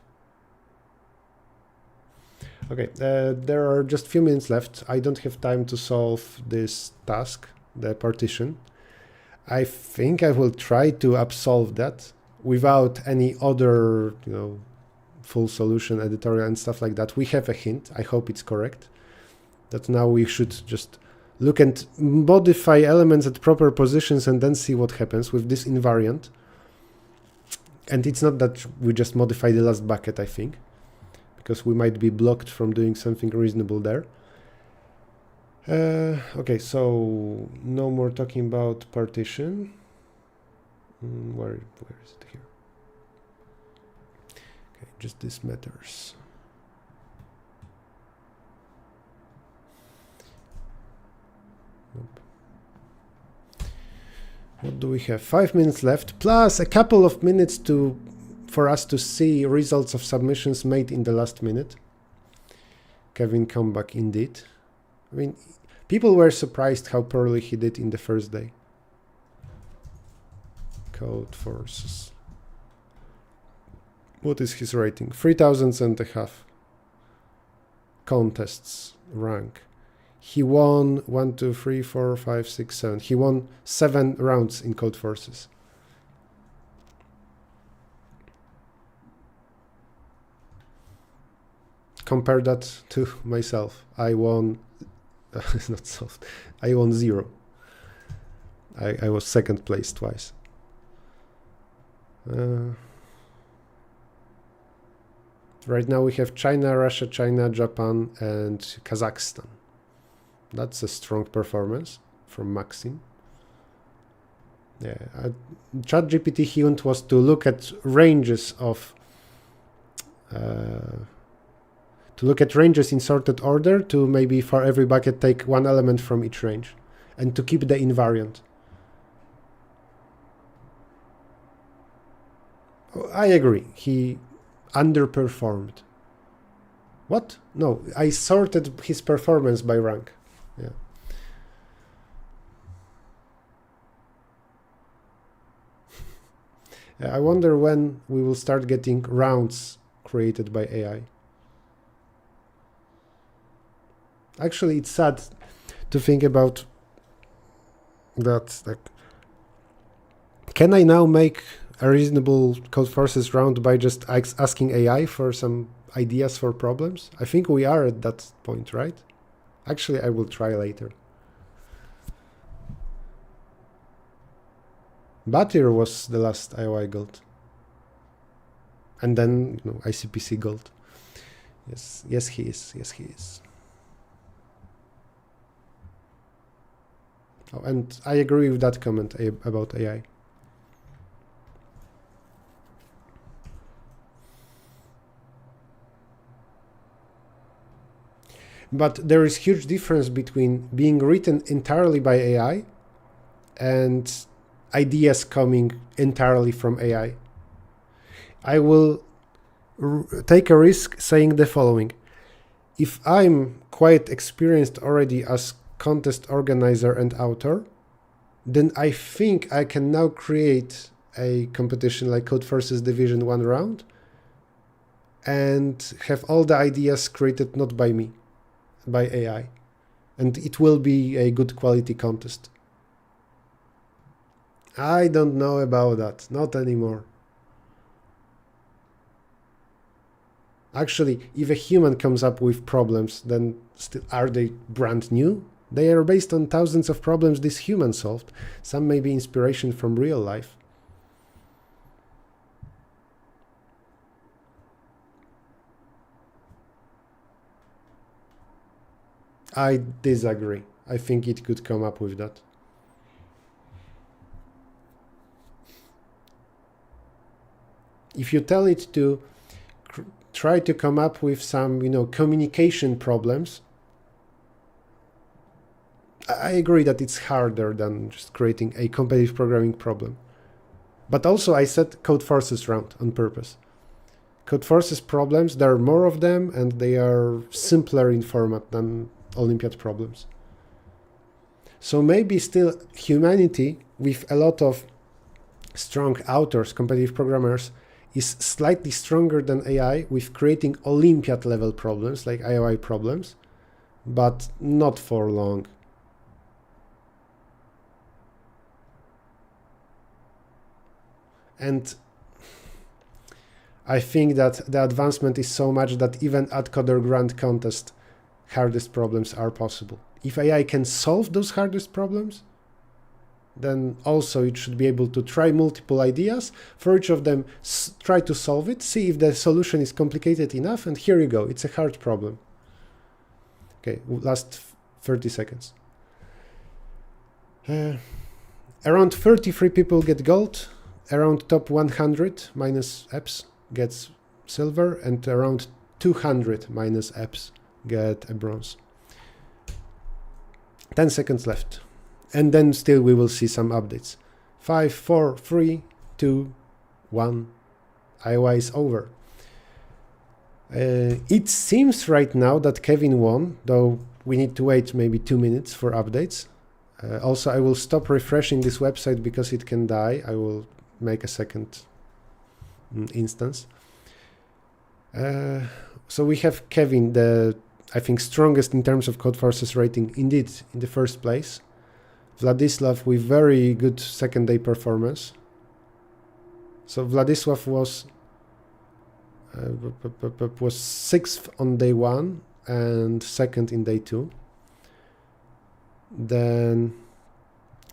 Okay, there are just a few minutes left. I don't have time to solve this task, the partition. I think I will try to absolve that without any other, full solution editorial and stuff like that. We have a hint. I hope it's correct. That now we should just look and modify elements at proper positions and then see what happens with this invariant. And it's not that we just modify the last bucket, I think, because we might be blocked from doing something reasonable there. Okay, so no more talking about partition. Where is it here? Okay, just this matters. Nope. What do we have? 5 minutes left, plus a couple of minutes for us to see results of submissions made in the last minute. Kevin comeback indeed. I mean, people were surprised how poorly he did in the first day. Code forces. What is his rating? 3,500. Contests rank. He won 1, 2, 3, 4, 5, 6, 7. He won 7 rounds in Code Forces. Compare that to myself. I won. Not soft. I won 0. I was second place twice. Right now we have China, Russia, China, Japan, and Kazakhstan. That's a strong performance from Maxim. Yeah, ChatGPT hint was to look at ranges of in sorted order, to maybe for every bucket take one element from each range and to keep the invariant. I agree, he underperformed. What? No, I sorted his performance by rank. Yeah. I wonder when we will start getting rounds created by AI. Actually, it's sad to think about that. Like, can I now make a reasonable Codeforces round by just asking AI for some ideas for problems? I think we are at that point, right? Actually, I will try later. Batir was the last IOI gold. And then, ICPC gold. Yes, he is. Yes, he is. Oh, and I agree with that comment about AI. But there is huge difference between being written entirely by AI and ideas coming entirely from AI. I will take a risk saying the following. If I'm quite experienced already as contest organizer and author, then I think I can now create a competition like Codeforces Division 1 round and have all the ideas created not by me, by AI. And it will be a good quality contest. I don't know about that, not anymore. Actually, if a human comes up with problems, then still, are they brand new? They are based on thousands of problems this human solved. Some may be inspiration from real life. I disagree. I think it could come up with that. If you tell it to try to come up with some, communication problems, I agree that it's harder than just creating a competitive programming problem. But also I set Codeforces round on purpose. Codeforces problems, there are more of them and they are simpler in format than Olympiad problems. So maybe still humanity with a lot of strong authors, competitive programmers, is slightly stronger than AI with creating Olympiad level problems like IOI problems, but not for long. And I think that the advancement is so much that even at Coder Grand Contest, hardest problems are possible. If AI can solve those hardest problems, then also it should be able to try multiple ideas. For each of them, try to solve it, see if the solution is complicated enough, and here you go, it's a hard problem. Okay, last 30 seconds. Around 33 people get gold, around top 100 minus EPS gets silver, and around 200 minus EPS get a bronze. 10 seconds left. And then still we will see some updates. 5, 4, 3, 2, 1. IOI is over. It seems right now that Kevin won, though we need to wait maybe 2 minutes for updates. Also, I will stop refreshing this website because it can die. I will make a second instance. So we have Kevin, the, I think, strongest in terms of Codeforces rating, indeed, in the first place. Vladislav with very good second day performance. So Vladislav was 6th on day 1 and 2nd in day 2. Then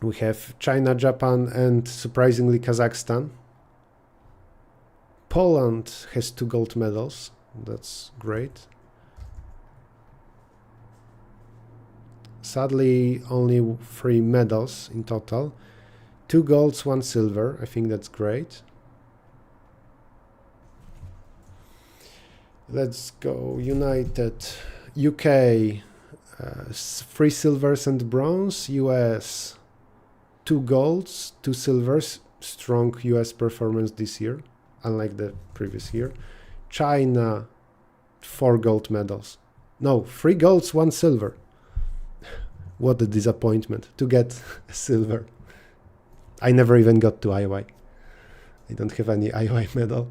we have China, Japan, and surprisingly Kazakhstan. Poland has 2 gold medals. That's great. Sadly, only 3 medals in total. 2 golds, 1 silver. I think that's great. Let's go United. UK, 3 silvers and bronze. US, 2 golds, 2 silvers. Strong US performance this year, unlike the previous year. China, 4 gold medals. No, 3 golds, 1 silver. What a disappointment to get a silver. I never even got to IOI. I don't have any IOI medal.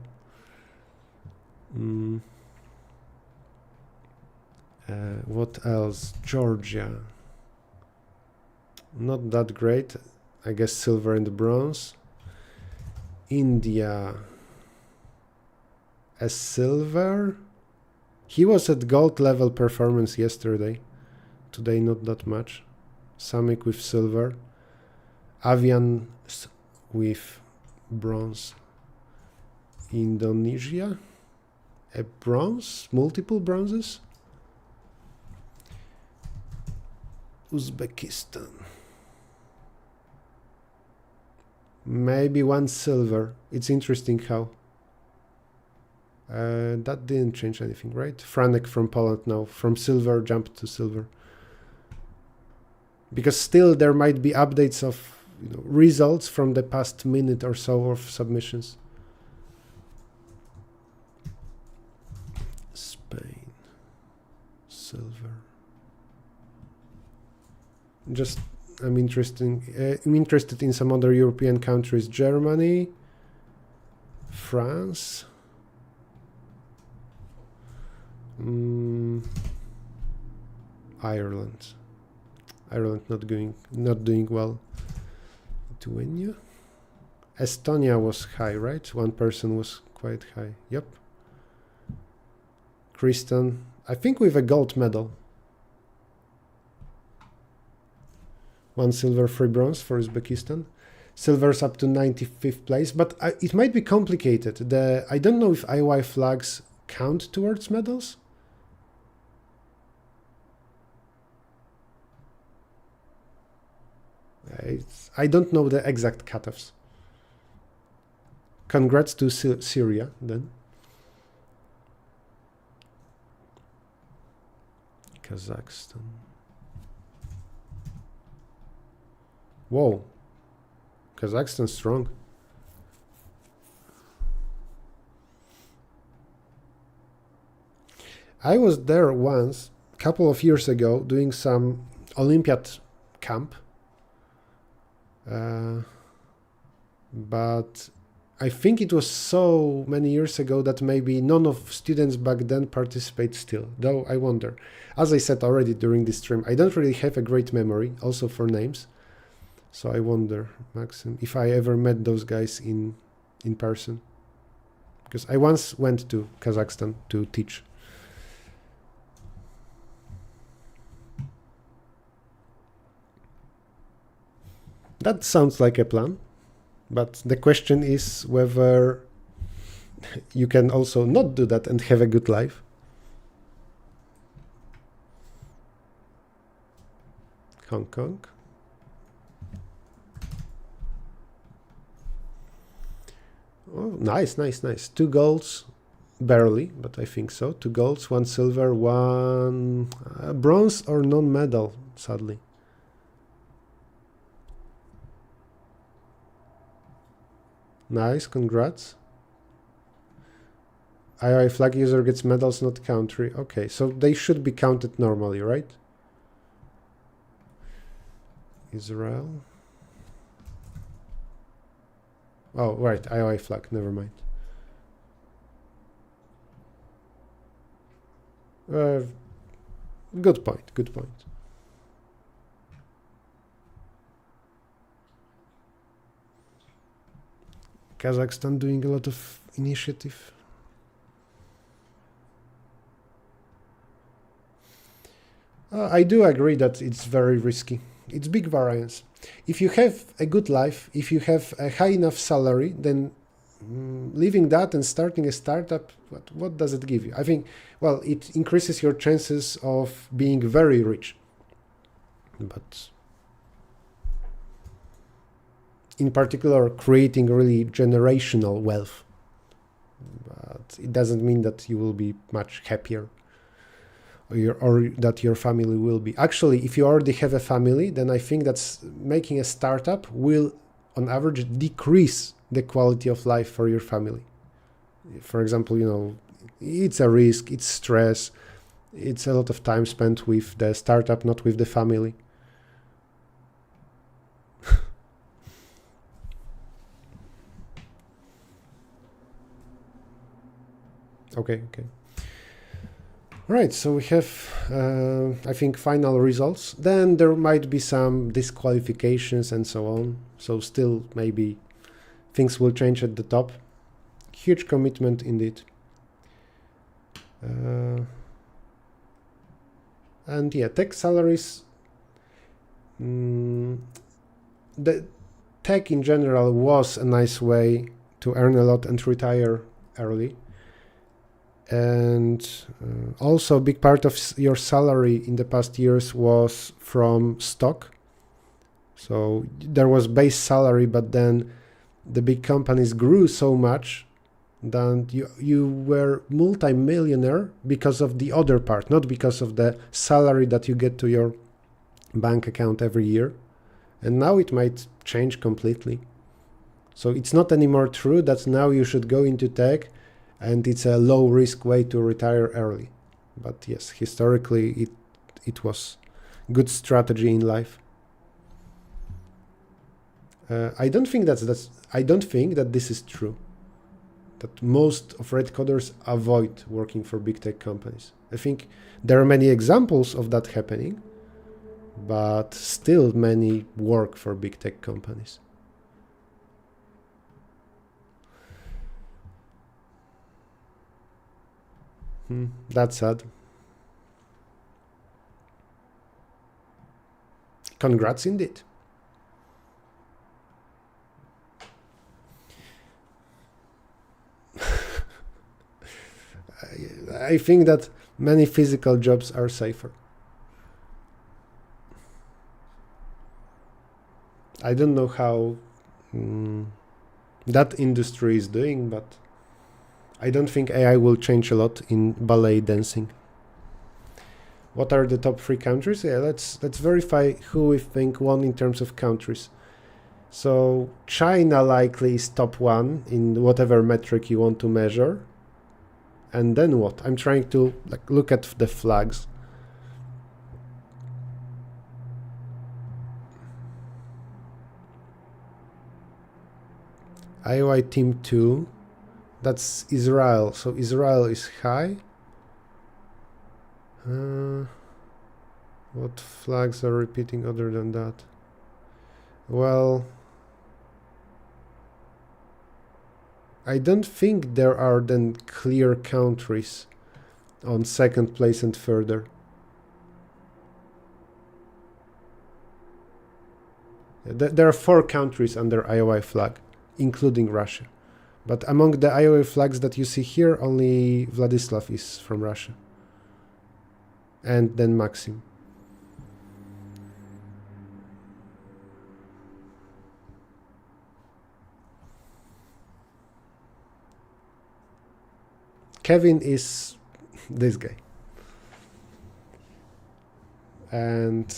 What else? Georgia. Not that great. I guess silver and bronze. India. A silver. He was at gold level performance yesterday. Today not that much. Samik with silver. Avian with bronze. Indonesia. A bronze? Multiple bronzes? Uzbekistan. Maybe 1 silver. It's interesting how. That didn't change anything, right? Franek from Poland now. From silver jumped to silver. Because still there might be updates of results from the past minute or so of submissions. Spain. Silver. Just I'm interested in some other European countries. Germany, France, Ireland. Ireland not doing well. Lithuania. Estonia was high, right? 1 person was quite high. Yep. Kristen, I think with a gold medal. 1 silver, 3 bronze for Uzbekistan. Silver's up to 95th place, but it might be complicated. I don't know if IOI flags count towards medals. I don't know the exact cutoffs. Congrats to Syria then. Kazakhstan. Whoa. Kazakhstan strong. I was there once, a couple of years ago, doing some Olympiad camp. But I think it was so many years ago that maybe none of students back then participate still, though I wonder. As I said already during this stream, I don't really have a great memory, also for names. So I wonder, Maxim, if I ever met those guys in person. Because I once went to Kazakhstan to teach. That sounds like a plan. But the question is whether you can also not do that and have a good life. Hong Kong. Oh, nice. 2 golds, barely, but I think so. 2 golds, 1 silver, 1 bronze or non-medal, sadly. Nice, congrats. IOI flag user gets medals, not country. Okay, so they should be counted normally, right? Israel. Oh, right, IOI flag, never mind. Good point. Kazakhstan doing a lot of initiative. I do agree that it's very risky. It's big variance. If you have a good life, if you have a high enough salary, then leaving that and starting a startup, what does it give you? I think, well, it increases your chances of being very rich. But in particular creating really generational wealth. But it doesn't mean that you will be much happier, or that your family will be. Actually, if you already have a family, then I think that's making a startup will, on average, decrease the quality of life for your family. For example, it's a risk, it's stress, it's a lot of time spent with the startup, not with the family. Okay. Right, so we have, I think, final results. Then there might be some disqualifications and so on. So still, maybe things will change at the top. Huge commitment indeed. And yeah, tech salaries. The tech in general was a nice way to earn a lot and retire early. And also a big part of your salary in the past years was from stock. So there was base salary, but then the big companies grew so much that you were multi-millionaire because of the other part, not because of the salary that you get to your bank account every year. And now it might change completely. So it's not anymore true that now you should go into tech and it's a low risk way to retire early. But yes, historically it was good strategy in life. I don't think that this is true. That most of red coders avoid working for big tech companies. I think there are many examples of that happening, but still many work for big tech companies. That's sad. Congrats indeed. I think that many physical jobs are safer. I don't know how that industry is doing, but I don't think AI will change a lot in ballet dancing. What are the top 3 countries? Yeah, let's verify who we think won in terms of countries. So China likely is top 1 in whatever metric you want to measure. And then what? I'm trying to look at the flags. IOI team 2. That's Israel. So Israel is high. What flags are repeating other than that? Well, I don't think there are then clear countries on second place and further. There are 4 countries under IOI flag, including Russia. But among the IOI flags that you see here, only Vladislav is from Russia. And then Maxim. Kevin is this guy. And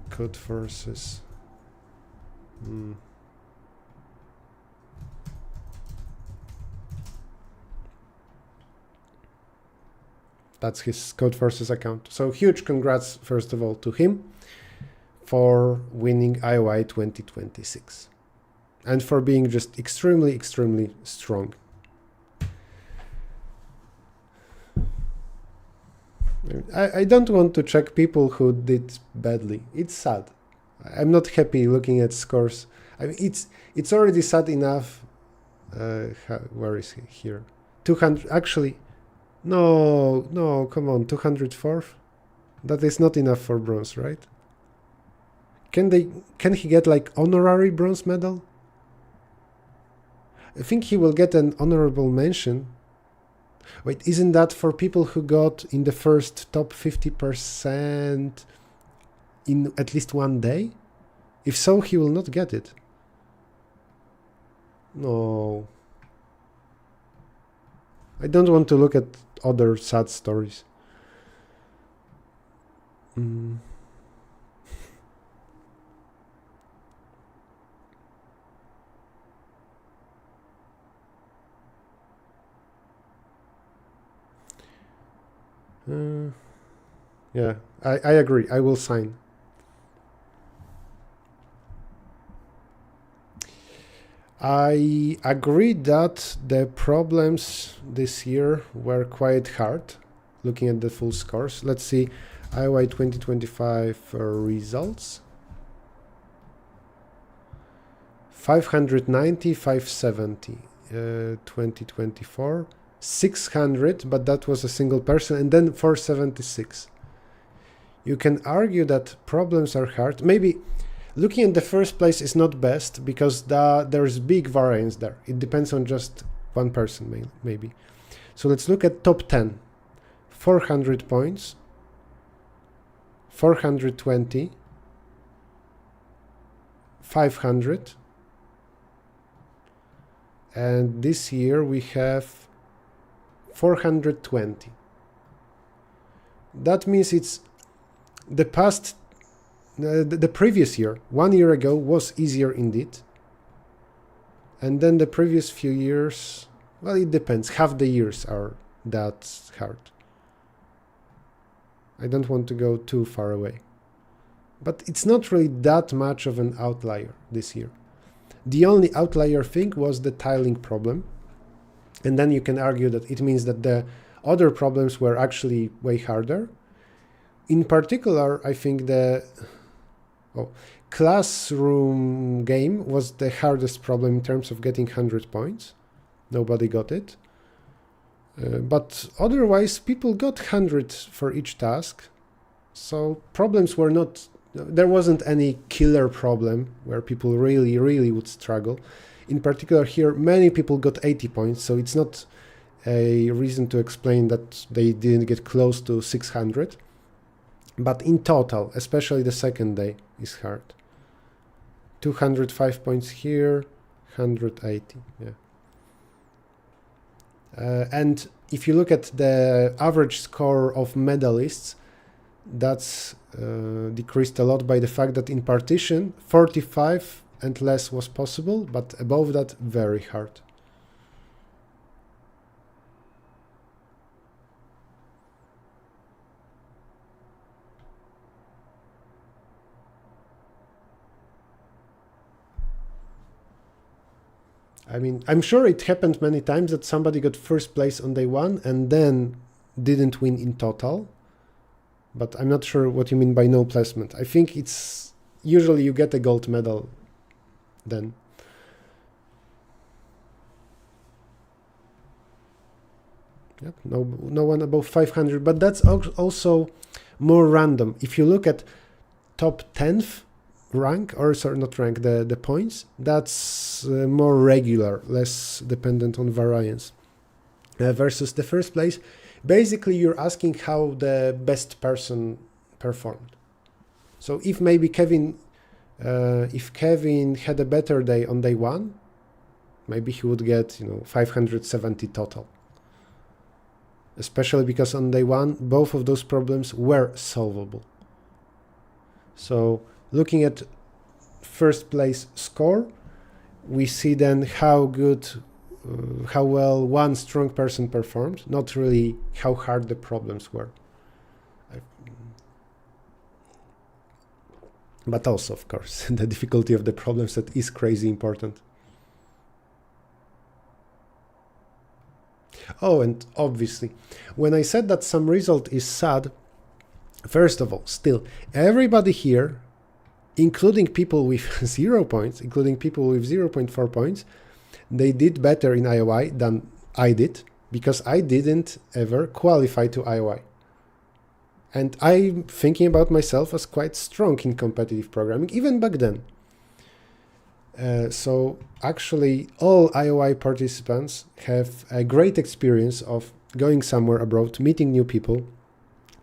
code forces. That's his Codeforces account. So huge congrats, first of all, to him for winning IOI 2026 and for being just extremely, extremely strong. I don't want to check people who did badly. It's sad. I'm not happy looking at scores. I mean, it's already sad enough. Where is he? Here. 200, actually. No, come on, 204th? That is not enough for bronze, right? Can he get like honorary bronze medal? I think he will get an honorable mention. Wait, isn't that for people who got in the first top 50% in at least one day? If so, he will not get it. No. I don't want to look at other sad stories. Mm. Yeah, I agree. I will sign. I agree that the problems this year were quite hard, looking at the full scores. Let's see IOI 2025 results. 590, 570, 2024. 600, but that was a single person, and then 476. You can argue that problems are hard. Maybe looking at the first place is not best because there's big variance there. It depends on just one person, maybe. So let's look at top 10. 400 points, 420, 500, and this year we have 420. That means it's the past, the previous year, 1 year ago, was easier indeed. And then the previous few years, well, it depends. Half the years are that hard. I don't want to go too far away. But it's not really that much of an outlier this year. The only outlier thing was the tiling problem. And then you can argue that it means that the other problems were actually way harder. In particular, I think the classroom game was the hardest problem in terms of getting 100 points. Nobody got it. But otherwise, people got 100 for each task. So problems were not, there wasn't any killer problem where people really, really would struggle. In particular here, many people got 80 points, so it's not a reason to explain that they didn't get close to 600. But in total, especially the second day, is hard. 205 points here, 180, yeah. And if you look at the average score of medalists, that's decreased a lot by the fact that in partition, 45 and less was possible, but above that, very hard. I mean, I'm sure it happened many times that somebody got first place on day one and then didn't win in total. But I'm not sure what you mean by no placement. I think it's usually you get a gold medal then. Yep, no one above 500, but that's also more random. If you look at top 10th rank, or sorry, not rank, the points, that's more regular, less dependent on variance. Versus the first place, basically you're asking how the best person performed. So if maybe Kevin had a better day on day one, maybe he would get 570 total. Especially because on day one, both of those problems were solvable. So looking at first place score, we see then how well one strong person performed, not really how hard the problems were. But also, of course, the difficulty of the problem set is crazy important. Oh, and obviously, when I said that some result is sad, first of all, still, everybody here, including people with 0 points, including people with 0.4 points, they did better in IOI than I did, because I didn't ever qualify to IOI. And I'm thinking about myself as quite strong in competitive programming, even back then. So actually, all IOI participants have a great experience of going somewhere abroad, meeting new people.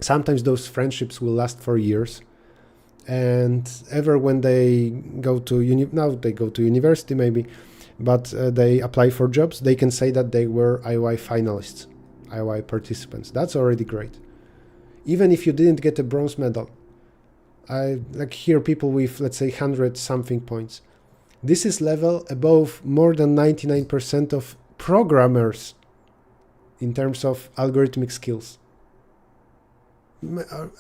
Sometimes those friendships will last for years. And ever when they go to now they go to university maybe, but they apply for jobs, they can say that they were IOI finalists, IOI participants. That's already great. Even if you didn't get a bronze medal, I like hear people with, let's say, 100 something points. This is level above more than 99% of programmers in terms of algorithmic skills.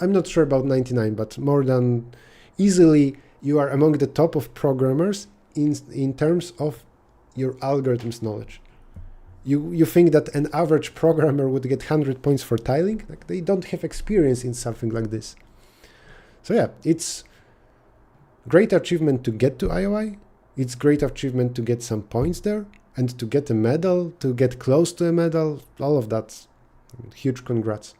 I'm not sure about 99, but more than easily you are among the top of programmers in terms of your algorithms knowledge. You think that an average programmer would get 100 points for tiling? Like, they don't have experience in something like this. So yeah, it's great achievement to get to IOI. It's great achievement to get some points there and to get a medal, to get close to a medal, all of that. Huge congrats.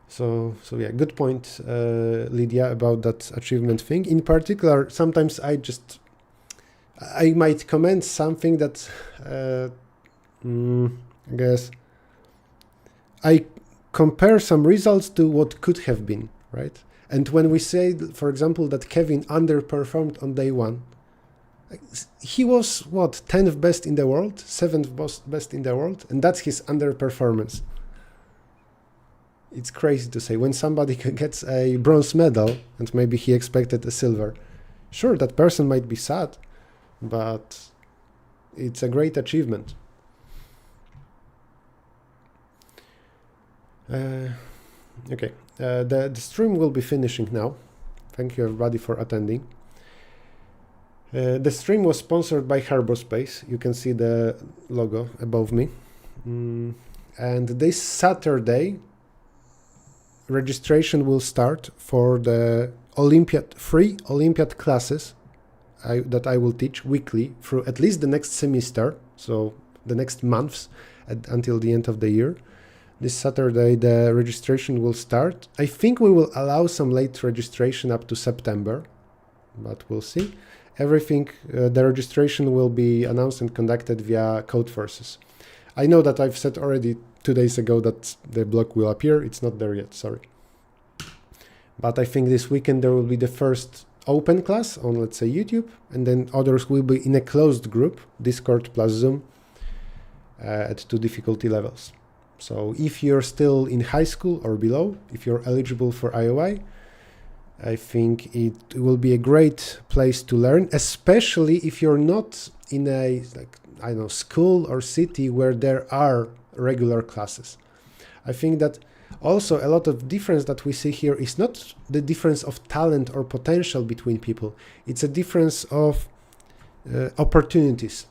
So yeah, good point, Lydia, about that achievement thing. In particular, sometimes I might comment something that I guess I compare some results to what could have been, right? And when we say, for example, that Kevin underperformed on day one, he was what, 10th best in the world, 7th best in the world, and that's his underperformance. It's crazy to say. When somebody gets a bronze medal and maybe he expected a silver, sure, that person might be sad, but it's a great achievement. Okay, the stream will be finishing now. Thank you everybody for attending. The stream was sponsored by Harborspace. You can see the logo above me. And this Saturday, registration will start for the free Olympiad classes that I will teach weekly through at least the next semester, so the next months until the end of the year. This Saturday the registration will start. I think we will allow some late registration up to September, but we'll see. Everything, the registration will be announced and conducted via Codeforces. I know that I've said already 2 days ago that the blog will appear. It's not there yet, sorry. But I think this weekend there will be the first open class on, let's say, YouTube, and then others will be in a closed group, Discord plus Zoom, at 2 difficulty levels. So if you're still in high school or below, if you're eligible for IOI, I think it will be a great place to learn, especially if you're not in a, like, I don't know, school or city where there are regular classes. I think that also a lot of difference that we see here is not the difference of talent or potential between people. It's a difference of opportunities.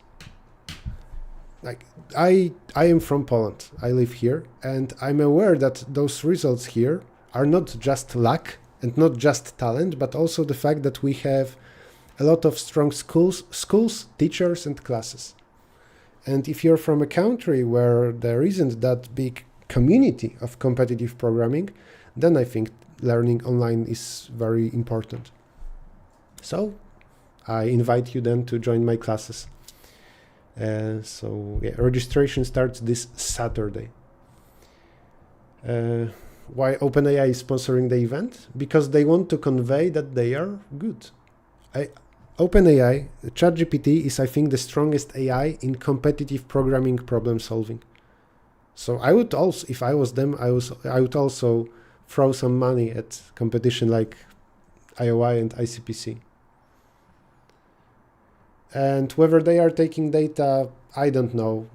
Like I am from Poland. I live here, and I'm aware that those results here are not just luck and not just talent, but also the fact that we have a lot of strong schools, teachers, and classes. And if you're from a country where there isn't that big community of competitive programming, then I think learning online is very important. So I invite you then to join my classes. So yeah, registration starts this Saturday. Why OpenAI is sponsoring the event? Because they want to convey that they are good. OpenAI, ChatGPT is, I think, the strongest AI in competitive programming problem solving. So I would also, if I was them, I would also throw some money at competition like IOI and ICPC. And whether they are taking data, I don't know.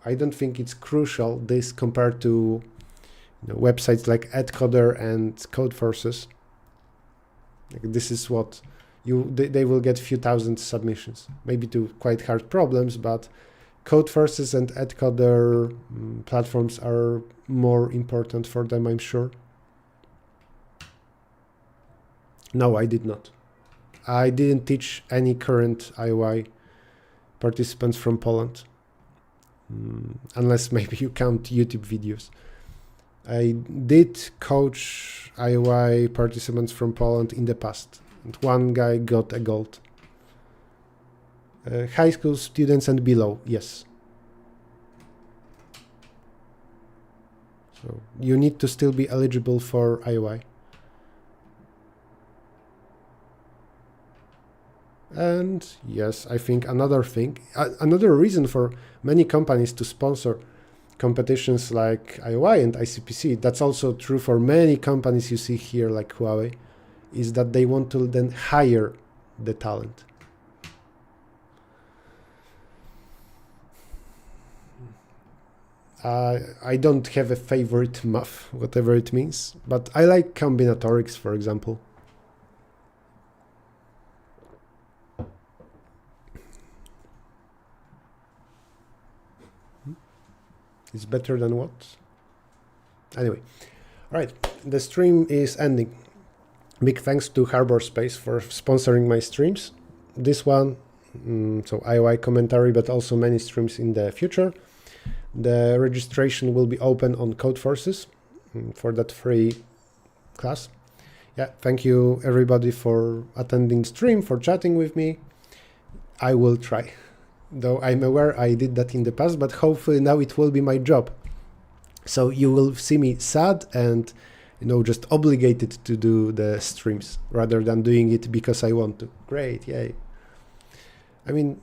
I don't think it's crucial, this compared to websites like EdCoder and Codeforces. Like, this is what they will get a few thousand submissions, maybe to quite hard problems, but Codeforces and EdCoder platforms are more important for them, I'm sure. No, I did not. I didn't teach any current IOI participants from Poland, unless maybe you count YouTube videos. I did coach IOI participants from Poland in the past, and one guy got a gold. High school students and below, yes. So you need to still be eligible for IOI. And yes, I think another thing, another reason for many companies to sponsor competitions like IOI and ICPC, that's also true for many companies you see here like Huawei, is that they want to then hire the talent. I don't have a favorite math, whatever it means, but I like combinatorics, for example. It's better than what? Anyway, all right, the stream is ending. Big thanks to Harbor Space for sponsoring my streams. This one, so IOI commentary, but also many streams in the future. The registration will be open on Codeforces for that free class. Yeah, thank you everybody for attending stream, for chatting with me. I will try. Though I'm aware I did that in the past, but hopefully now it will be my job. So you will see me sad and, you know, just obligated to do the streams rather than doing it because I want to. Great, yay. I mean,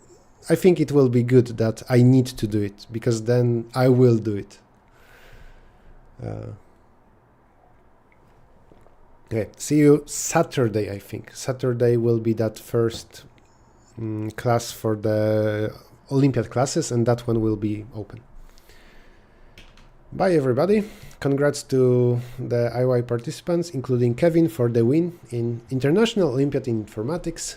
I think it will be good that I need to do it because then I will do it. Okay, see you Saturday, I think. Saturday will be that first class for the Olympiad classes, and that one will be open. Bye everybody. Congrats to the IOI participants, including Kevin for the win in International Olympiad in Informatics.